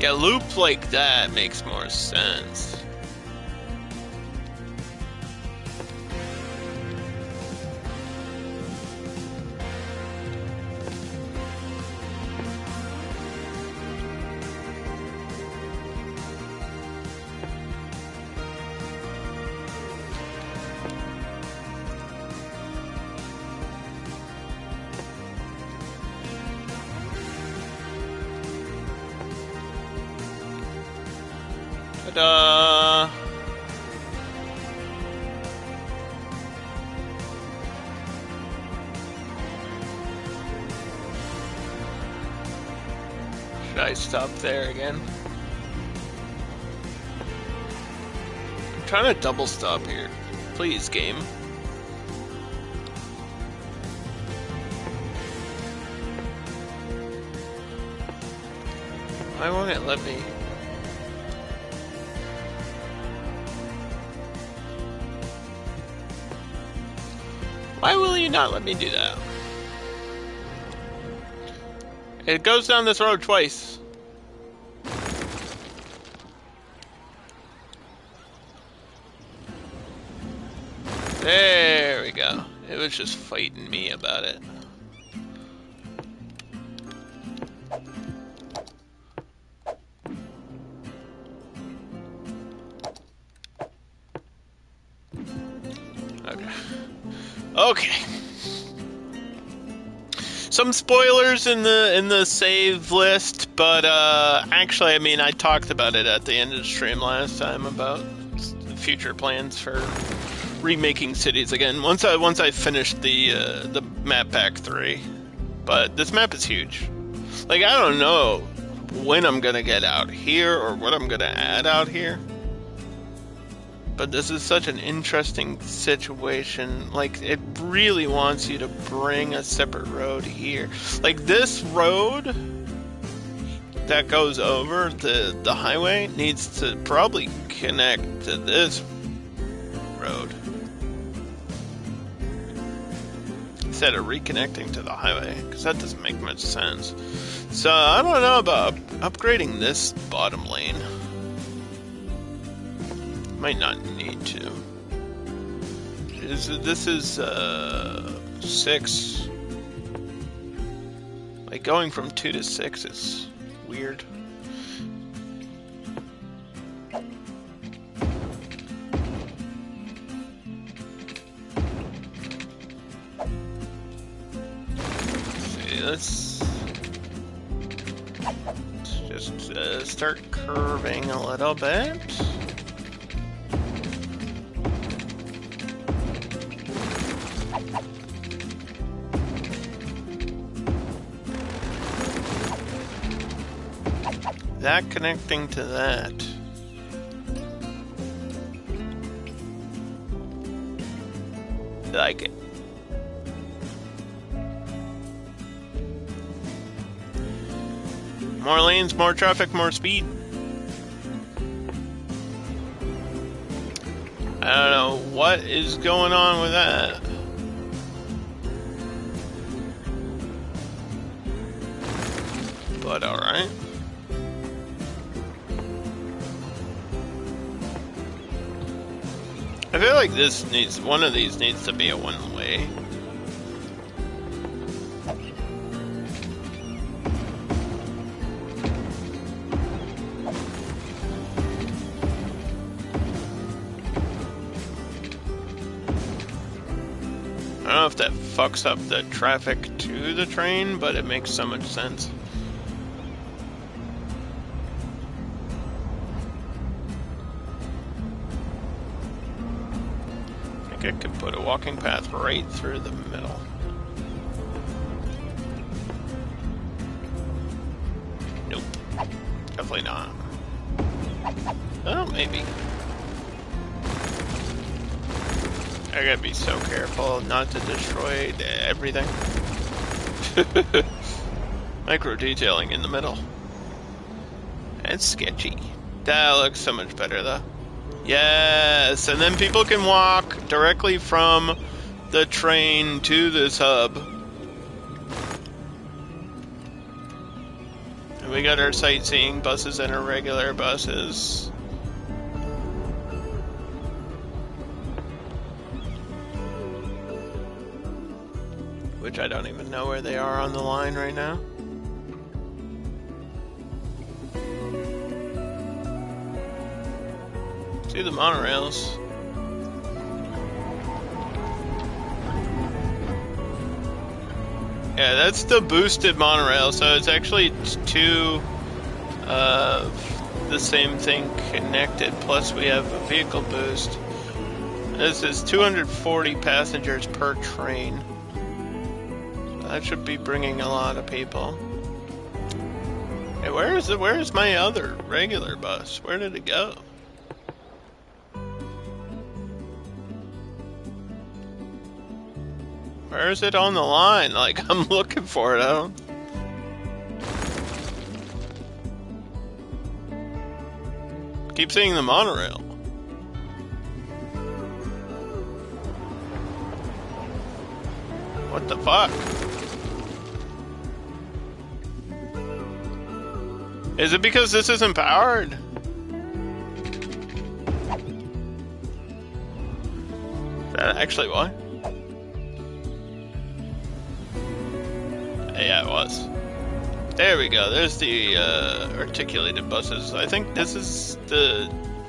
A: Yeah, loop like that makes more sense. Ta-da! Should I stop there again? I'm trying to double stop here. Please, game. Why won't it let me? Why will you not let me do that? It goes down this road twice. There we go. It was just fighting me about it. Okay. Some spoilers in the save list, but actually, I mean, I talked about it at the end of the stream last time about future plans for remaking cities again. Once I finished the map pack 3, but this map is huge. Like, I don't know when I'm gonna get out here or what I'm gonna add out here. But this is such an interesting situation. Like, it really wants you to bring a separate road here. Like, this road that goes over the highway needs to probably connect to this road instead of reconnecting to the highway, because that doesn't make much sense. So, I don't know about upgrading this bottom lane. Might not need to. This is 6. Like, going from 2 to 6 is weird. See, let's just start curving a little bit. That connecting to that. Like it. More lanes, more traffic, more speed. I don't know what is going on with that. But alright. I feel like one of these needs to be a one-way. I don't know if that fucks up the traffic to the train, but it makes so much sense. I could put a walking path right through the middle. Nope. Definitely not. Oh, maybe. I gotta be so careful not to destroy everything. Micro detailing in the middle. It's sketchy. That looks so much better though. Yes, and then people can walk directly from the train to this hub. And we got our sightseeing buses and our regular buses. Which I don't even know where they are on the line right now. See the monorails. Yeah, that's the boosted monorail, so it's actually two of the same thing connected, plus we have a vehicle boost. This is 240 passengers per train. That should be bringing a lot of people. Hey, where's my other regular bus? Where did it go? Where is it on the line? Like, I'm looking for it. I don't... Keep seeing the monorail. What the fuck? Is it because this isn't powered? Is that actually why? Yeah, it was. There we go. There's the articulated buses. I think this is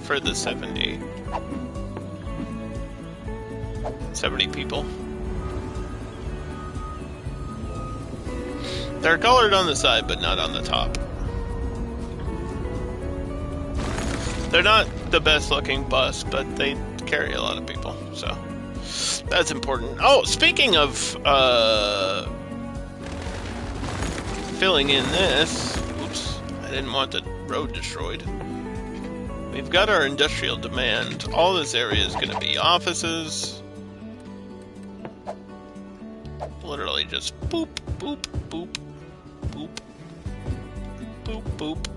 A: for the 70 people. They're colored on the side, but not on the top. They're not the best looking bus, but they carry a lot of people, so that's important. Oh, speaking of filling in this, oops, I didn't want the road destroyed. We've got our industrial demand. All this area is going to be offices. Literally just boop, boop, boop, boop, boop, boop.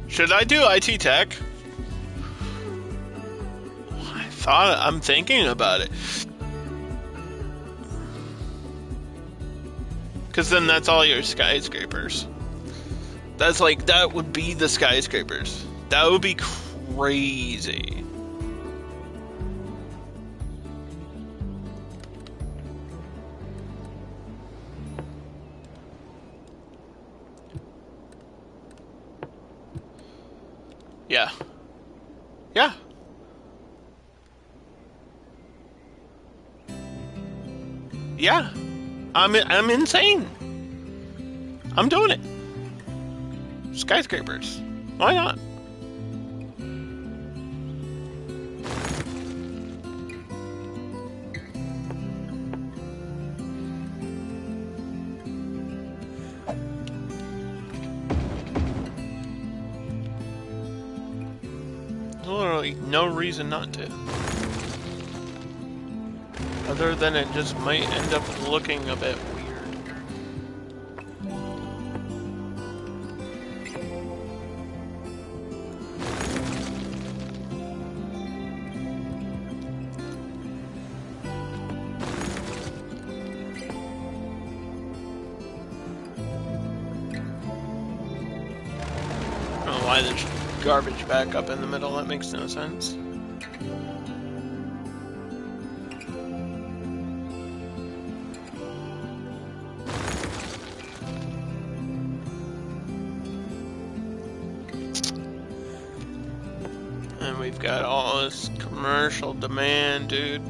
A: Should I do IT tech? I'm thinking about it. Because then that's all your skyscrapers. That's like, that would be the skyscrapers. That would be crazy. Yeah. Yeah. Yeah. I'm insane. I'm doing it. Skyscrapers. Why not? There's literally no reason not to. Other than it just might end up looking a bit weird. I don't know why there's garbage back up in the middle, that makes no sense. And we've got all this commercial demand, dude.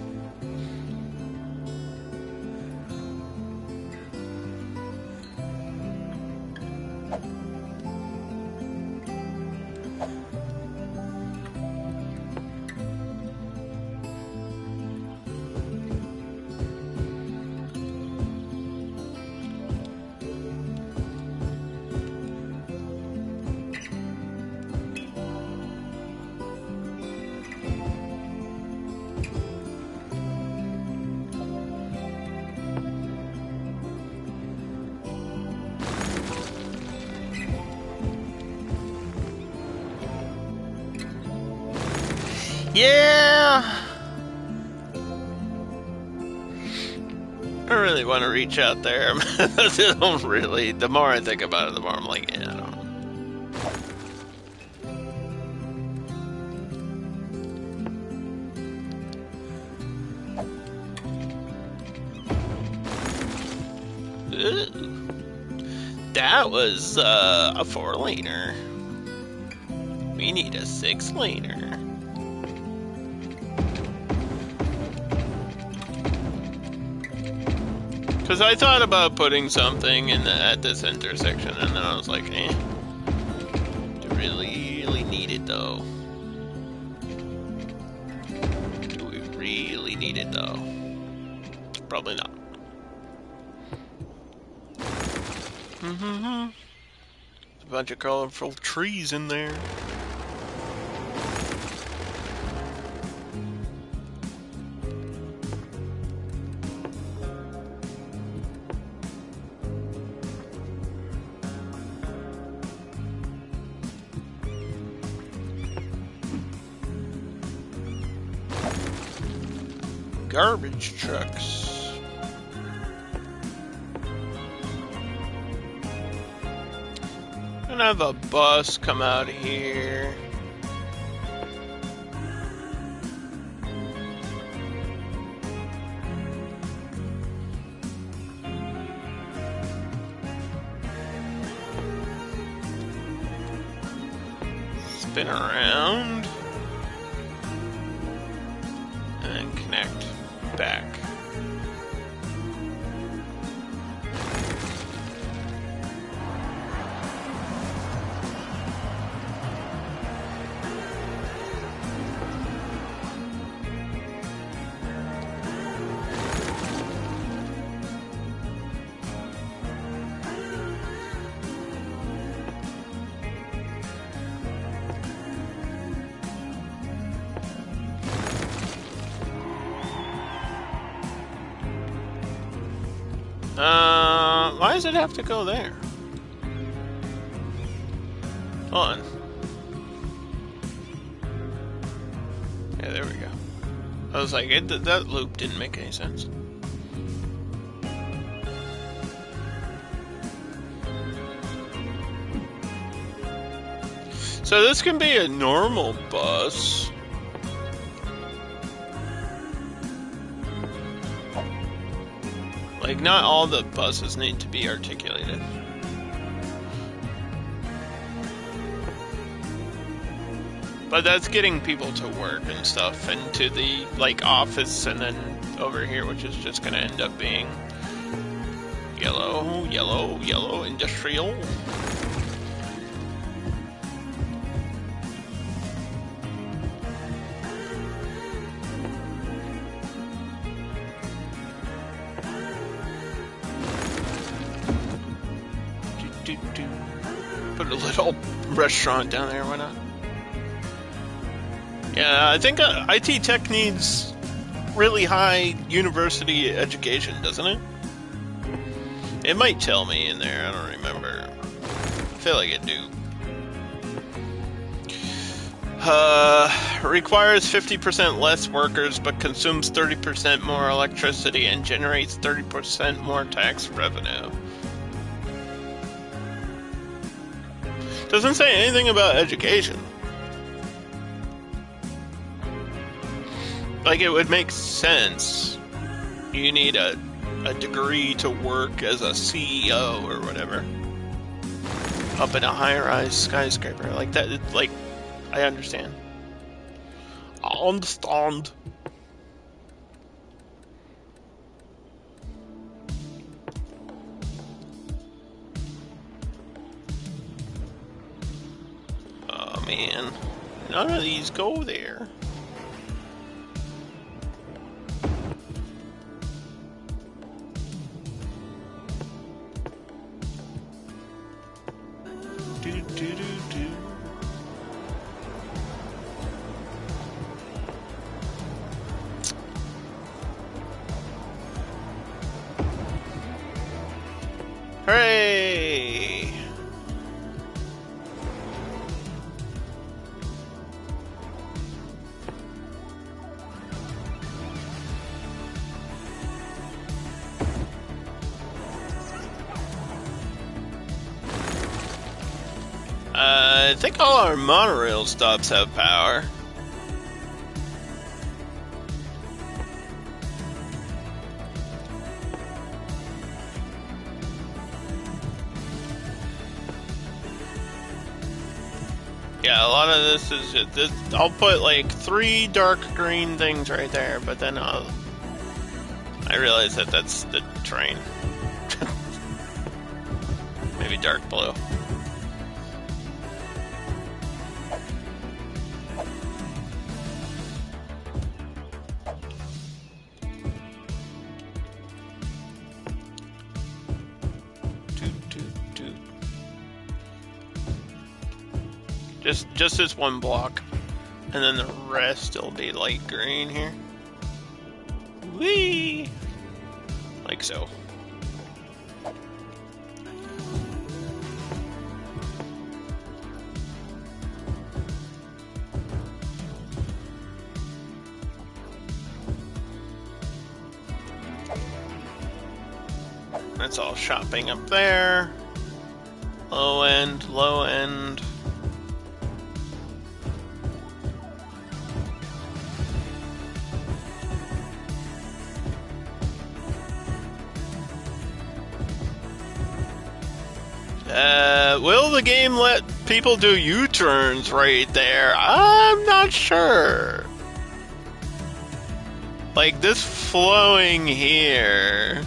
A: Yeah, I really want to reach out there. I don't really. The more I think about it, the more I'm like, yeah, I don't know. Ooh, that was a 4-laner. We need a 6-laner. Because I thought about putting something at this intersection, and then I was like, eh. Do we really need it, though? Do we really need it, though? Probably not. There's a bunch of colorful trees in there. Garbage trucks. Gonna have a bus come out here. Spin around. And connect back. Why does it have to go there? Hold on. Yeah, there we go. I was like, that loop didn't make any sense. So this can be a normal bus. Like, not all the buses need to be articulated. But that's getting people to work and stuff, and to the, like, office, and then over here, which is just gonna end up being yellow, yellow, yellow, industrial. Put a little restaurant down there, why not? Yeah, I think IT Tech needs really high university education, doesn't it? It might tell me in there, I don't remember. I feel like it do. Requires 50% less workers, but consumes 30% more electricity and generates 30% more tax revenue. Doesn't say anything about education. Like, it would make sense. You need a degree to work as a CEO or whatever. Up in a high-rise skyscraper. Like that, it's like, I understand. I understand. Oh man, none of these go there. Hooray! I think all our monorail stops have power. Yeah, a lot of this is just this. I'll put like 3 dark green things right there, but then I realize that that's the train. Maybe dark blue. Just this one block, and then the rest will be light green here. Whee! Like so. That's all shopping up there. Low end, low end. Will the game let people do U-turns right there? I'm not sure. Like this flowing here.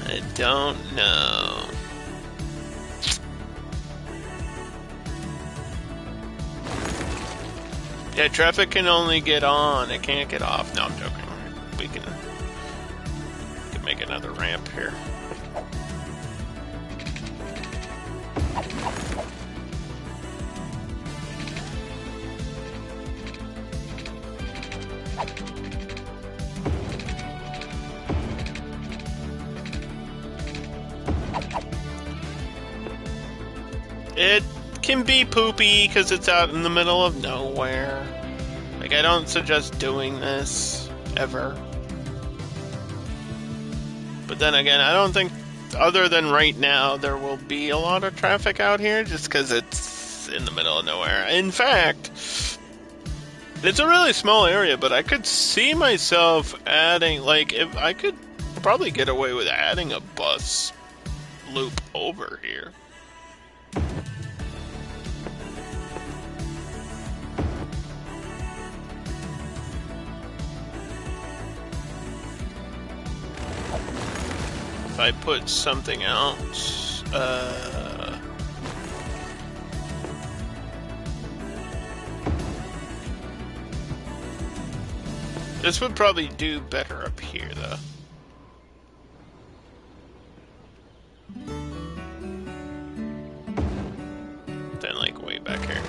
A: I don't know. Yeah, traffic can only get on. It can't get off. No, I'm joking. We can make another ramp here. It can be poopy because it's out in the middle of nowhere. Like, I don't suggest doing this ever. But then again, I don't think, other than right now, there will be a lot of traffic out here just because it's in the middle of nowhere. In fact, it's a really small area, but I could see myself adding, like, if I could probably get away with adding a bus loop over here. If I put something else, this would probably do better up here, though. Than, like, way back here.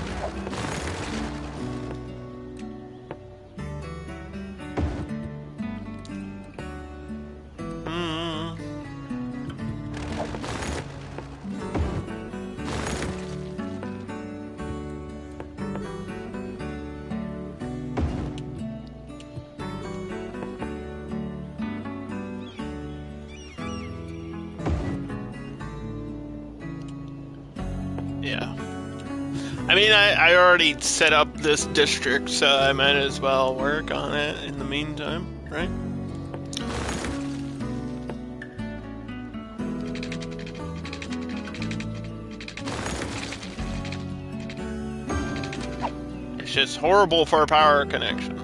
A: Yeah. I mean, I already set up this district, so I might as well work on it in the meantime, right? It's just horrible for power connection.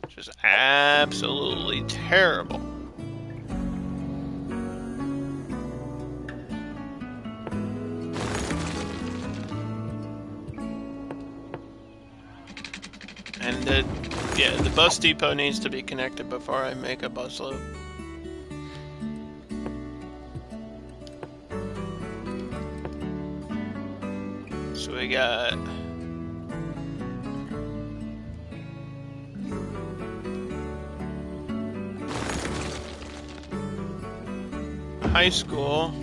A: Just absolutely terrible. And the bus depot needs to be connected before I make a bus loop. So we got high school.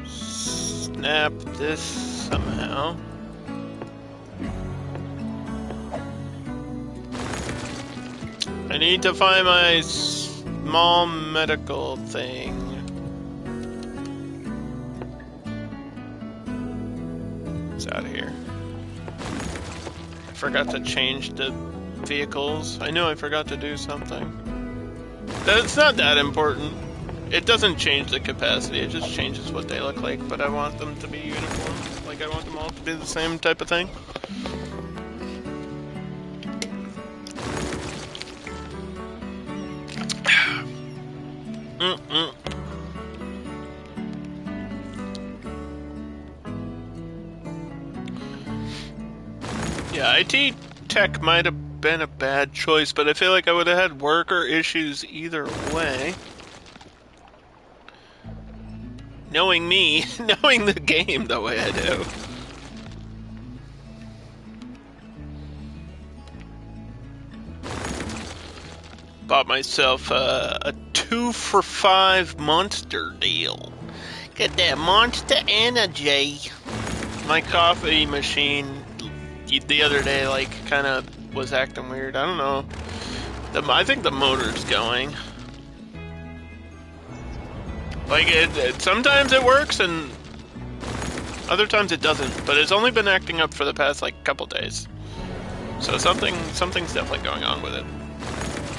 A: Snap this somehow. I need to find my small medical thing. It's out of here. I forgot to change the vehicles. I knew I forgot to do something. That's not that important. It doesn't change the capacity, it just changes what they look like, but I want them to be uniform. Like, I want them all to be the same type of thing. Yeah, IT tech might have been a bad choice, but I feel like I would have had worker issues either way. Knowing me, knowing the game the way I do. Bought myself a 2-for-5 monster deal. Get that monster energy. My coffee machine the other day, like, kind of was acting weird. I don't know. I think the motor's going. Like, sometimes it works, and other times it doesn't. But it's only been acting up for the past, like, couple days. So something's definitely going on with it.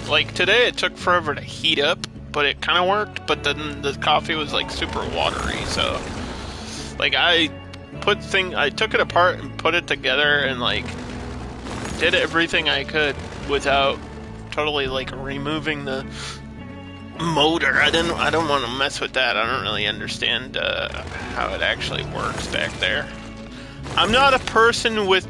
A: Like, today it took forever to heat up, but it kind of worked. But then the coffee was, like, super watery, so... Like, I took it apart and put it together and, like, did everything I could without totally, like, removing the motor. I don't want to mess with that. I don't really understand how it actually works back there. I'm not a person with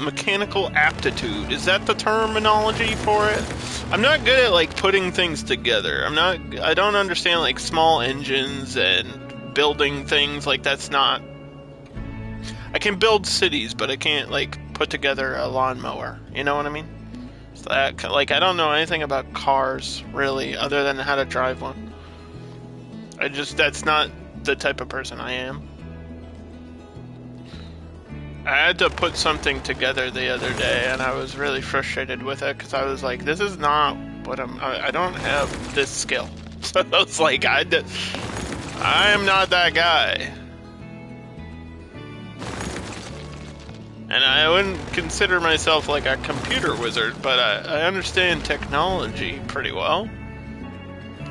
A: mechanical aptitude. Is that the terminology for it? I'm not good at, like, putting things together. I don't understand, like, small engines and building things. Like, that's not... I can build cities, but I can't, like, put together a lawnmower. You know what I mean? So that, like, I don't know anything about cars, really, other than how to drive one. That's not the type of person I am. I had to put something together the other day, and I was really frustrated with it, because I was like, this is not what I don't have this skill. So I was like, I am not that guy. And I wouldn't consider myself like a computer wizard, but I understand technology pretty well.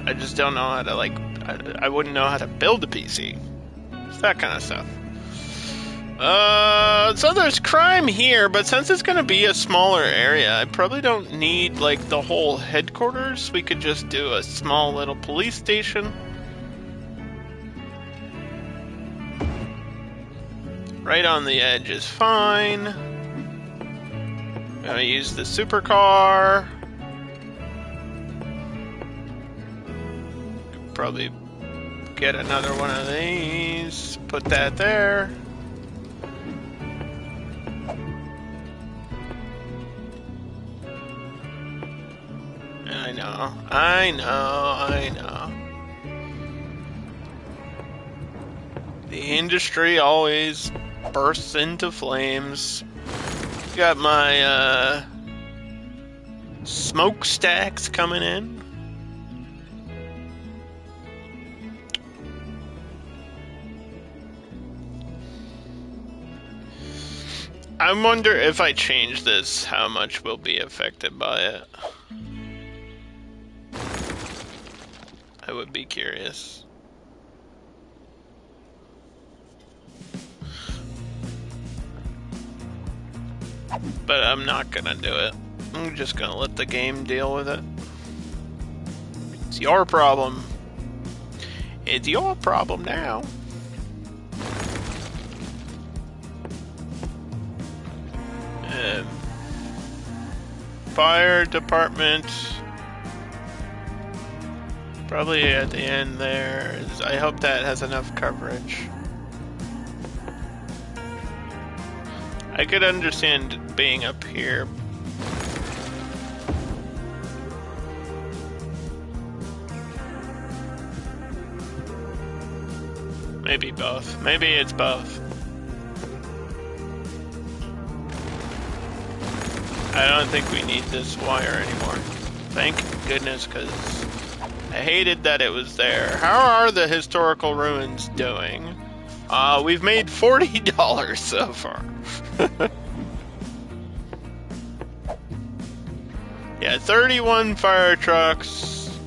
A: I just don't know how to, like, I wouldn't know how to build a PC. It's that kind of stuff. So there's crime here, but since it's gonna be a smaller area, I probably don't need, like, the whole headquarters. We could just do a small little police station. Right on the edge is fine. Gonna use the supercar. Could probably get another one of these. Put that there. I know. The industry always bursts into flames. Got my smokestacks coming in. I wonder if I change this, how much will be affected by it. I would be curious. But I'm not gonna do it. I'm just gonna let the game deal with it. It's your problem. It's your problem now. Fire department. Probably at the end there. I hope that has enough coverage. I could understand being up here. Maybe both. Maybe it's both. I don't think we need this wire anymore. Thank goodness, because I hated that it was there. How are the historical ruins doing? We've made $40 so far. Yeah, 31 fire trucks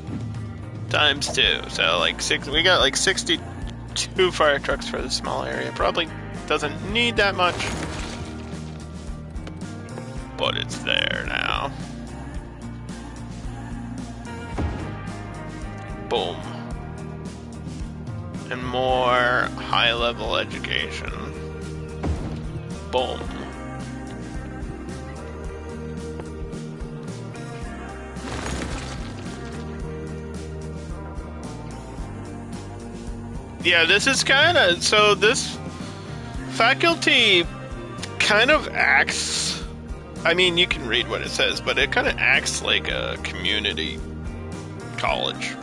A: times 2. So like we got like 62 fire trucks for the small area. Probably doesn't need that much. But it's there now. Boom. And more high-level education. Boom. Yeah, this is kind of... So this faculty kind of acts... I mean, you can read what it says, but it kind of acts like a community college.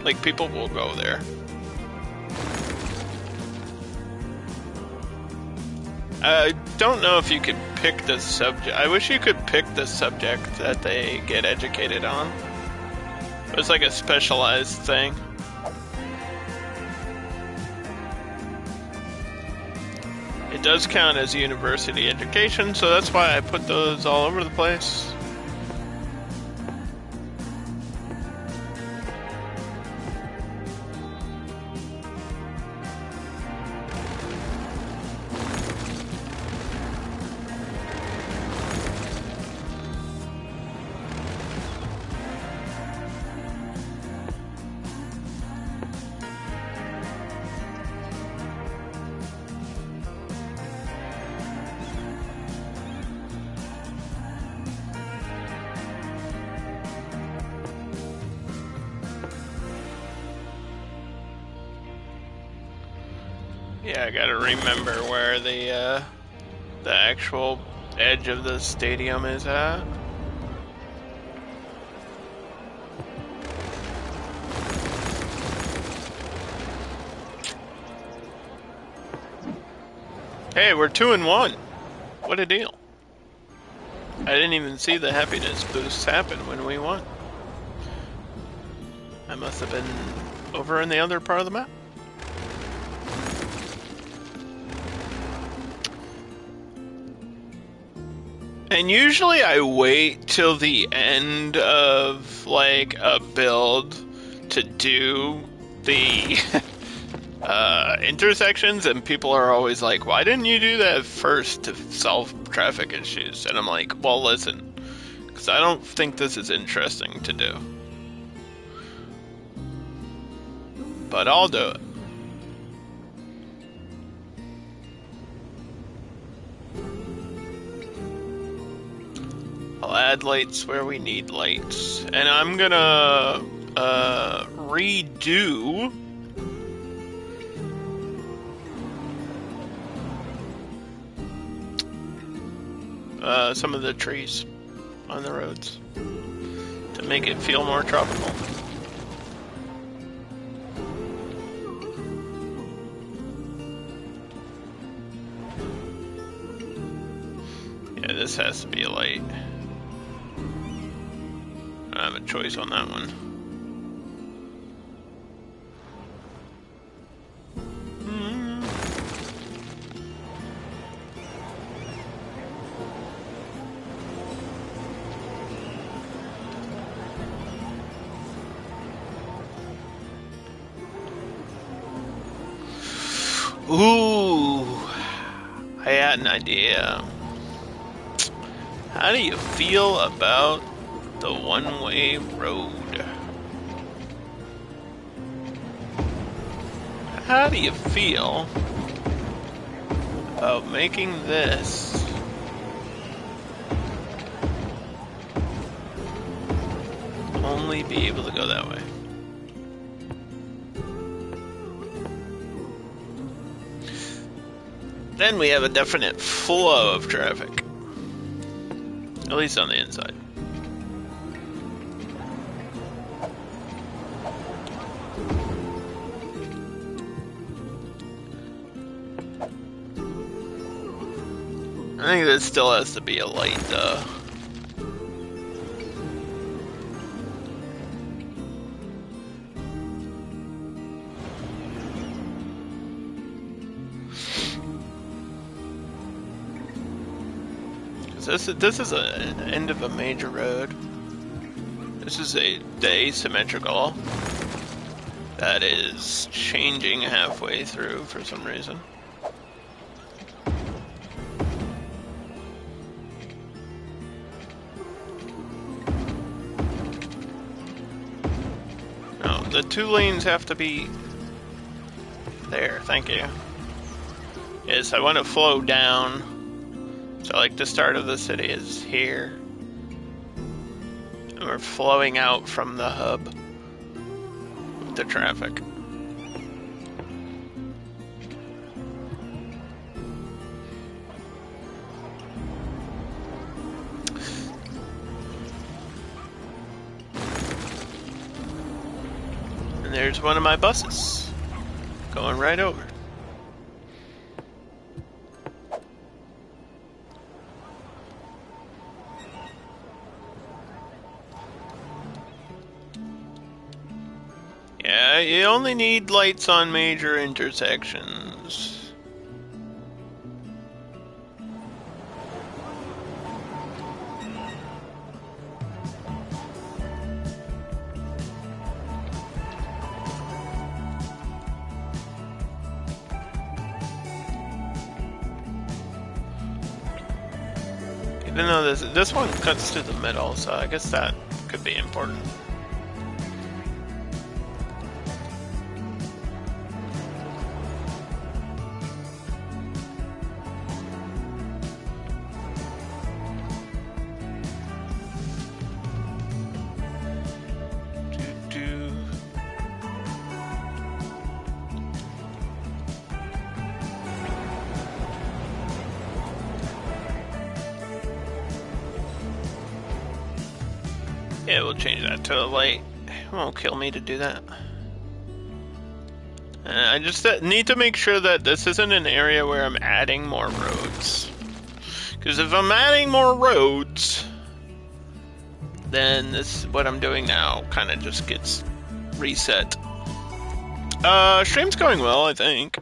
A: Like, people will go there. I don't know if you could pick the subject. I wish you could pick the subject that they get educated on. It was like a specialized thing. It does count as university education, so that's why I put those all over the place. Yeah, I gotta remember where the actual edge of the stadium is at. Hey, we're 2-1. What a deal. I didn't even see the happiness boosts happen when we won. I must have been over in the other part of the map. And usually I wait till the end of, like, a build to do the intersections, and people are always like, why didn't you do that first to solve traffic issues? And I'm like, well, listen, because I don't think this is interesting to do. But I'll do it. I'll add lights where we need lights. And I'm gonna redo some of the trees on the roads to make it feel more tropical. Yeah, this has to be a light. I have a choice on that one. Ooh, I had an idea. How do you feel about the one-way road? How do you feel about making this only be able to go that way? Then we have a definite flow of traffic. At least on the inside. I think there still has to be a light, though. This is an end of a major road. This is the asymmetrical that is changing halfway through for some reason. No, the 2 lanes have to be there. Thank you. Yes, I want to flow down. So, like, the start of the city is here. And we're flowing out from the hub with the traffic. And there's one of my buses going right over. Yeah, you only need lights on major intersections. Even though this one cuts to the middle, so I guess that could be important. Yeah, we'll change that to a light. It won't kill me to do that. I just need to make sure that this isn't an area where I'm adding more roads. Because if I'm adding more roads, then this what I'm doing now kind of just gets reset. Stream's going well, I think.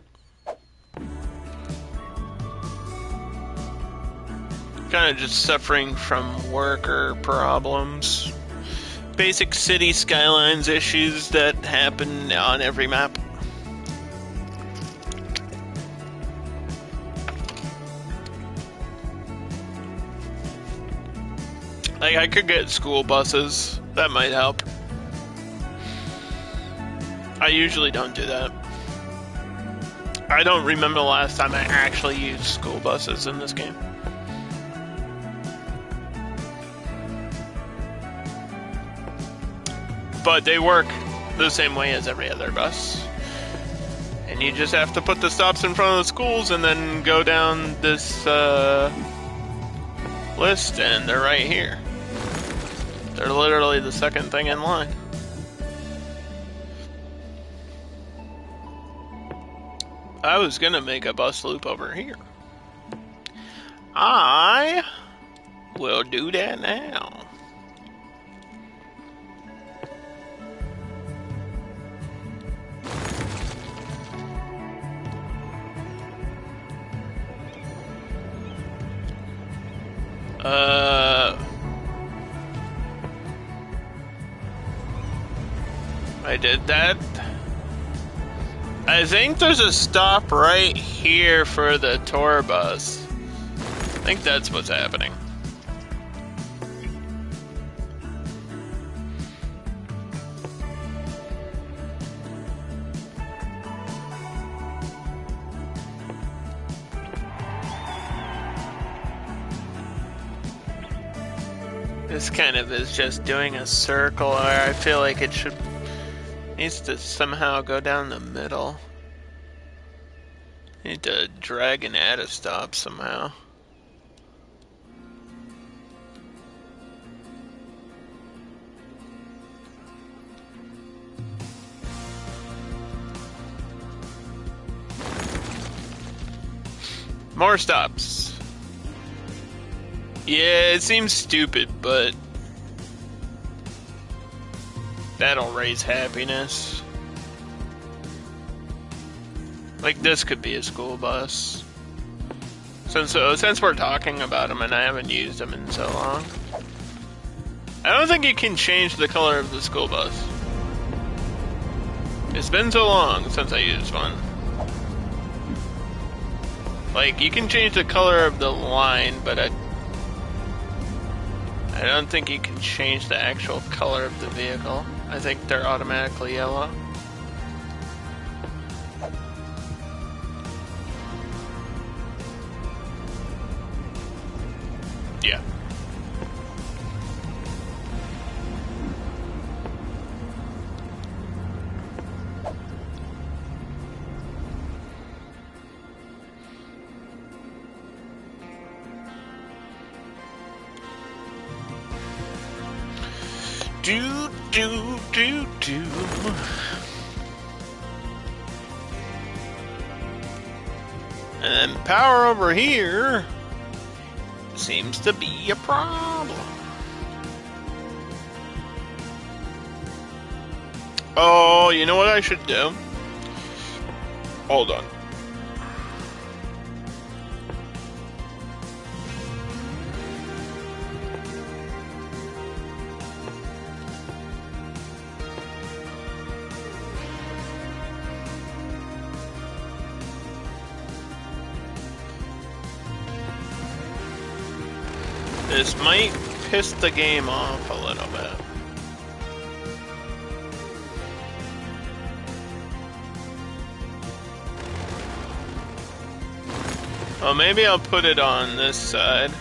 A: Kind of just suffering from worker problems. Basic city skylines issues that happen on every map. Like, I could get school buses. That might help. I usually don't do that. I don't remember the last time I actually used school buses in this game. But they work the same way as every other bus. And you just have to put the stops in front of the schools and then go down this list, and they're right here. They're literally the second thing in line. I was gonna make a bus loop over here. I will do that now. I did that. I think there's a stop right here for the tour bus. I think that's what's happening. This kind of is just doing a circle where I feel like it needs to somehow go down the middle. Need to drag and add a stop somehow. More stops. Yeah, it seems stupid, but that'll raise happiness. Like, this could be a school bus. Since we're talking about them and I haven't used them in so long. I don't think you can change the color of the school bus. It's been so long since I used one. Like, you can change the color of the line, but I don't think you can change the actual color of the vehicle. I think they're automatically yellow. Yeah. Do. And then power over here seems to be a problem. Oh, you know what I should do? Hold on. This might piss the game off a little bit. Well, maybe I'll put it on this side.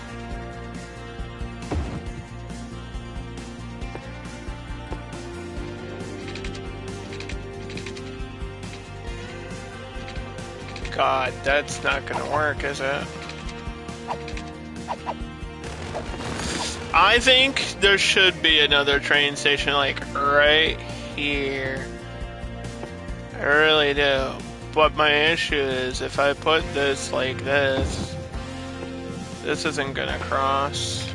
A: God, that's not gonna work, is it? I think there should be another train station, like, right here. I really do. But my issue is, if I put this like this, this isn't gonna cross.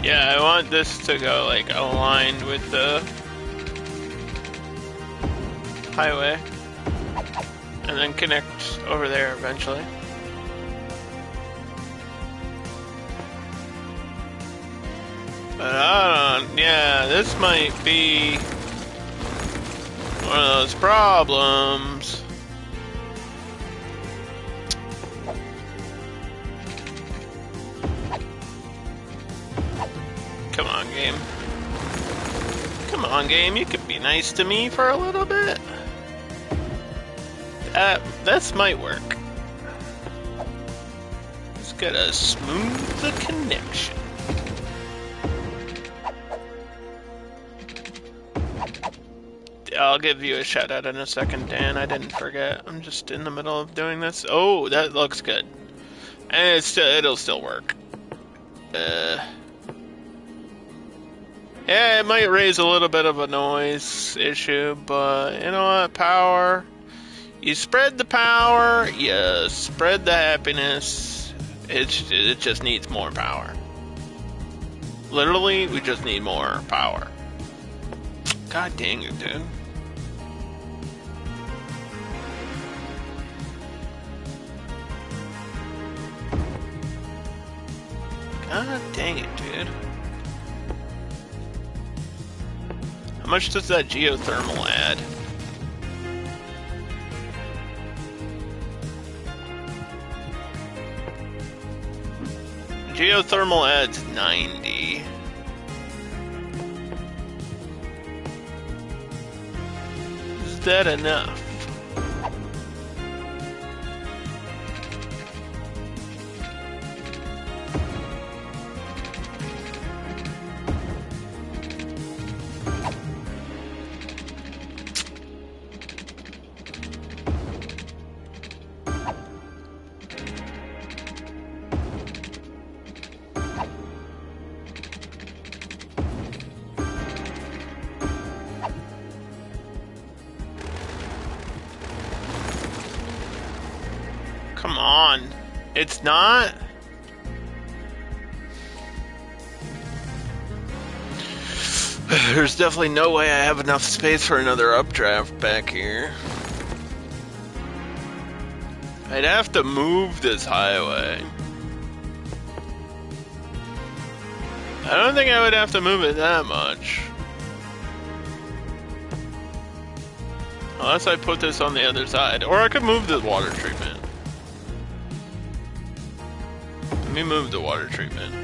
A: Yeah, I want this to go, like, aligned with the highway. And then connect over there eventually. But I don't, yeah, this might be one of those problems. Come on, game. Come on, game, you could be nice to me for a little bit. This might work. Just gotta smooth the connection. I'll give you a shout out in a second, Dan. I didn't forget. I'm just in the middle of doing this. Oh, that looks good. And it'll still work. Yeah, it might raise a little bit of a noise issue, but you know what? Power. You spread the power, you spread the happiness. It just needs more power. Literally, we just need more power. God dang it, dude. God dang it, dude. How much does that geothermal add? Geothermal adds 90. Is that enough? Come on. It's not? There's definitely no way I have enough space for another updraft back here. I'd have to move this highway. I don't think I would have to move it that much. Unless I put this on the other side. Or I could move the water treatment. Let me move the water treatment.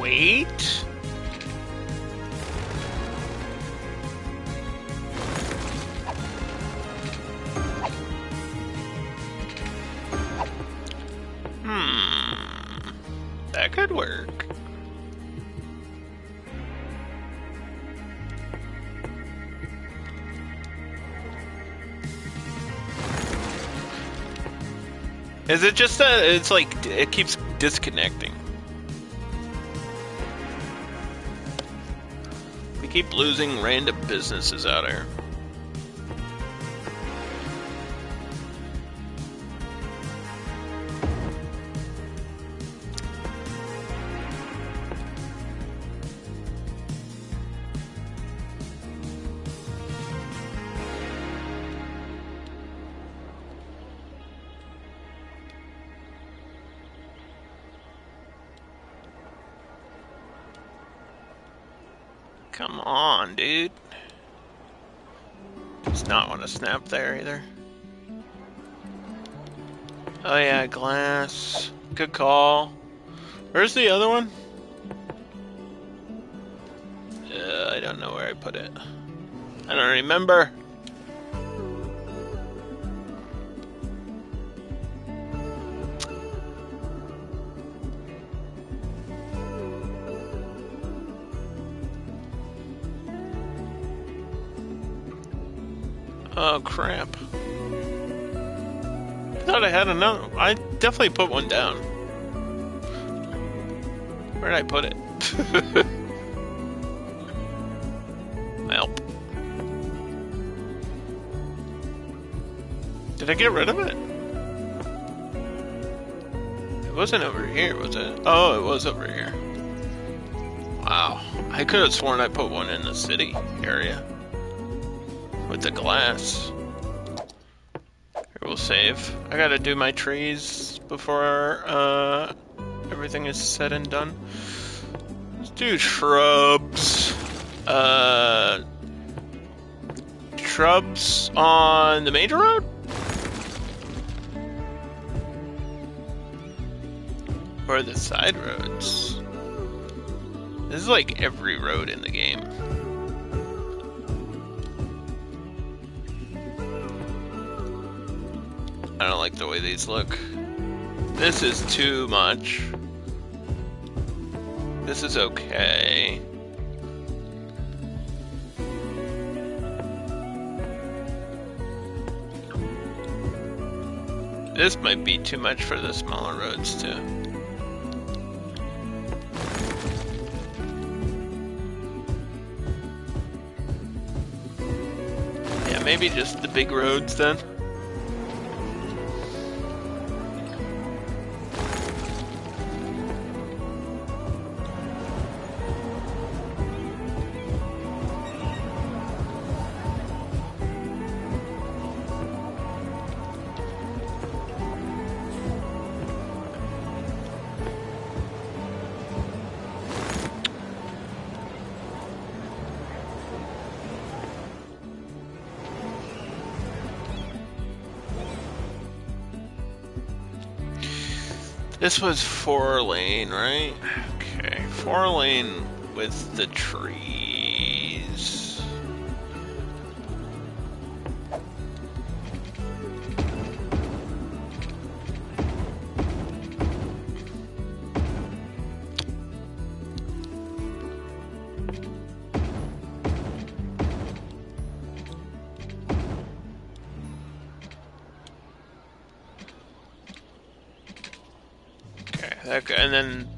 A: Wait. That could work. Is it just that it's like it keeps disconnecting? We keep losing random businesses out here. Come on, dude. Does not want to snap there either. Oh yeah, glass. Good call. Where's the other one? I don't know where I put it. I don't remember. Oh crap. I thought I had another. I definitely put one down. Where did I put it? Well. Did I get rid of it? It wasn't over here, was it? Oh, it was over here. Wow. I could have sworn I put one in the city area. With the glass. Here, we'll save. I gotta do my trees before everything is said and done. Let's do shrubs. Shrubs on the major road? Or the side roads? This is like every road in the game. I don't like the way these look. This is too much. This is okay. This might be too much for the smaller roads too. Yeah, maybe just the big roads then. This was 4-lane, right? Okay, 4-lane with the trees. Okay, and then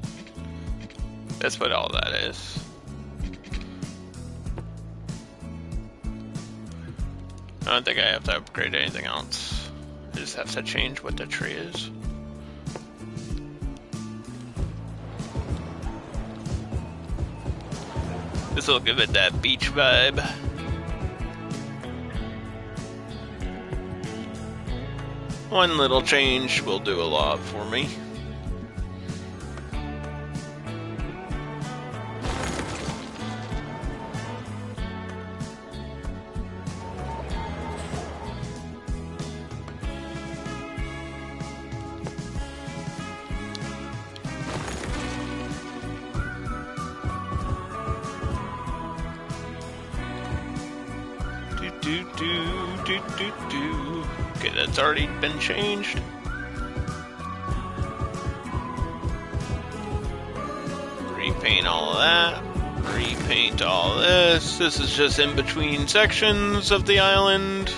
A: that's what all that is. I don't think I have to upgrade anything else. I just have to change what the tree is. This will give it that beach vibe. One little change will do a lot for me. Okay, that's already been changed. Repaint all of that. Repaint all this. This is just in between sections of the island.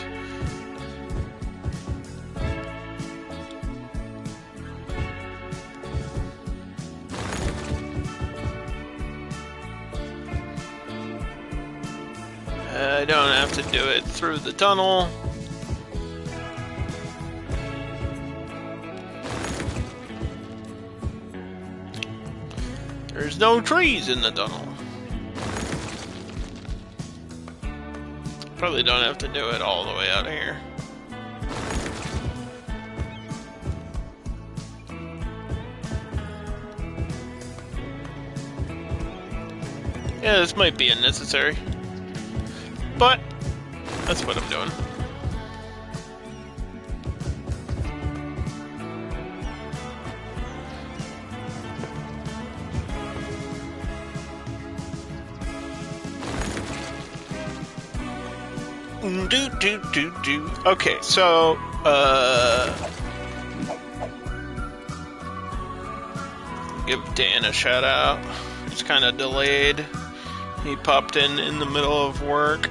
A: I don't have to do it through the tunnel. There's no trees in the tunnel. Probably don't have to do it all the way out here. Yeah, this might be unnecessary. But that's what I'm doing. Okay, so give Dan a shout out. It's kind of delayed. He popped in the middle of work.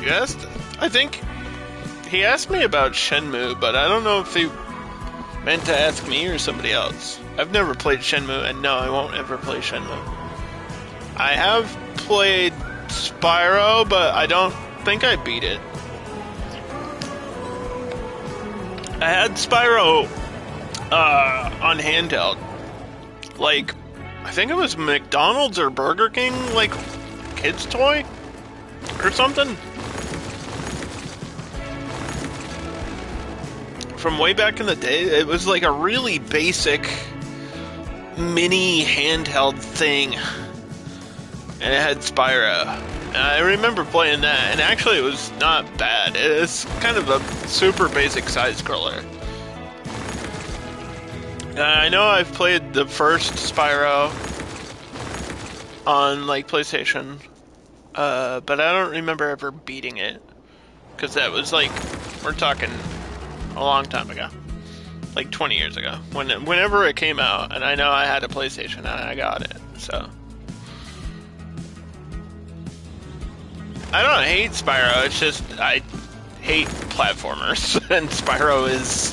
A: Yes, I think he asked me about Shenmue, but I don't know if he meant to ask me or somebody else. I've never played Shenmue, and no, I won't ever play Shenmue. I have played Spyro, but I don't think I beat it. I had Spyro on handheld. Like, I think it was McDonald's or Burger King, like, kid's toy? Or something? From way back in the day, it was like a really basic mini handheld thing. And it had Spyro. And I remember playing that, and actually it was not bad. It's kind of a super basic side-scroller. I know I've played the first Spyro on, like, PlayStation, but I don't remember ever beating it. Because that was, like, we're talking a long time ago. Like 20 years ago. Whenever it came out, and I know I had a PlayStation, and I got it, so... I don't hate Spyro, it's just I hate platformers, and Spyro is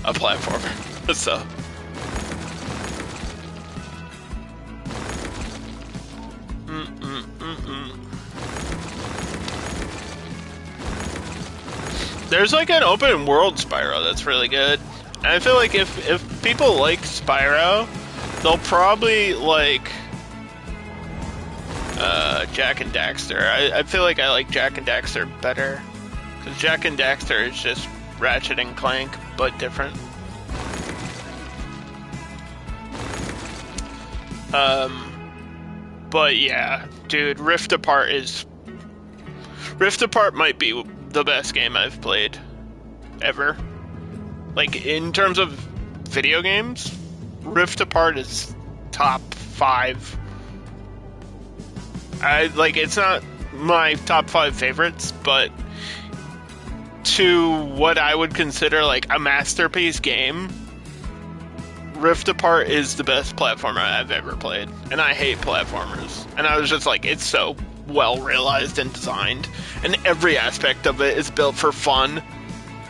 A: a platformer, so... There's like an open world Spyro that's really good. And I feel like if people like Spyro, they'll probably like Jak and Daxter. I feel like I like Jak and Daxter better. Because Jak and Daxter is just Ratchet and Clank, but different. But yeah, dude, Rift Apart might be the best game I've played ever. Like, in terms of video games, Rift Apart is top 5. It's not my top 5 favorites, but to what I would consider like a masterpiece game, Rift Apart is the best platformer I've ever played. And I hate platformers. And I was just like, it's so well realized and designed, and every aspect of it is built for fun.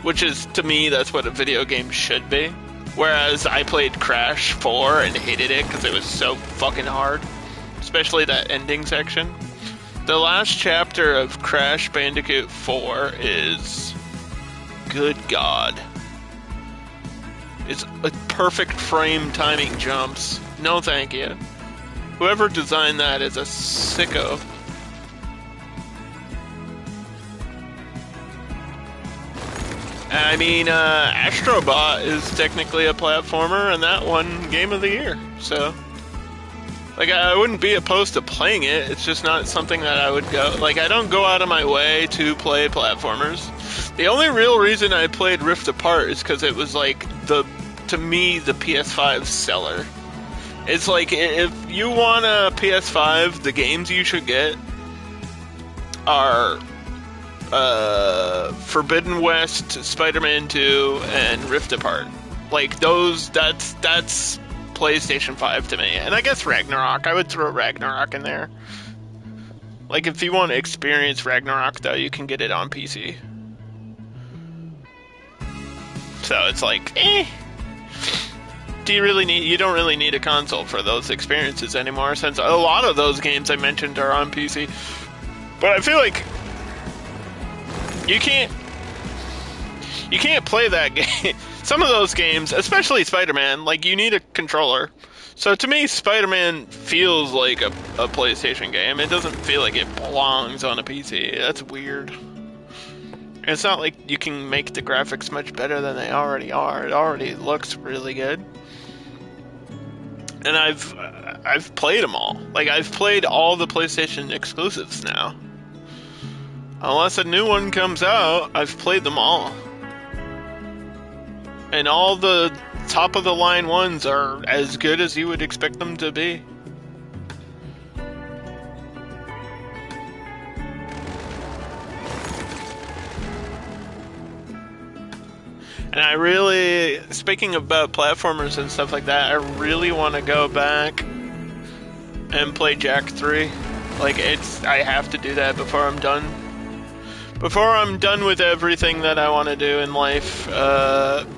A: which is, to me, that's what a video game should be. Whereas I played Crash 4 and hated it because it was so fucking hard, especially that ending section. The last chapter of Crash Bandicoot 4 is, good God, it's a perfect frame timing jumps. No thank you. Whoever designed that is a sicko. I mean, Astrobot is technically a platformer, and that won Game of the Year, so... Like, I wouldn't be opposed to playing it, it's just not something that I would go... Like, I don't go out of my way to play platformers. The only real reason I played Rift Apart is because it was, like, to me, the PS5 seller. It's like, if you want a PS5, the games you should get are... Forbidden West, Spider-Man 2, and Rift Apart. Like, those, that's PlayStation 5 to me. And I guess Ragnarok, I would throw Ragnarok in there. Like, if you want to experience Ragnarok, though, you can get it on PC. So it's like, you don't really need a console for those experiences anymore, since a lot of those games I mentioned are on PC. But I feel like you can't play that game. Some of those games, especially Spider-Man, like, you need a controller. So to me, Spider-Man feels like a PlayStation game. It doesn't feel like it belongs on a PC. That's weird. And it's not like you can make the graphics much better than they already are. It already looks really good. And I've played them all. Like, I've played all the PlayStation exclusives now. Unless a new one comes out, I've played them all. And all the top-of-the-line ones are as good as you would expect them to be. And I really, speaking about platformers and stuff like that, I really want to go back and play Jak 3. Like, I have to do that before I'm done. Before I'm done with everything that I want to do in life,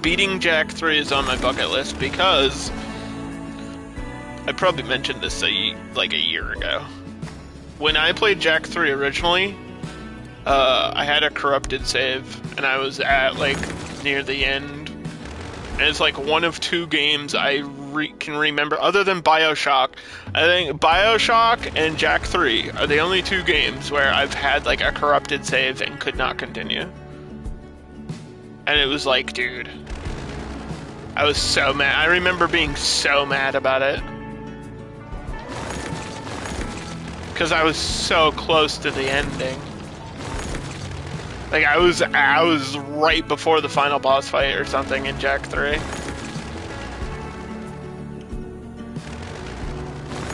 A: beating Jak 3 is on my bucket list because I probably mentioned this like a year ago. When I played Jak 3 originally, I had a corrupted save, and I was at like near the end. And it's like one of two games I can remember, other than BioShock. I think BioShock and Jak 3 are the only two games where I've had like a corrupted save and could not continue. And it was like, dude, I was so mad. I remember being so mad about it. Because I was so close to the ending. Like, I was right before the final boss fight or something in Jak 3.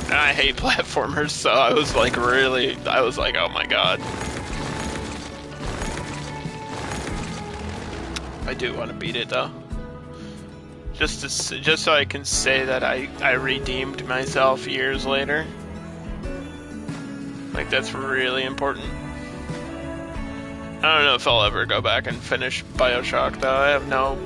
A: And I hate platformers, so I was like, oh my god. I do want to beat it though. Just so I can say that I redeemed myself years later. Like, that's really important. I don't know if I'll ever go back and finish BioShock though. I have no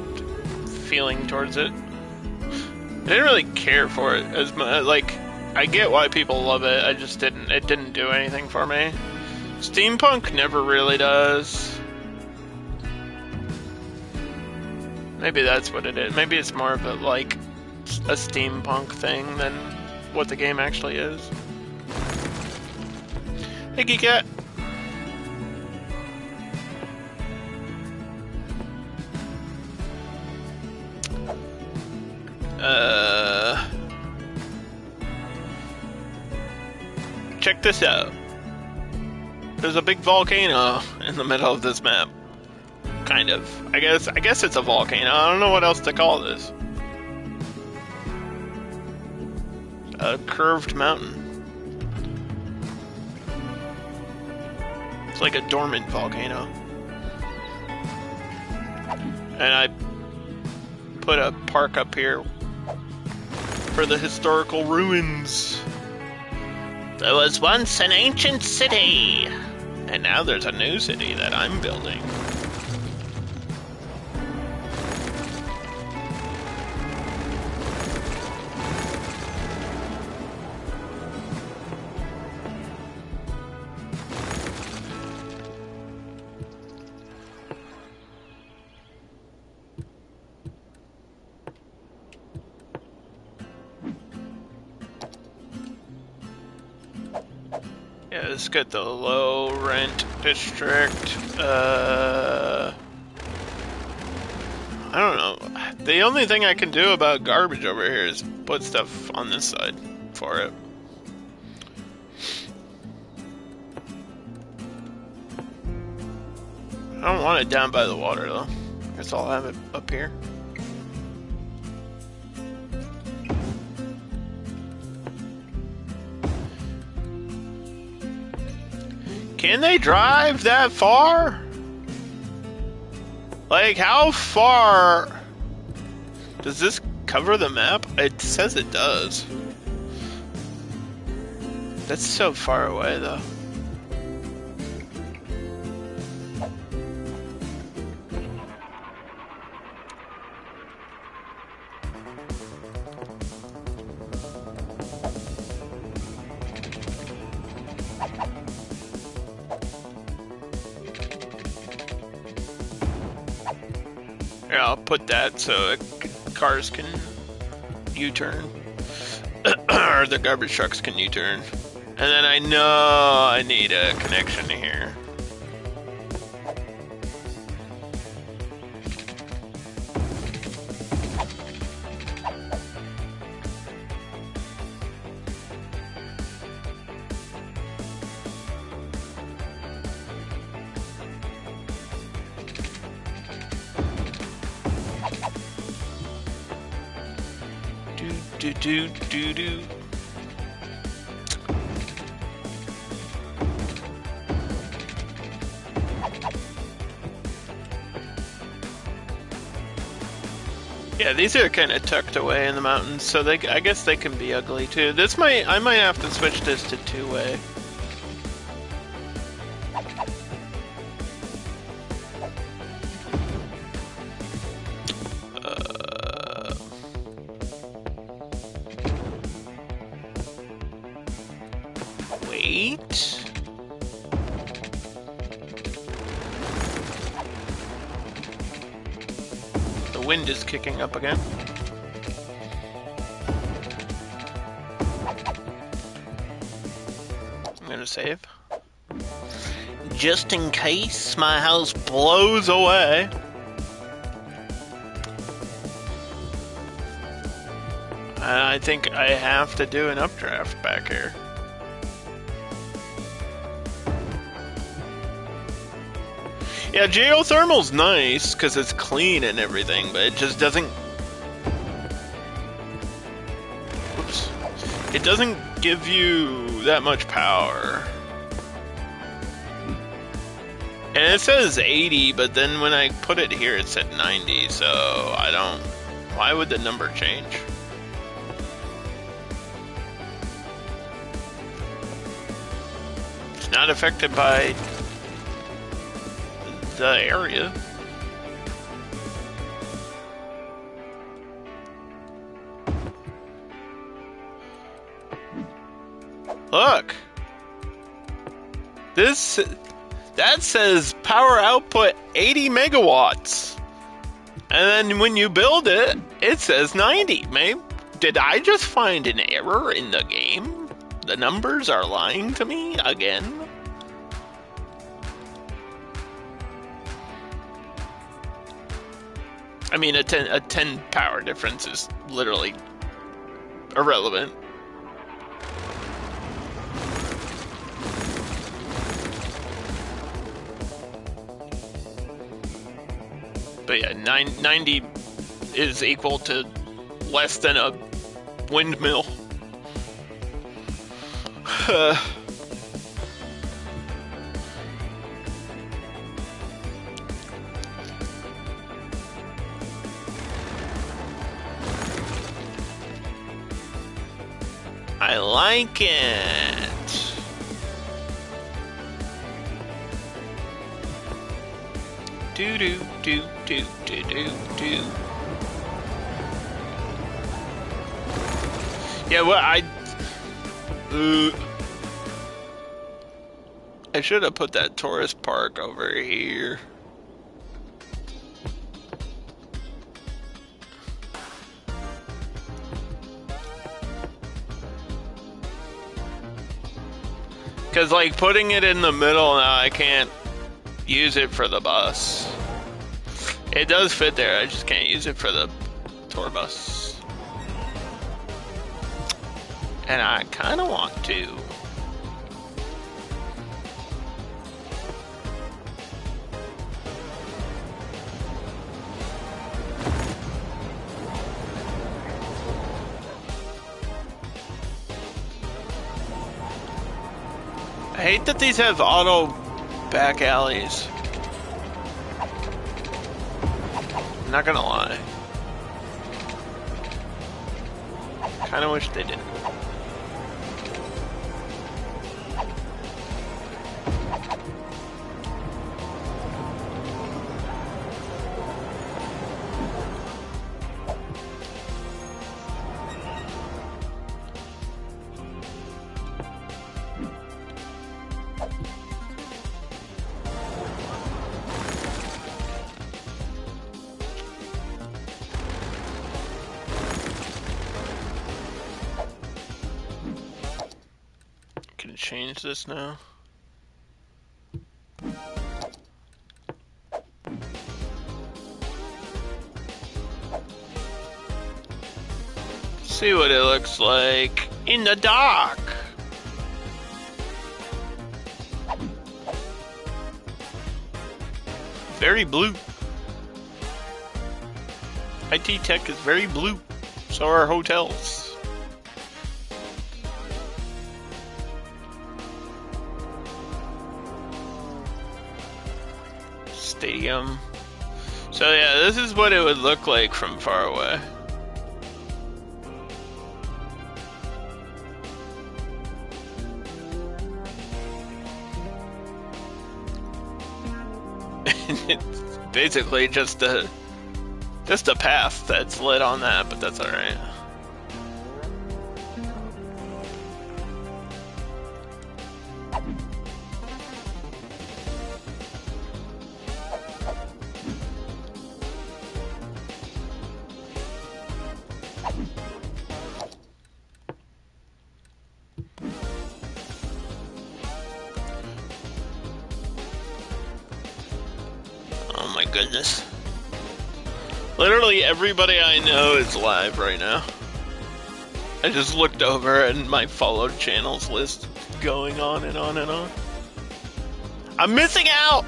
A: feeling towards it. I didn't really care for it as much. Like, I get why people love it, I just didn't. It didn't do anything for me. Steampunk never really does. Maybe that's what it is. Maybe it's more of a, like, a steampunk thing than what the game actually is. Hey, Geekat. Check this out. There's a big volcano in the middle of this map. Kind of. I guess it's a volcano. I don't know what else to call this. A curved mountain. It's like a dormant volcano. And I put a park up here for the historical ruins. There was once an ancient city, and now there's a new city that I'm building. let's get the low rent district. I don't know. The only thing I can do about garbage over here is put stuff on this side for it. I don't want it down by the water though. I guess I'll have it up here. Can they drive that far? Like, how far does this cover the map? It says it does. That's so far away, though. Yeah, I'll put that so cars can U-turn. Or the garbage trucks can U-turn. And then I know I need a connection here. Do. Yeah, these are kind of tucked away in the mountains, so I guess they can be ugly too. I might have to switch this to two-way. Wait. The wind is kicking up again. I'm gonna save. Just in case my house blows away. I think I have to do an updraft back here. Yeah, geothermal's nice because it's clean and everything, but it just doesn't... Oops. It doesn't give you that much power. And it says 80, but then when I put it here, it said 90, so I don't... Why would the number change? It's not affected by the area. Look. That says power output 80 megawatts. And then when you build it, it says 90. Maybe, did I just find an error in the game? The numbers are lying to me again? I mean, a 10 power difference is literally irrelevant. But yeah, 90 is equal to less than a windmill. I like it. Do. Yeah, well, I should have put that tourist park over here. Because, like, putting it in the middle now, I can't use it for the bus. It does fit there, I just can't use it for the tour bus. And I kind of want to. I hate that these have auto back alleys. I'm not gonna lie. Kinda wish they didn't. Change this now. See what it looks like in the dark. Very blue. IT tech is very blue. So are hotels. Stadium. So yeah, this is what it would look like from far away. It's basically just a path that's lit on that, but that's alright. Oh my goodness. Literally everybody I know is live right now. I just looked over and my followed channels list going on and on and on. I'm missing out!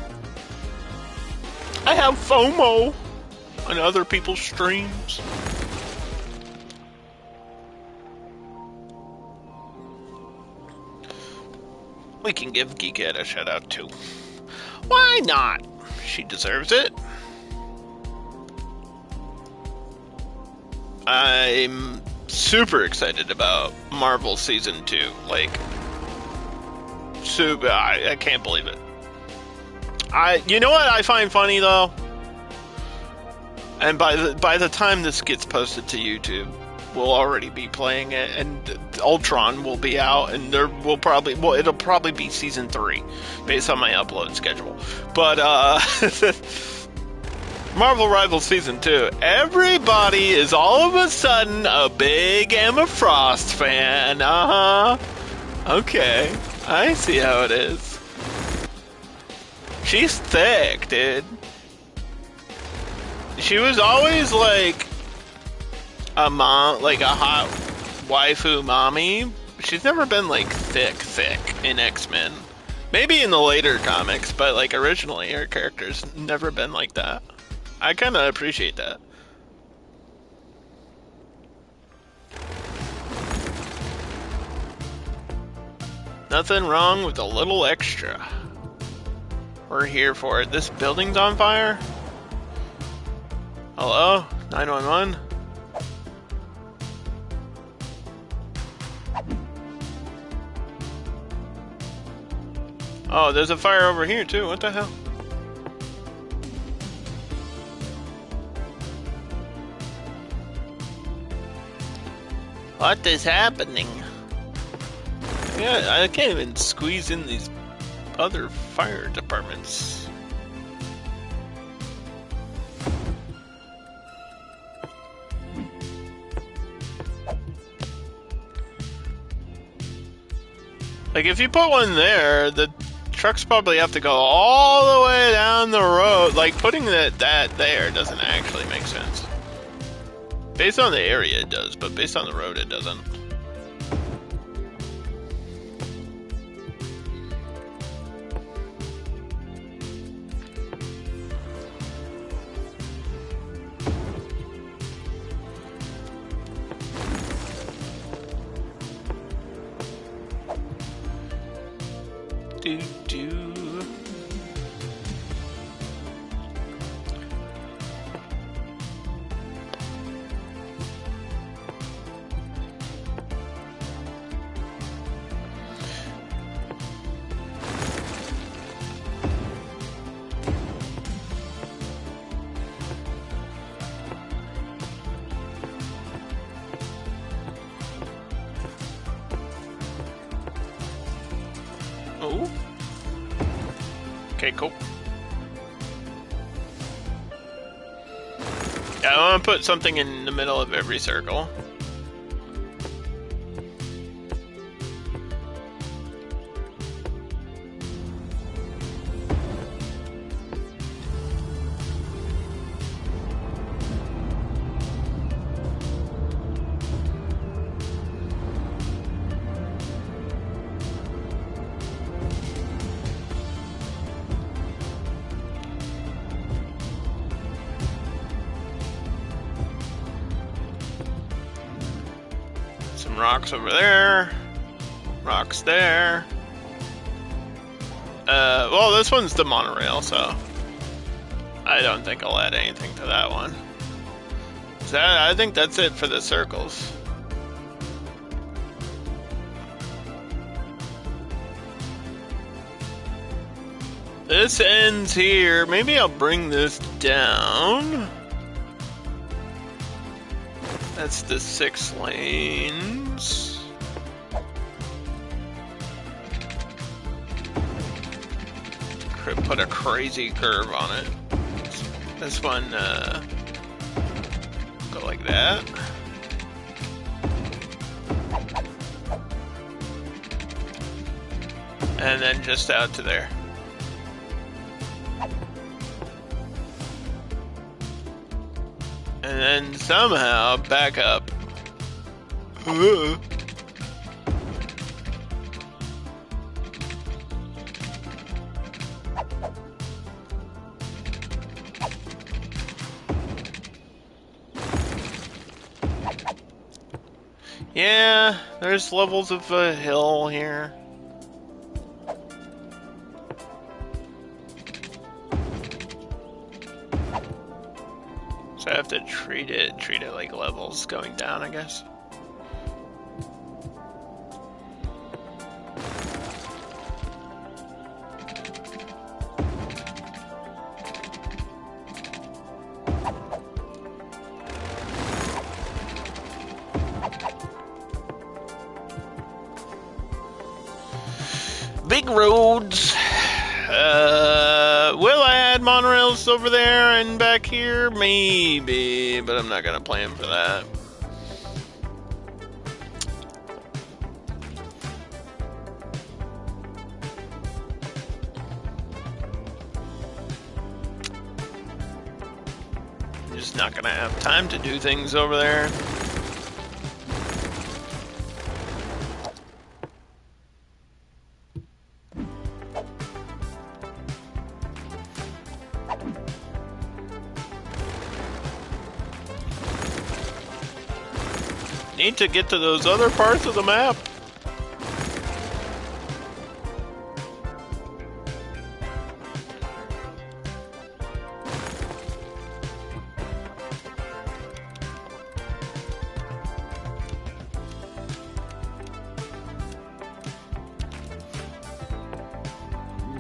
A: I have FOMO on other people's streams. We can give Geekette a shout out too. Why not? She deserves it. I'm super excited about Marvel Season 2. Like, super, I can't believe it. You know what I find funny though? And by the time this gets posted to YouTube, we'll already be playing it, and Ultron will be out, and it'll probably be Season 3, based on my upload schedule. But, Marvel Rivals Season 2, everybody is all of a sudden a big Emma Frost fan. Okay, I see how it is. She's thick, dude. She was always like a mom, like a hot waifu mommy. She's never been like thick in X-Men. Maybe in the later comics, but like originally her character's never been like that. I kind of appreciate that. Nothing wrong with a little extra. We're here for it. This building's on fire? Hello? 911? Oh, there's a fire over here too. What the hell? What is happening? Yeah, I can't even squeeze in these other fire departments. Like, if you put one there, the trucks probably have to go all the way down the road. Like, putting that there doesn't actually make sense. Based on the area, it does, but based on the road, it doesn't. Oh. Okay, cool. Yeah, I want to put something in the middle of every circle. Rocks over there. Rocks there. Well, this one's the monorail, so I don't think I'll add anything to that one. I think that's it for the circles. This ends here. Maybe I'll bring this down. That's the 6 lanes. Could put a crazy curve on it. This one, go like that. And then just out to there. And then somehow back up. Yeah, there's levels of a hill here. So I have to treat it like levels going down, I guess. Big roads. Will I add monorails over there and back here? Maybe, but I'm not gonna plan for that. I'm just not gonna have time to do things over there. Need to get to those other parts of the map.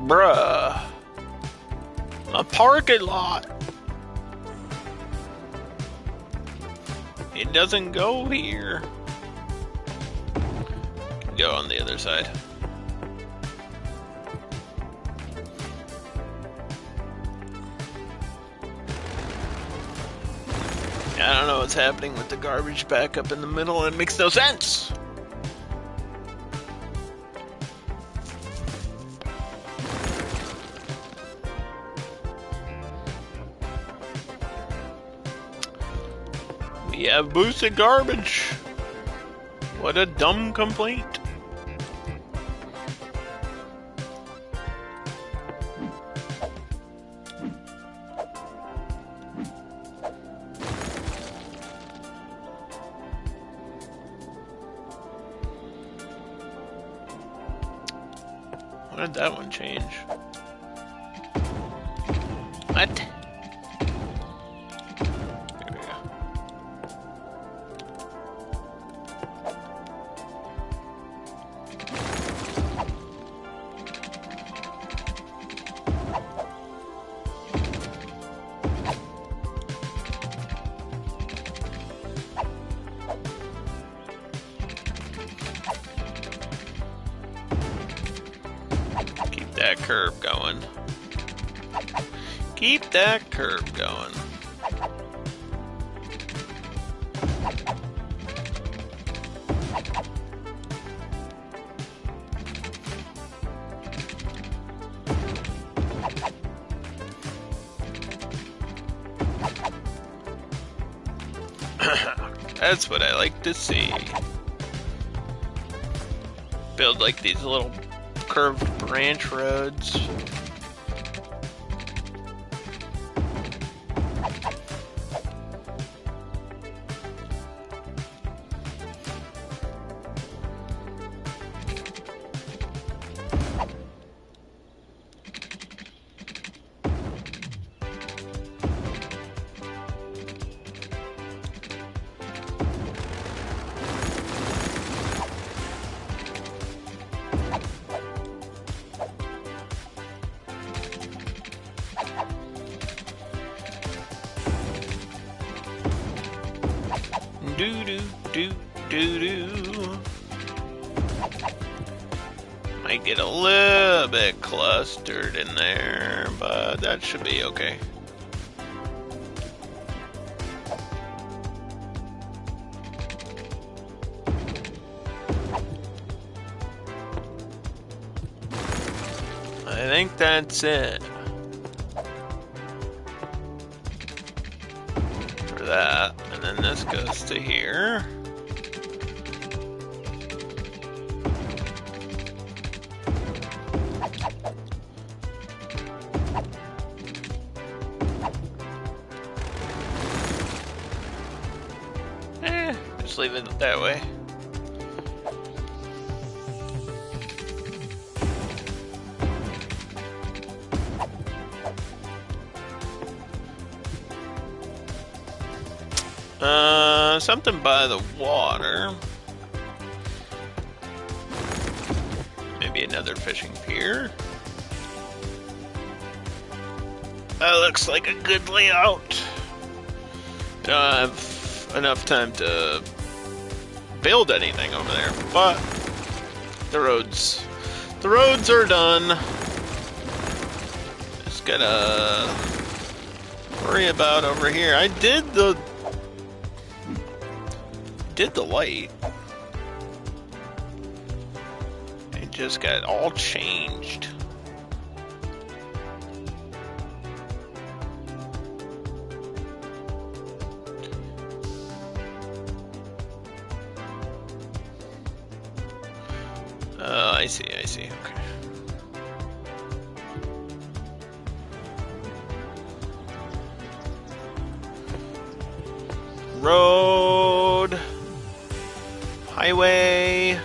A: Bruh. A parking lot. It doesn't go here. Go on the other side. I don't know what's happening with the garbage back up in the middle. It makes no sense. You have boosted garbage. What a dumb complaint. Why did that one change? What? There we go. Keep that curve going. Keep that curve going. That's what I like to see. Build like these little curved branch roads. Do do do do do. Might get a little bit clustered in there, but that should be okay. I think that's it for that. And then this goes to here. Just leave it that way. Something by the water. Maybe another fishing pier. That looks like a good layout. Don't have enough time to build anything over there, but the roads are done. Just gotta worry about over here. I did the light. It just got all changed. I see, okay. Road. Highway.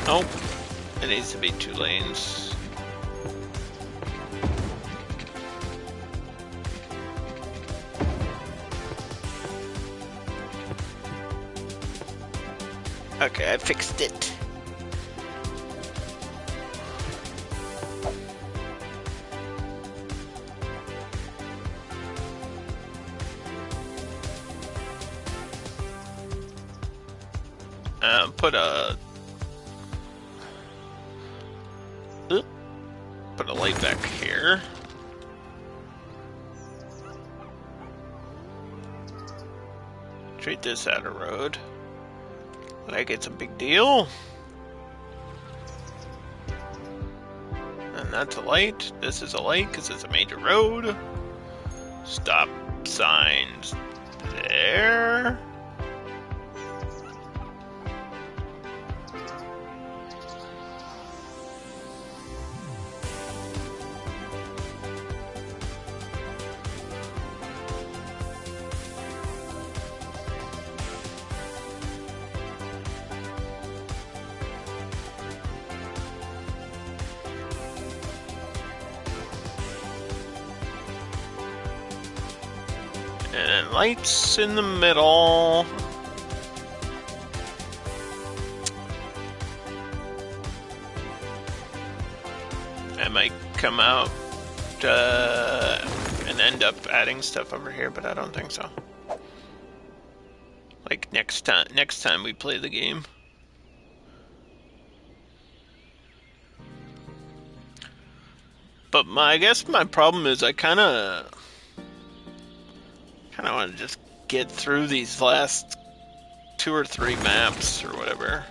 A: Nope. It needs to be 2 lanes. Okay, I fixed it. Put a light back here. Treat this out of road. Like it's a big deal. And And that's a light. This is a light because it's a major road. Stop signs there. And lights in the middle. I might come out and end up adding stuff over here, but I don't think so. Like next time we play the game. But I guess my problem is I kind of want to just get through these last 2 or 3 maps or whatever.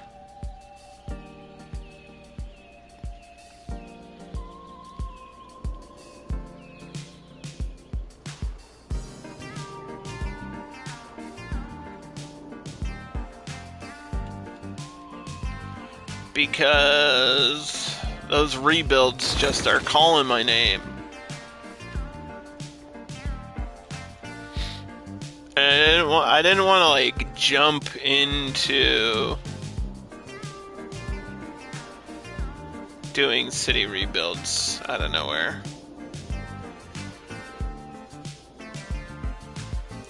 A: Because those rebuilds just are calling my name. And I didn't want to like jump into doing city rebuilds out of nowhere.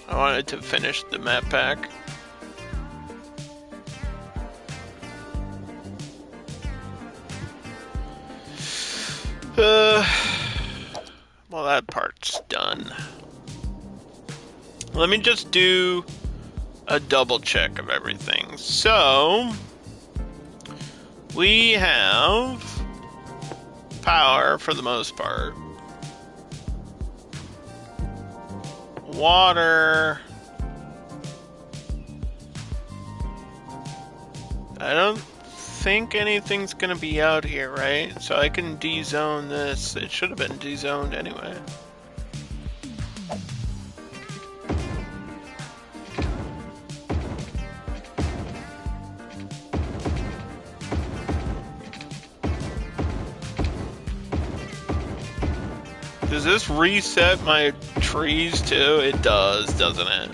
A: I wanted to finish the map pack. Well, that part's done. Let me just do a double check of everything. So, we have power for the most part. Water. I don't think anything's gonna be out here, right? So I can de-zone this. It should have been de-zoned anyway. Does this reset my trees too? It does, doesn't it?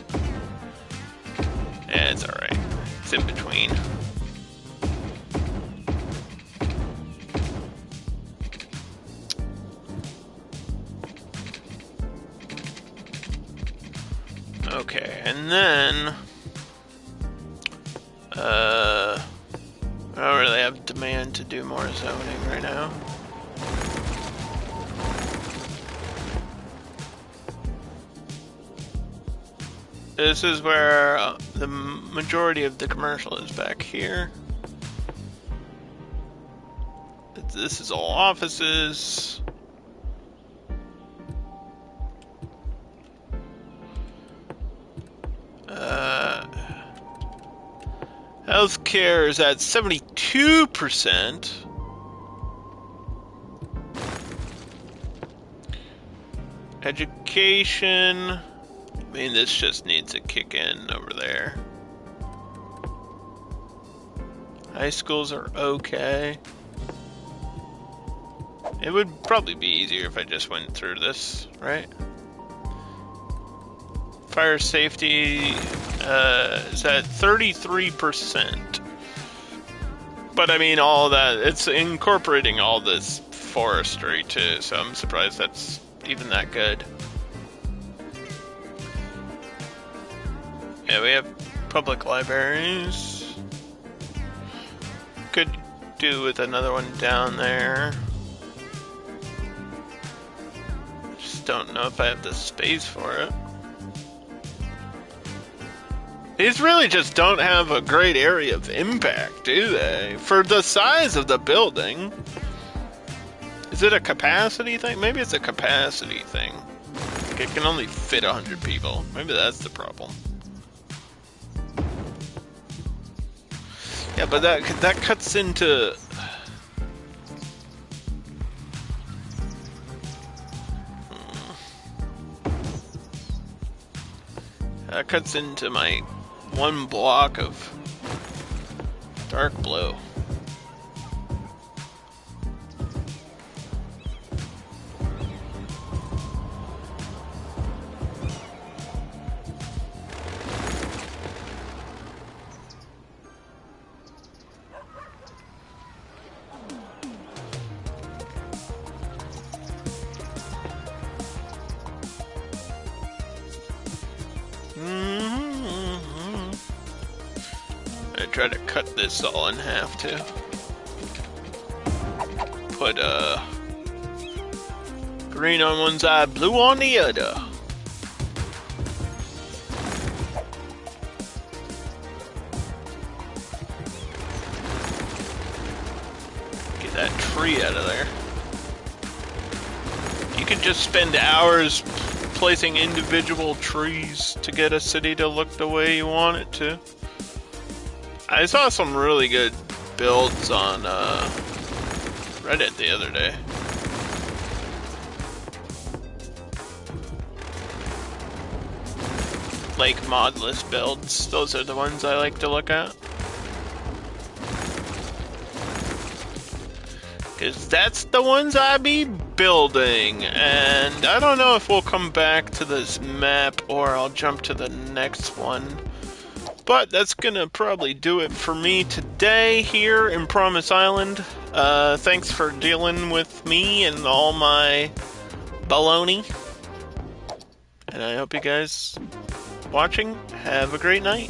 A: Yeah, it's alright. It's in between. Okay, and then I don't really have demand to do more zoning right now. This is where the majority of the commercial is back here. This is all offices. Healthcare is at 72%. Education. I mean, this just needs a kick in over there. High schools are okay. It would probably be easier if I just went through this, right? Fire safety is at 33%. But I mean, all that, it's incorporating all this forestry too, so I'm surprised that's even that good. Yeah, we have public libraries. Could do with another one down there. Just don't know if I have the space for it. These really just don't have a great area of impact, do they? For the size of the building. Is it a capacity thing? Maybe it's a capacity thing. Like it can only fit 100 people. Maybe that's the problem. Yeah, but that cuts into That cuts into my one block of dark blue. I try to cut this all in half too. Put green on one side, blue on the other. Get that tree out of there. You could just spend hours placing individual trees to get a city to look the way you want it to. I saw some really good builds on Reddit the other day. Like modless builds. Those are the ones I like to look at. Because that's the ones I be building. And I don't know if we'll come back to this map or I'll jump to the next one. But that's gonna probably do it for me today here in Promise Island. Thanks for dealing with me and all my baloney. And I hope you guys watching have a great night.